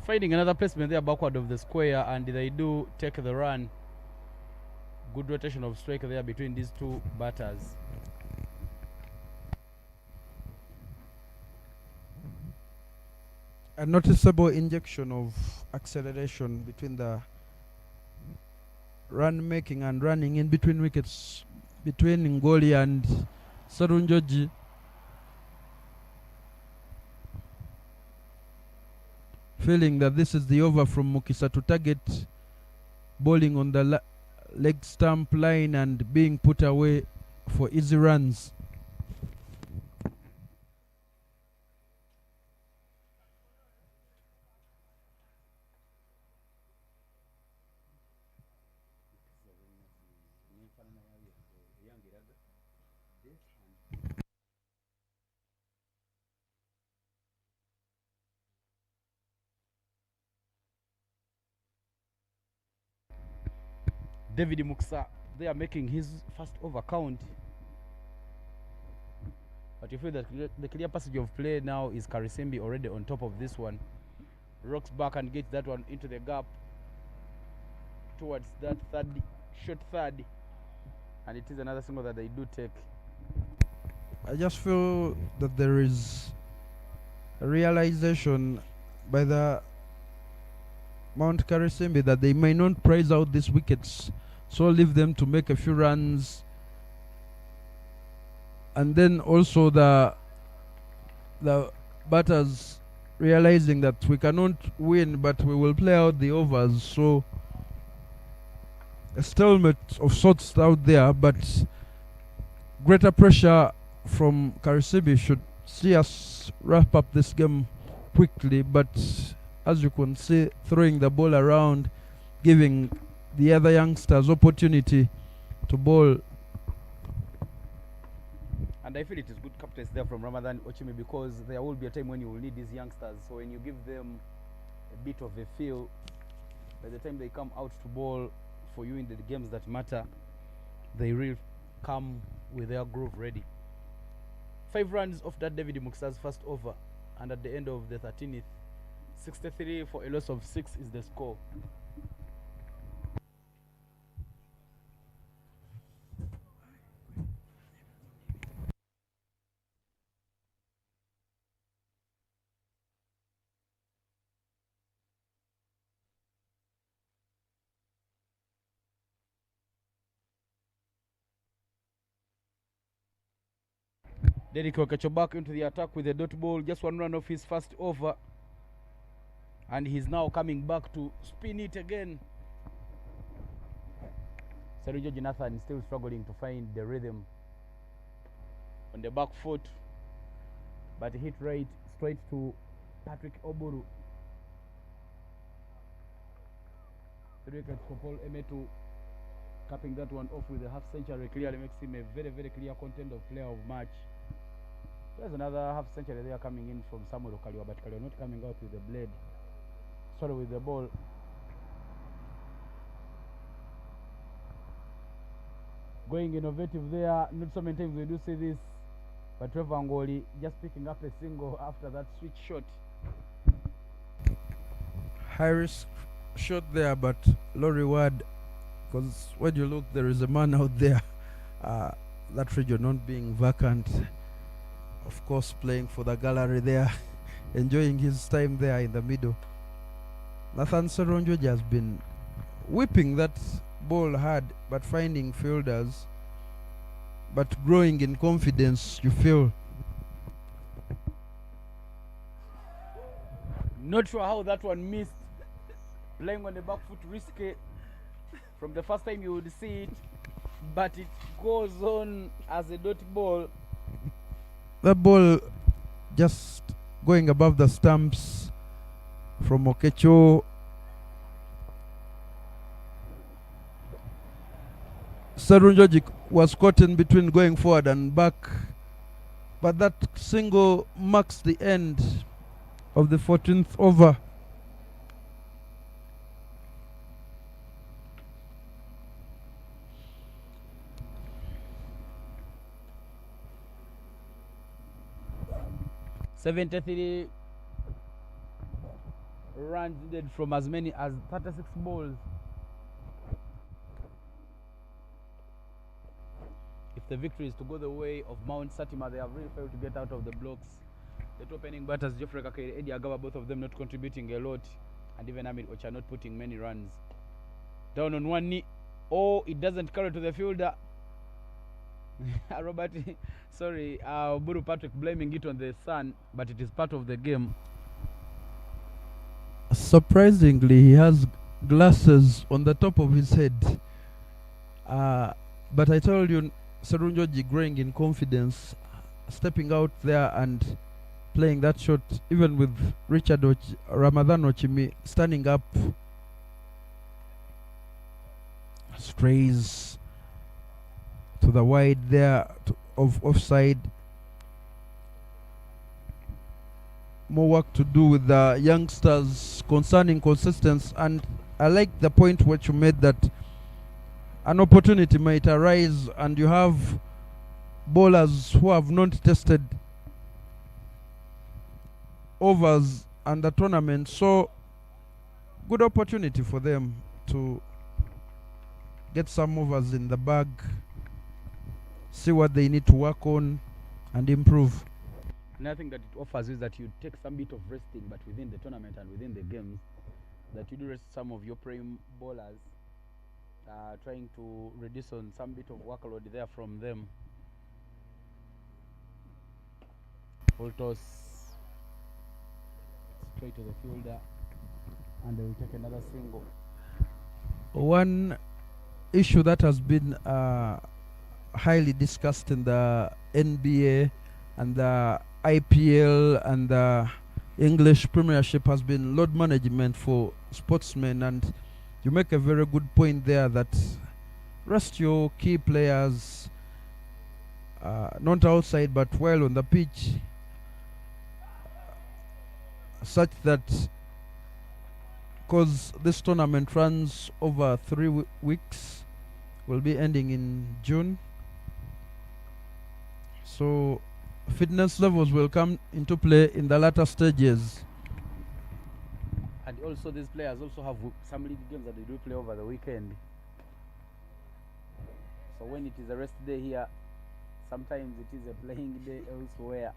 Finding another placement there backward of the square, and they do take the run. Good rotation of strike there between these two batters. A noticeable injection of acceleration between the run making and running in between wickets between Ngoli and Serunjoji. Feeling that this is the over from Mukisa to target bowling on the leg stump line and being put away for easy runs. David Muksa, they are making his first over count. But you feel that the clear passage of play now is Karisimbi already on top of this one. Rocks back and gets that one into the gap towards that short third. And it is another single that they do take. I just feel that there is a realization by the Mt.Karisimbi that they may not prize out these wickets, so leave them to make a few runs. And then also the batters realizing that we cannot win, but we will play out the overs. So a stalemate of sorts out there, but greater pressure from Karisimi should see us wrap up this game quickly. But as you can see, throwing the ball around, giving the other youngsters opportunity to bowl. And I feel it is good captains there from Ramadan Ochimi, because there will be a time when you will need these youngsters. So when you give them a bit of a feel, by the time they come out to bowl for you in the games that matter, they will come with their groove ready. 5 runs off that David Muksa's first over. and at the end of the 13th, 63 for a loss of 6 is the score. Derek Okacho back into the attack with the dot ball. Just one run off his first over. And he's now coming back to spin it again. Sergio Jonathan is still struggling to find the rhythm on the back foot. But he hit right straight to Patrick Oburu. Paul Emetu capping that one off with a half century clearly makes him a very, very clear contender of player of match. There's another half century there coming in from Samuel Kaliwa, but Kaliwa not coming out with the blade. Sorry, with the ball. Going innovative there. Not so many times we do see this, but Trevor Ngoli just picking up a single after that switch shot. High risk shot there, but low reward, because when you look, there is a man out there, that region not being vacant, of course playing for the gallery there, enjoying his time there in the middle. Nathan Seronjoji has been whipping that ball hard, but finding fielders, but growing in confidence, you feel. Not sure how that one missed. Playing on the back foot, risky. From the first time you would see it, but it goes on as a dot ball. That ball just going above the stumps from Okecho. Serunjoji was caught in between going forward and back, but that single marks the end of the 14th over. $73 runs needed from as many as 36 balls. If the victory is to go the way of Mt.Satima, they have really failed to get out of the blocks. The two opening batters, Geoffrey Kakere, Eddie Agaba, both of them not contributing a lot, and even Ahmed Ocha not putting many runs. Down on one knee. Oh, it doesn't carry to the fielder. Robert, sorry, Buru Patrick blaming it on the sun, but it is part of the game. Surprisingly, he has glasses on the top of his head. But I told you, Serunjoji growing in confidence, stepping out there and playing that shot, even with Ramadan Ochimi standing up. Strays to the wide there of offside. More work to do with the youngsters concerning consistency, and I like the point which you made that an opportunity might arise and you have bowlers who have not tested overs and the tournament, so good opportunity for them to get some overs in the bag, see what they need to work on and improve. Another thing that it offers is that you take some bit of resting, but within the tournament and within the games, that you do rest some of your prime bowlers, trying to reduce on some bit of workload there from them. Full toss straight to the fielder, and they will take another single. One issue that has been highly discussed in the NBA and the IPL and the English Premiership has been load management for sportsmen, and you make a very good point there that rest your key players, not outside but while on the pitch, such that, because this tournament runs over 3 weeks, will be ending in June, so fitness levels will come into play in the latter stages. And also these players also have some league games that they do play over the weekend. So when it is a rest day here, sometimes it is a playing day elsewhere.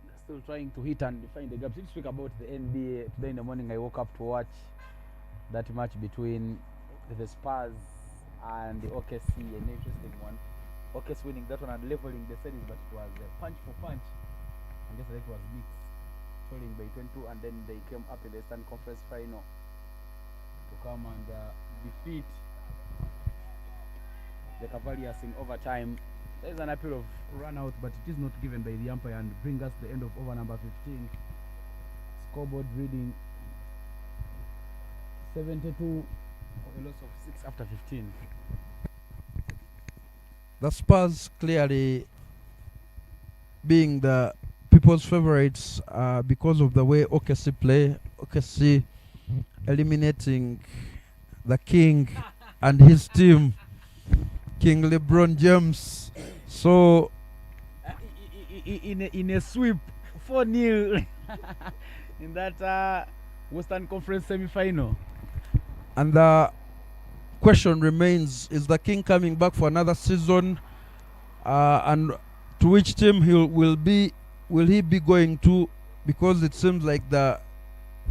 They're still trying to hit and find the gaps. Let's speak about the NBA. Today in the morning I woke up to watch that match between the Spurs and the OKC, an interesting one. OKC winning that one and leveling the series, but it was punch for punch. And yesterday it was mixed, falling by 22, and then they came up in the Eastern Conference final to come and defeat the Cavaliers in overtime. There is an appeal of run out, but it is not given by the umpire and bring us the end of over number 15. Scoreboard reading 72, a loss of 6 after 15. The Spurs clearly being the people's favorites because of the way OKC play. OKC eliminating the King and his team, King LeBron James. So in a sweep 4-0 in that Western Conference semi-final. And the question remains, is the King coming back for another season? And to which team will he be going to? Because it seems like the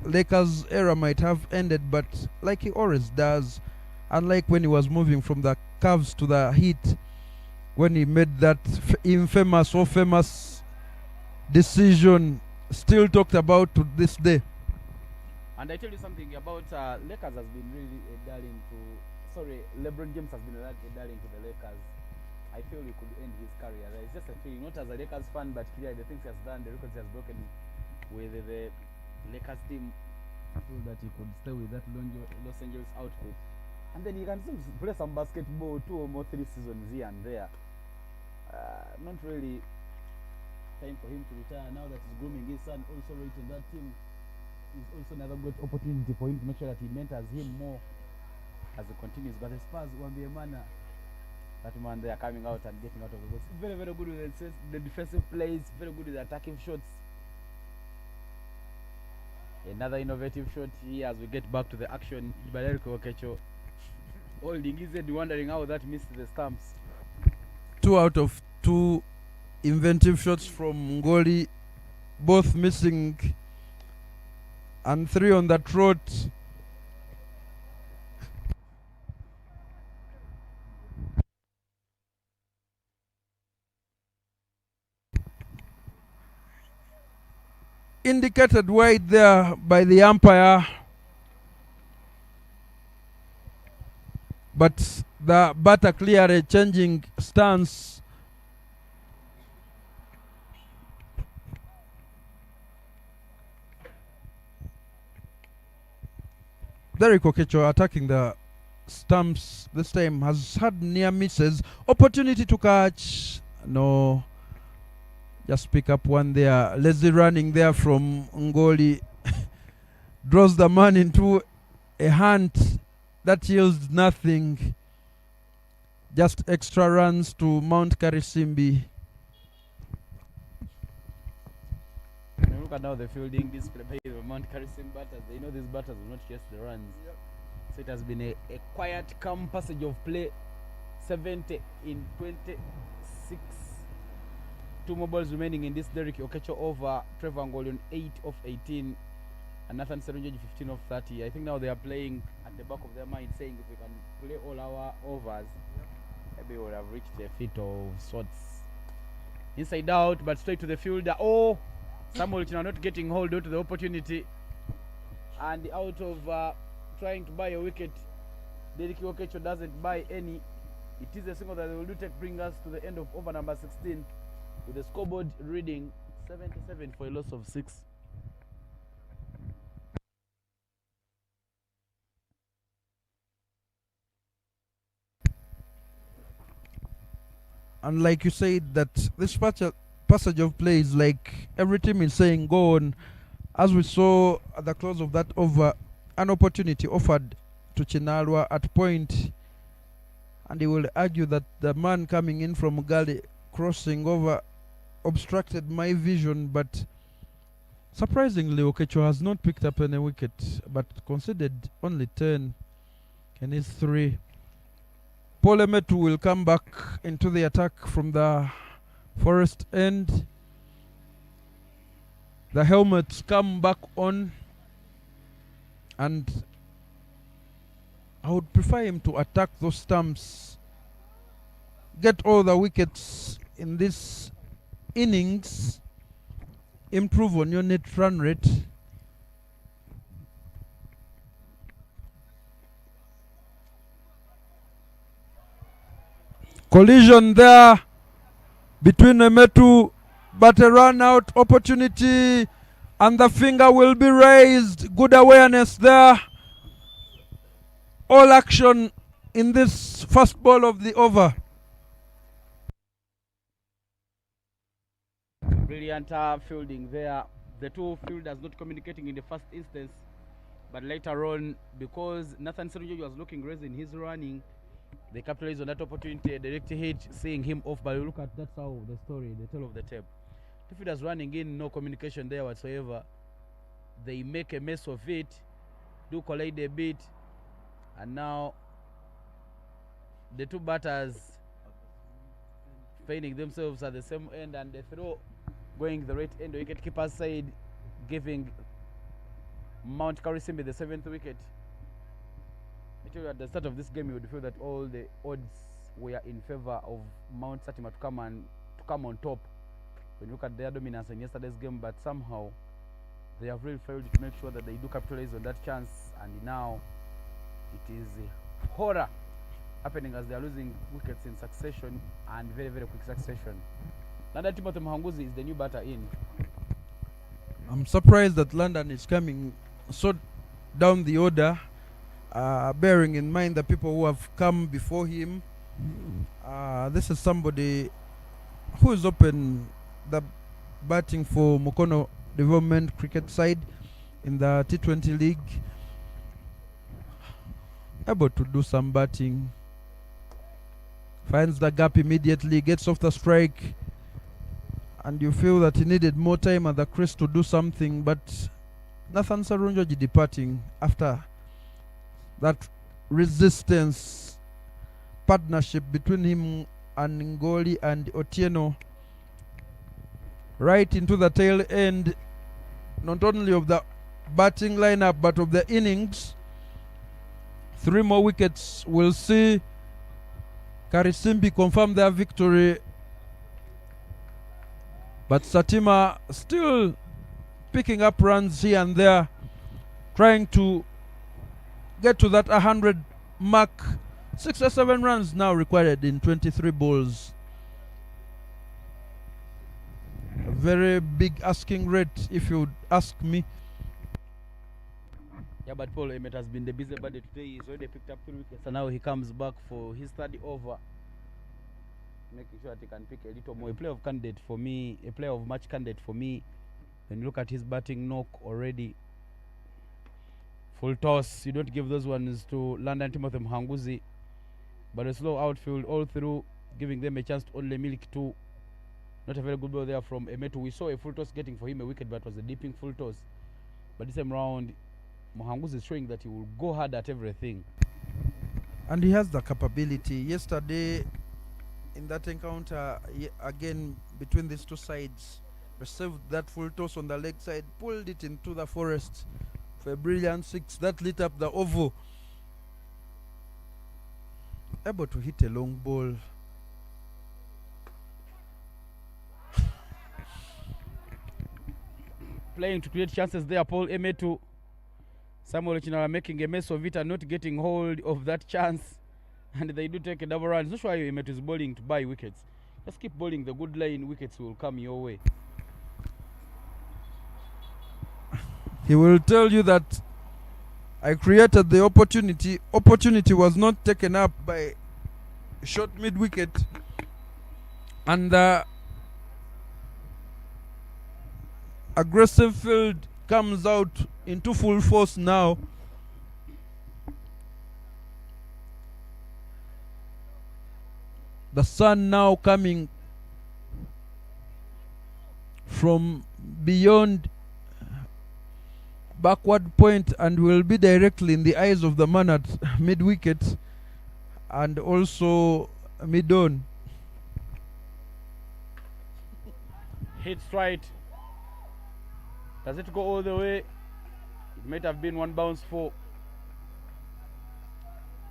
Lakers era might have ended, but like he always does, unlike when he was moving from the Cavs to the Heat, when he made that infamous or famous decision, still talked about to this day. And I tell you something about Lakers has been really a darling to. Sorry, LeBron James has been a darling to the Lakers. I feel he could end his career. It's just a feeling, not as a Lakers fan, but clearly the things he has done, the records he has broken with the Lakers team. I feel that he could stay with that Los Angeles outfit. And then he can still play some basketball 2 or more 3 seasons here and there. Not really time for him to retire now that he's grooming his son also right in that team. Is also another good opportunity for him to make sure that he mentors him more as he continues. But the Spurs won't be a manner. That man, they are coming out and getting out of the box. Very, very good with the defensive plays, very good with the attacking shots. Another innovative shot here as we get back to the action. Baleriko Okecho holding his head, wondering how that missed the stumps. 2 out of 2 inventive shots from Ngoli, both missing, and 3 on the trot. Indicated wide there by the umpire, but the batter clearly changing stance. Derek Okecho attacking the stumps this time, has had near misses. Opportunity to catch, no. Just pick up one there. Lazy running there from Ngoli. Draws the man into a hunt that yields nothing. Just extra runs to Mt.Karisimbi. Look at now the fielding display by the Mt.Karisimbi batters. They know these batters will not chase the runs. Yep. So it has been a quiet, calm passage of play. 70 in 26. 2 more balls remaining in this. Derek Okecho over Trevor Ngoli on 8 of 18 and Nathan Serunjeji 15 of 30. I think now they are playing at the back of their mind, saying if we can play all our overs, maybe we would have reached a feat of sorts. Inside out, but straight to the fielder. Oh, Samuel China not getting hold of the opportunity, and out of trying to buy a wicket, Derek Okecho doesn't buy any. It is a single that they will do take, bring us to the end of over number 16. With the scoreboard reading 77 for a loss of 6. And like you said, that this passage of play is like every team is saying go on. As we saw at the close of that over, an opportunity offered to Chinalwa at point, and he will argue that the man coming in from Ugali crossing over obstructed my vision, but surprisingly Okecho has not picked up any wicket but conceded only 10 and his 3. Paul Emetu will come back into the attack from the forest end. The helmets come back on, and I would prefer him to attack those stumps, get all the wickets in this innings, improve on your net run rate. Collision there between Emetu, but a run out opportunity, and the finger will be raised. Good awareness there. All action in this first ball of the over. Brilliant fielding there. The two fielders not communicating in the first instance, but later on, because Nathan Serunjojo was looking raised in his running, they capitalized on that opportunity, a direct hit, seeing him off. But look at that's how the story, the tale of the tape. Two fielders running in, no communication there whatsoever. They make a mess of it, do collide a bit, and now the two batters finding themselves at the same end, and the throw going the right end wicket-keeper's side, giving Mt.Karisimbi the 7th wicket. I tell you, at the start of this game, you would feel that all the odds were in favor of Mt.Satima to come on top when you look at their dominance in yesterday's game, but somehow they have really failed to make sure that they do capitalize on that chance, and now it is horror happening as they are losing wickets in succession, and very, very quick succession. London Timothy Mhanguzi is the new batter in. I'm surprised that London is coming so down the order, bearing in mind the people who have come before him. This is somebody who is open the batting for Mukono Development Cricket side in the T20 league. Able to do some batting. Finds the gap immediately, gets off the strike, and you feel that he needed more time at the crease to do something, but Nathan Serunjojo departing after that resistance partnership between him and Ngoli and Otieno, right into the tail end, not only of the batting lineup but of the innings. 3 more wickets will see Karisimbi confirm their victory, but Satima still picking up runs here and there, trying to get to that 100 mark. 6 or 7 runs now required in 23 balls. A very big asking rate, if you would ask me. Yeah, but Paul Emmett has been the busy buddy today. He's already picked up 3 wickets, and now he comes back for his 3rd over, making sure that he can pick a little more. A player of candidate for me, a player of match candidate for me. When you look at his batting knock already, full toss. You don't give those ones to London Timothy Mhanguzi, but a slow outfield all through, giving them a chance to only milk 2. Not a very good ball there from Emetu. We saw a full toss getting for him a wicket, but it was a dipping full toss. But this time round, Mhanguzi is showing that he will go hard at everything. And he has the capability. Yesterday, in that encounter, again, between these two sides, received that full toss on the leg side, pulled it into the forest for a brilliant 6. That lit up the oval. Able to hit a long ball. Playing to create chances there, Paul Emetu. Samuel Chinara making a mess of it and not getting hold of that chance. And they do take a double run. It's not sure Emetu is bowling to buy wickets. Just keep bowling the good line, wickets will come your way. He will tell you that I created the opportunity. Opportunity was not taken up by short mid wicket. And the aggressive field comes out into full force now. The sun now coming from beyond backward point and will be directly in the eyes of the man at mid-wicket and also mid-on. Hit straight. Does it go all the way? It might have been one bounce for.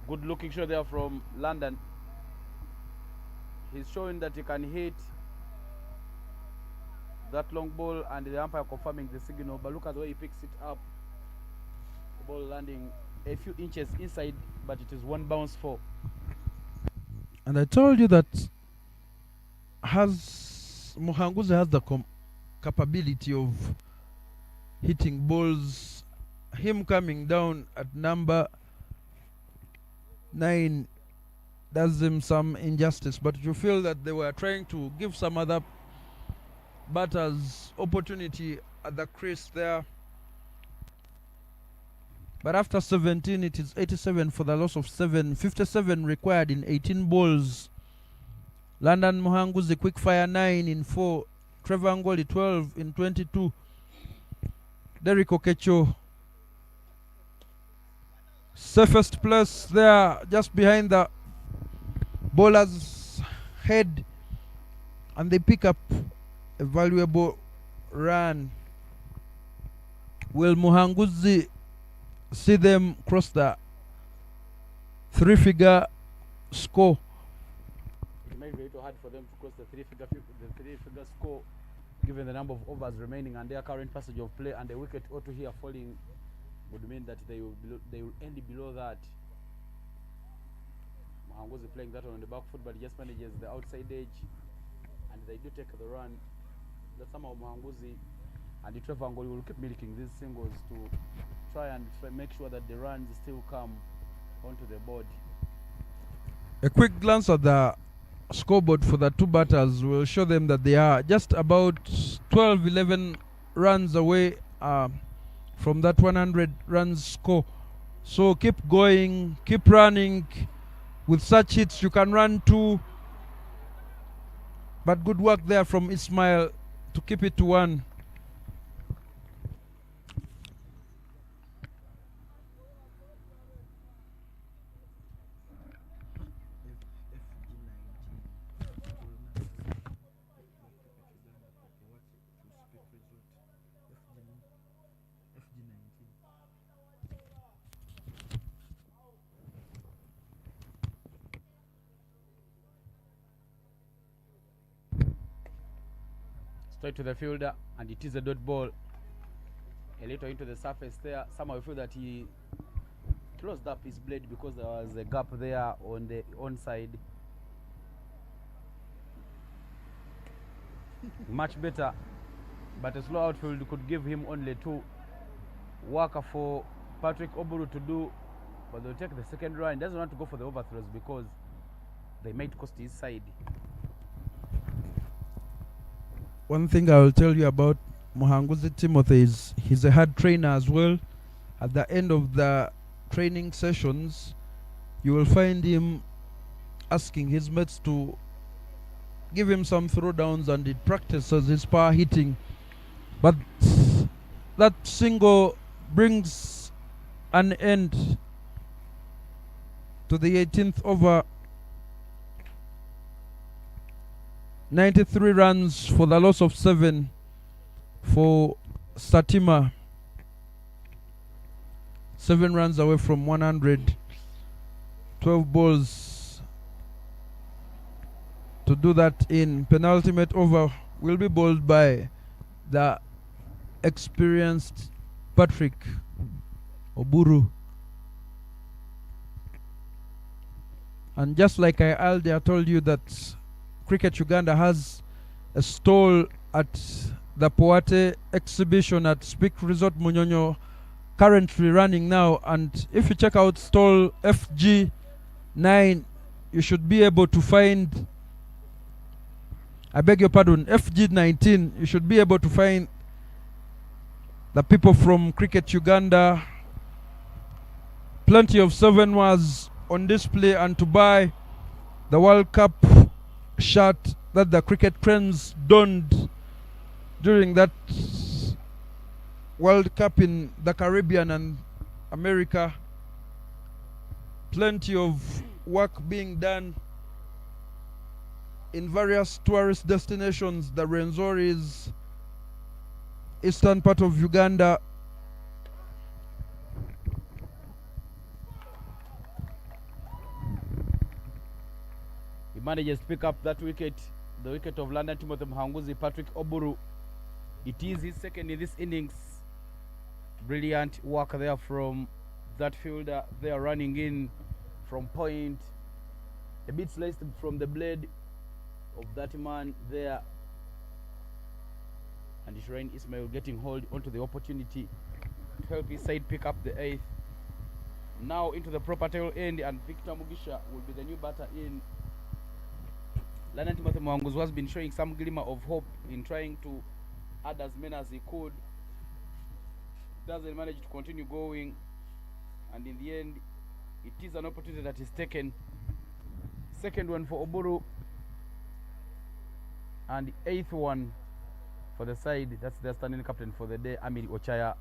Good looking shot there from London. He's showing that he can hit that long ball, and the umpire confirming the signal. But look at the way he picks it up. The ball landing a few inches inside, but it is one bounce for. And I told you that Muhanguzi has the capability of hitting balls. Him coming down at number 9 does him some injustice, but you feel that they were trying to give some other batters opportunity at the crease there. But after 17, it is 87 for the loss of 7. 57 required in 18 balls. London Muhanguzi quick fire 9 in 4. Trevor Ngoli 12 in 22. Derek Okecho safest place there, just behind the bowler's head, and they pick up a valuable run. Will Muhanguzi see them cross the 3-figure score? It may be too hard for them to cross the three-figure score, given the number of overs remaining and their current passage of play, and the wicket or two here falling would mean that they will end below that. Muhanguzi playing that one on the back foot, but he just manages the outside edge, and they do take the run. That somehow Muhanguzi and the Trevor Ngoli will keep milking these singles to try and make sure that the runs still come onto the board. A quick glance at the scoreboard for the two batters will show them that they are just about 12-11 runs away from that 100 runs score. So keep going, keep running. With such hits you can run 2, but good work there from Ismail to keep it to 1. Straight to the fielder, and it is a dot ball. A little into the surface there. Somehow I feel that he closed up his blade because there was a gap there on the onside. Much better, but a slow outfield could give him only 2. Work for Patrick Oburu to do, but they'll take the second run. He doesn't want to go for the overthrows because they might cost his side. One thing I will tell you about Muhanguzi Timothy is he's a hard trainer as well. At the end of the training sessions, you will find him asking his mates to give him some throwdowns, and he practices his power hitting. But that single brings an end to the 18th over. 93 runs for the loss of 7 for Satima. 7 runs away from 100. 12 balls to do that in. Penultimate over will be bowled by the experienced Patrick Oburu. And just like I earlier told you that Cricket Uganda has a stall at the Poate exhibition at Speak Resort Munyonyo, currently running now, and if you check out stall FG9, you should be able to find, I beg your pardon, FG19, you should be able to find the people from Cricket Uganda. Plenty of 7 was on display, and to buy the World Cup shirt that the cricket cranes donned during that World Cup in the Caribbean and America. Plenty of work being done in various tourist destinations, the Renzoris, eastern part of Uganda. He manages to pick up that wicket, the wicket of London Timothy Mhanguzi, Patrick Oburu. It is his second in this innings. Brilliant work there from that fielder. They are running in from point. A bit sliced from the blade of that man there. And Shireen Ismail getting hold onto the opportunity to help his side pick up the eighth. Now into the proper tail end, and Victor Mugisha will be the new batter in. London Timothy Mwanguzi has been showing some glimmer of hope in trying to add as many as he could. Doesn't manage to continue going, and in the end it is an opportunity that is taken. Second one for Oburu and the eighth one for the side. That's their standing captain for the day, Amir Ochaya.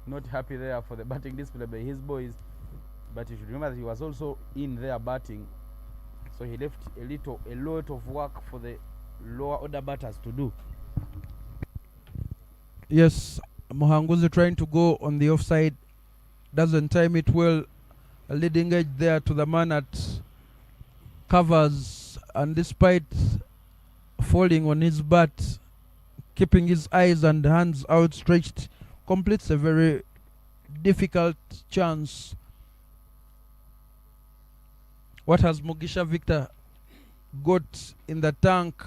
Not happy there for the batting display by his boys, but you should remember that he was also in there batting, so he left a lot of work for the lower order batters to do. Yes, Mhanguzi trying to go on the offside, doesn't time it well. A leading edge there to the man at covers, and despite falling on his bat, keeping his eyes and hands outstretched, completes a very difficult chance. What has Mugisha Victor got in the tank?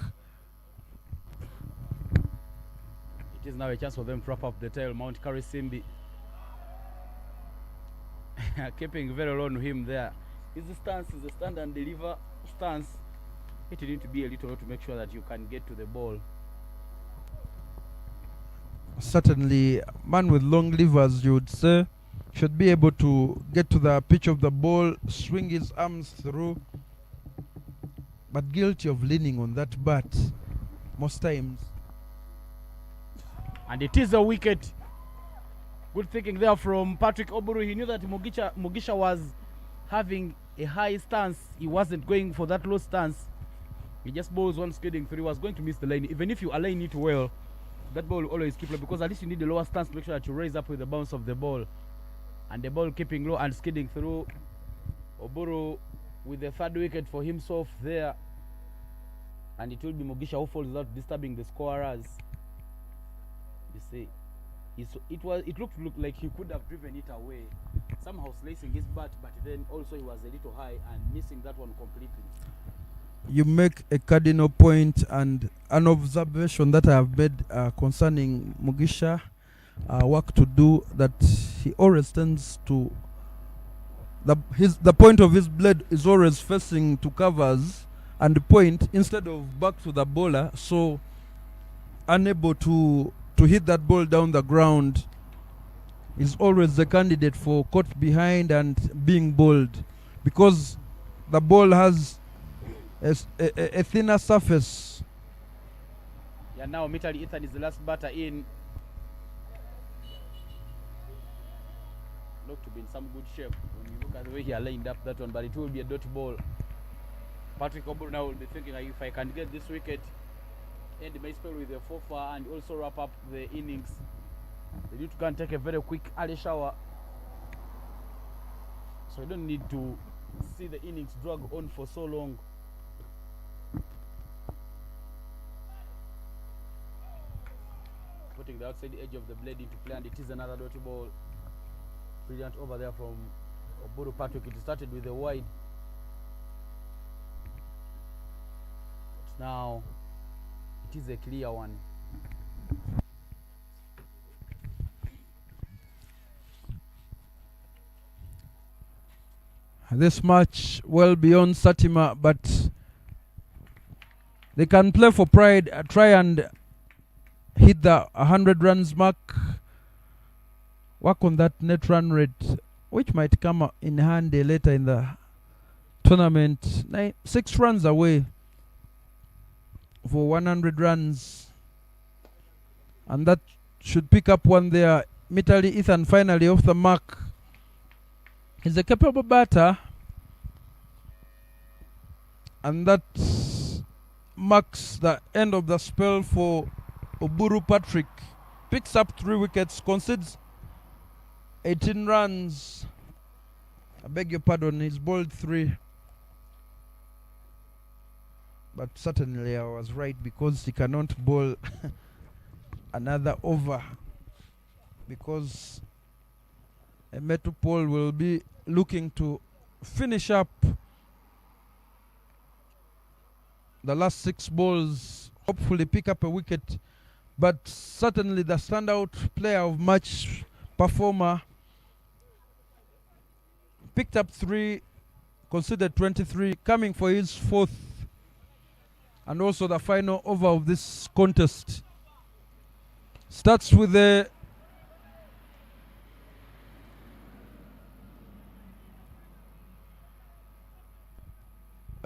It is now a chance for them to wrap up the tail. Mt.Karisimbi keeping very low on him there. His stance is a stand and deliver stance. It need to be a little low to make sure that you can get to the ball. Certainly, man with long levers, you would say, should be able to get to the pitch of the ball, swing his arms through, but guilty of leaning on that bat most times. And it is a wicket. Good thinking there from Patrick Oburu. He knew that Mugisha was having a high stance. He wasn't going for that low stance. He just bowls one skidding through. He was going to miss the line. Even if you align it well, that ball will always keep low, because at least you need the lower stance to make sure that you raise up with the bounce of the ball. And the ball keeping low and skidding through. Oburu with the third wicket for himself there. And it will be Mugisha who falls without disturbing the scorers. You see, it looked like he could have driven it away, somehow slicing his bat, but then also he was a little high and missing that one completely. You make a cardinal point and an observation that I have made concerning Mugisha work to do, that he always tends to the point of his blade is always facing to covers and point instead of back to the bowler, so unable to hit that ball down the ground. Is always the candidate for caught behind and being bowled, because the ball has a thinner surface. Yeah, now Mitali Ethan is the last batter in. Looked to be in some good shape when you look at the way he lined up that one, but it will be a dot ball. Patrick Oburu now will be thinking, if I can get this wicket, end my spell with a 4-4 and also wrap up the innings, they need to go and take a very quick early shower, so you don't need to see the innings drag on for so long. Putting the outside edge of the blade into play, and it is another dotty ball. Brilliant over there from Oburu Patrick. It started with a wide. But now it is a clear one. This match well beyond Satima, but they can play for pride, try and hit the 100 runs mark, work on that net run rate, which might come in handy later in the tournament. 6 runs away for 100 runs. And that should pick up one there. Mitali Ethan finally off the mark. He's a capable batter. And that marks the end of the spell for Oburu Patrick. Picks up 3 wickets, concedes 18 runs. I beg your pardon, he's bowled 3. But certainly I was right, because he cannot bowl another over, because Metropole will be looking to finish up the last 6 balls, hopefully pick up a wicket. But certainly the standout player of match performer picked up 3, considered 23, coming for his 4th and also the final over of this contest. Starts with a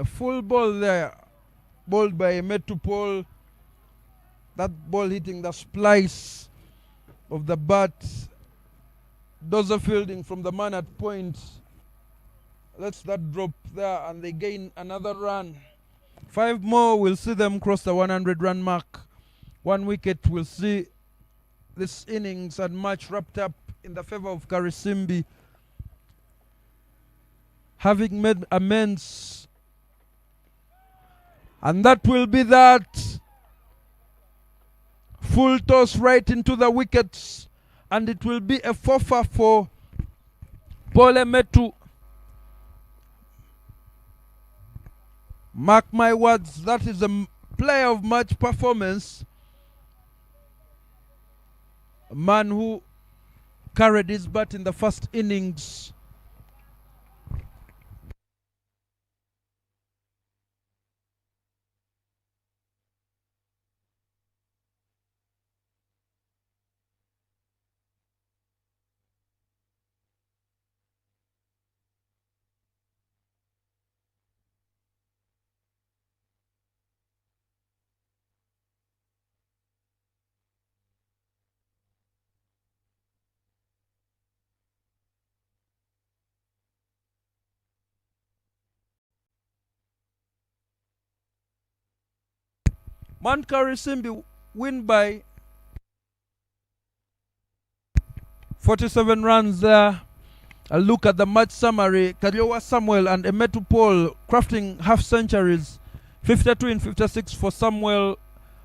full ball there, bowled by Metropole. That ball hitting the splice of the bat. Dozer fielding from the man at point. Lets that drop there, and they gain another run. 5 more will see them cross the 100 run mark. 1 wicket will see this innings and match wrapped up in the favor of Karisimbi, having made amends. And that will be that. Full toss right into the wickets, and it will be a forfeit for Pole Metu. Mark my words, that is a player of match performance. A man who carried his bat in the first innings. Mt.Karisimbi win by 47 runs there. A look at the match summary. Kariowa Samuel and Emetu Paul crafting half centuries. 52 in 56 for Samuel,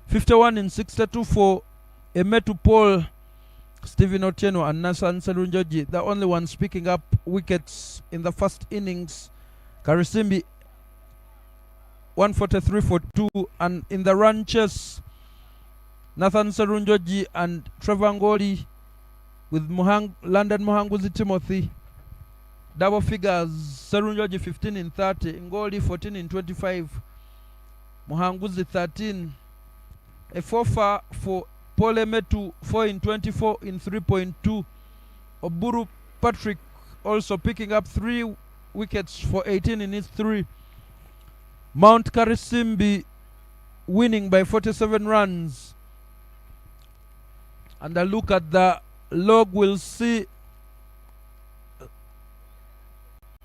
51 in 62 for Emetu Paul. Stephen Otieno and Nasan Serunjoji, the only ones picking up wickets in the first innings. Karisimbi 143 for 2, and in the run chase, Nathan Serunjoji and Trevor Ngoli with London Muhanguzi Timothy. Double figures, Serunjoji 15 in 30, Ngoli 14 in 25, Muhanguzi 13. A forfeit for Pole Metu 4 in 24 in 3.2. Oburu Patrick also picking up 3 wickets for 18 in his 3. Mt.Karisimbi winning by 47 runs. And a look at the log will see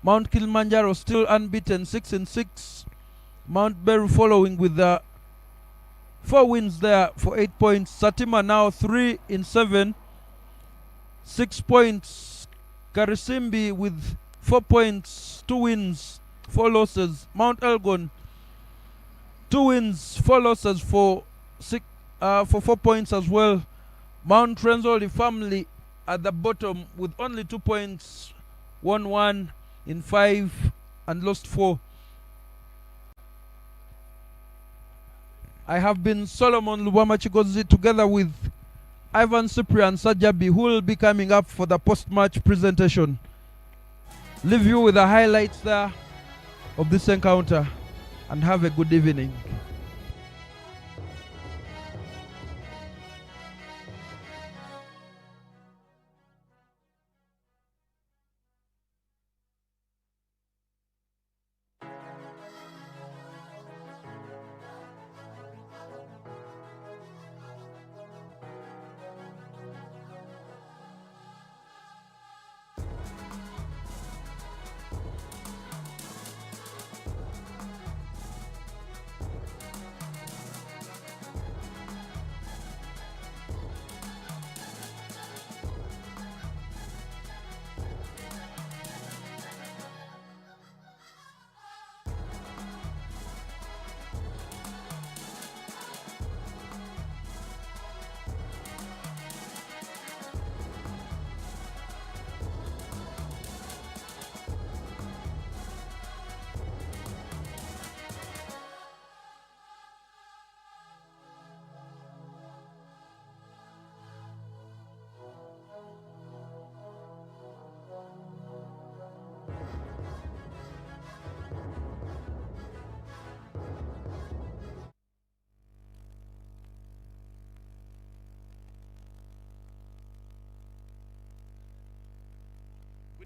Mount Kilimanjaro still unbeaten, 6 in 6. Mount Beru following with the 4 wins there for 8 points. Satima now 3 in 7, 6 points. Karisimbi with 4 points, 2 wins, 4 losses. Mount Elgon 2 wins, 4 losses for 4 points as well. Mount Renzoli family at the bottom with only 2 points, won 1 in 5 and lost 4. I have been Solomon Lubama Chigozi together with Ivan Cyprian Sajabi, who will be coming up for the post-match presentation. Leave you with the highlights there of this encounter, and have a good evening.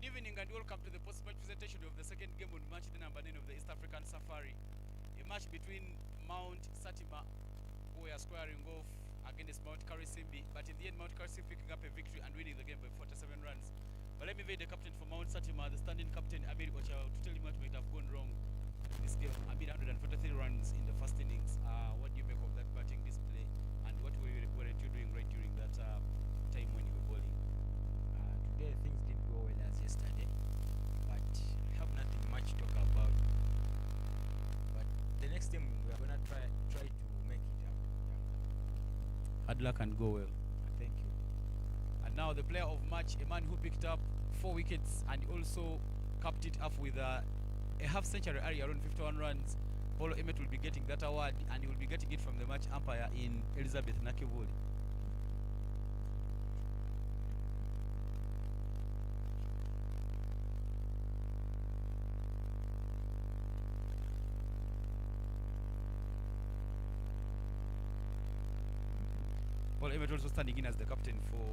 Good evening and welcome to the post-match presentation of the second game on match day number 9 of the East African Safari. A match between Mt.Satima, who are squaring off against Mt.Karisimbi, but in the end Mt.Karisimbi picking up a victory and winning the game by 47 runs. But let me invite the captain for Mt.Satima, the standing captain Amir Ocha, to tell him what might have gone wrong in this game. Amir, 143 runs in the first innings. What do you make of that batting display, and what weren't you doing right during that time when you were bowling? Today things didn't go well as yesterday, but I have nothing much to talk about. But the next time we are gonna try to make it up. Yeah. Hard luck and go well. Thank you. And now the player of match, a man who picked up 4 wickets and also capped it up with a half century area around 51 runs. Paulo Emmet will be getting that award, and he will be getting it from the match umpire in Elizabeth Nakivuli. Paul Emmet also standing in as the captain for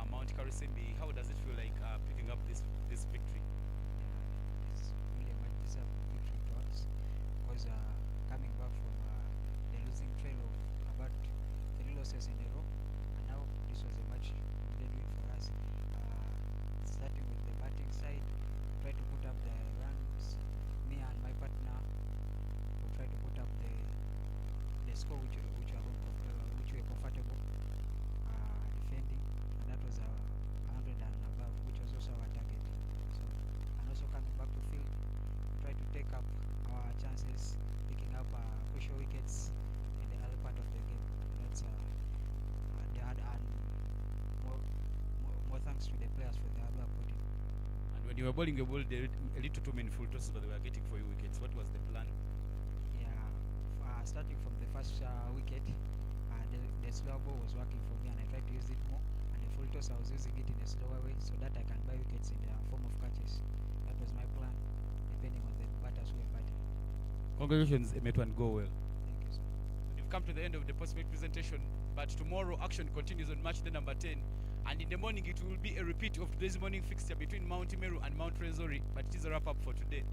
Mt.Karisimbi. How does it feel like picking up this victory? It's really a much deserved victory to us, because coming back from the losing trail of about 3 losses in a row, and now this was a much needed win for us. Starting with the batting side, try to put up the runs. Me and my partner will try to put up the score which we were comfortable defending, and that was 100 and above, which was also our target. So, and also coming back to field, we try to take up our chances, picking up crucial wickets in the early part of the game. That's and more thanks to the players for the hard work put in. And when you were bowling, you bowled a little too many full tosses, but they were getting for you wickets. What was the plan? Yeah, starting from the first wicket, the slower ball was working for me, and I tried to use it more. And the full toss, I was using it in a slower way so that I can buy wickets in the form of catches. That was my plan, depending on the batters who were batting. Congratulations, Emmet, and go well. Thank you, sir. We've come to the end of the post-match presentation, but tomorrow action continues on match day number 10, and in the morning it will be a repeat of today's morning fixture between Mount Meru and Mount Renzori, but it is a wrap-up for today.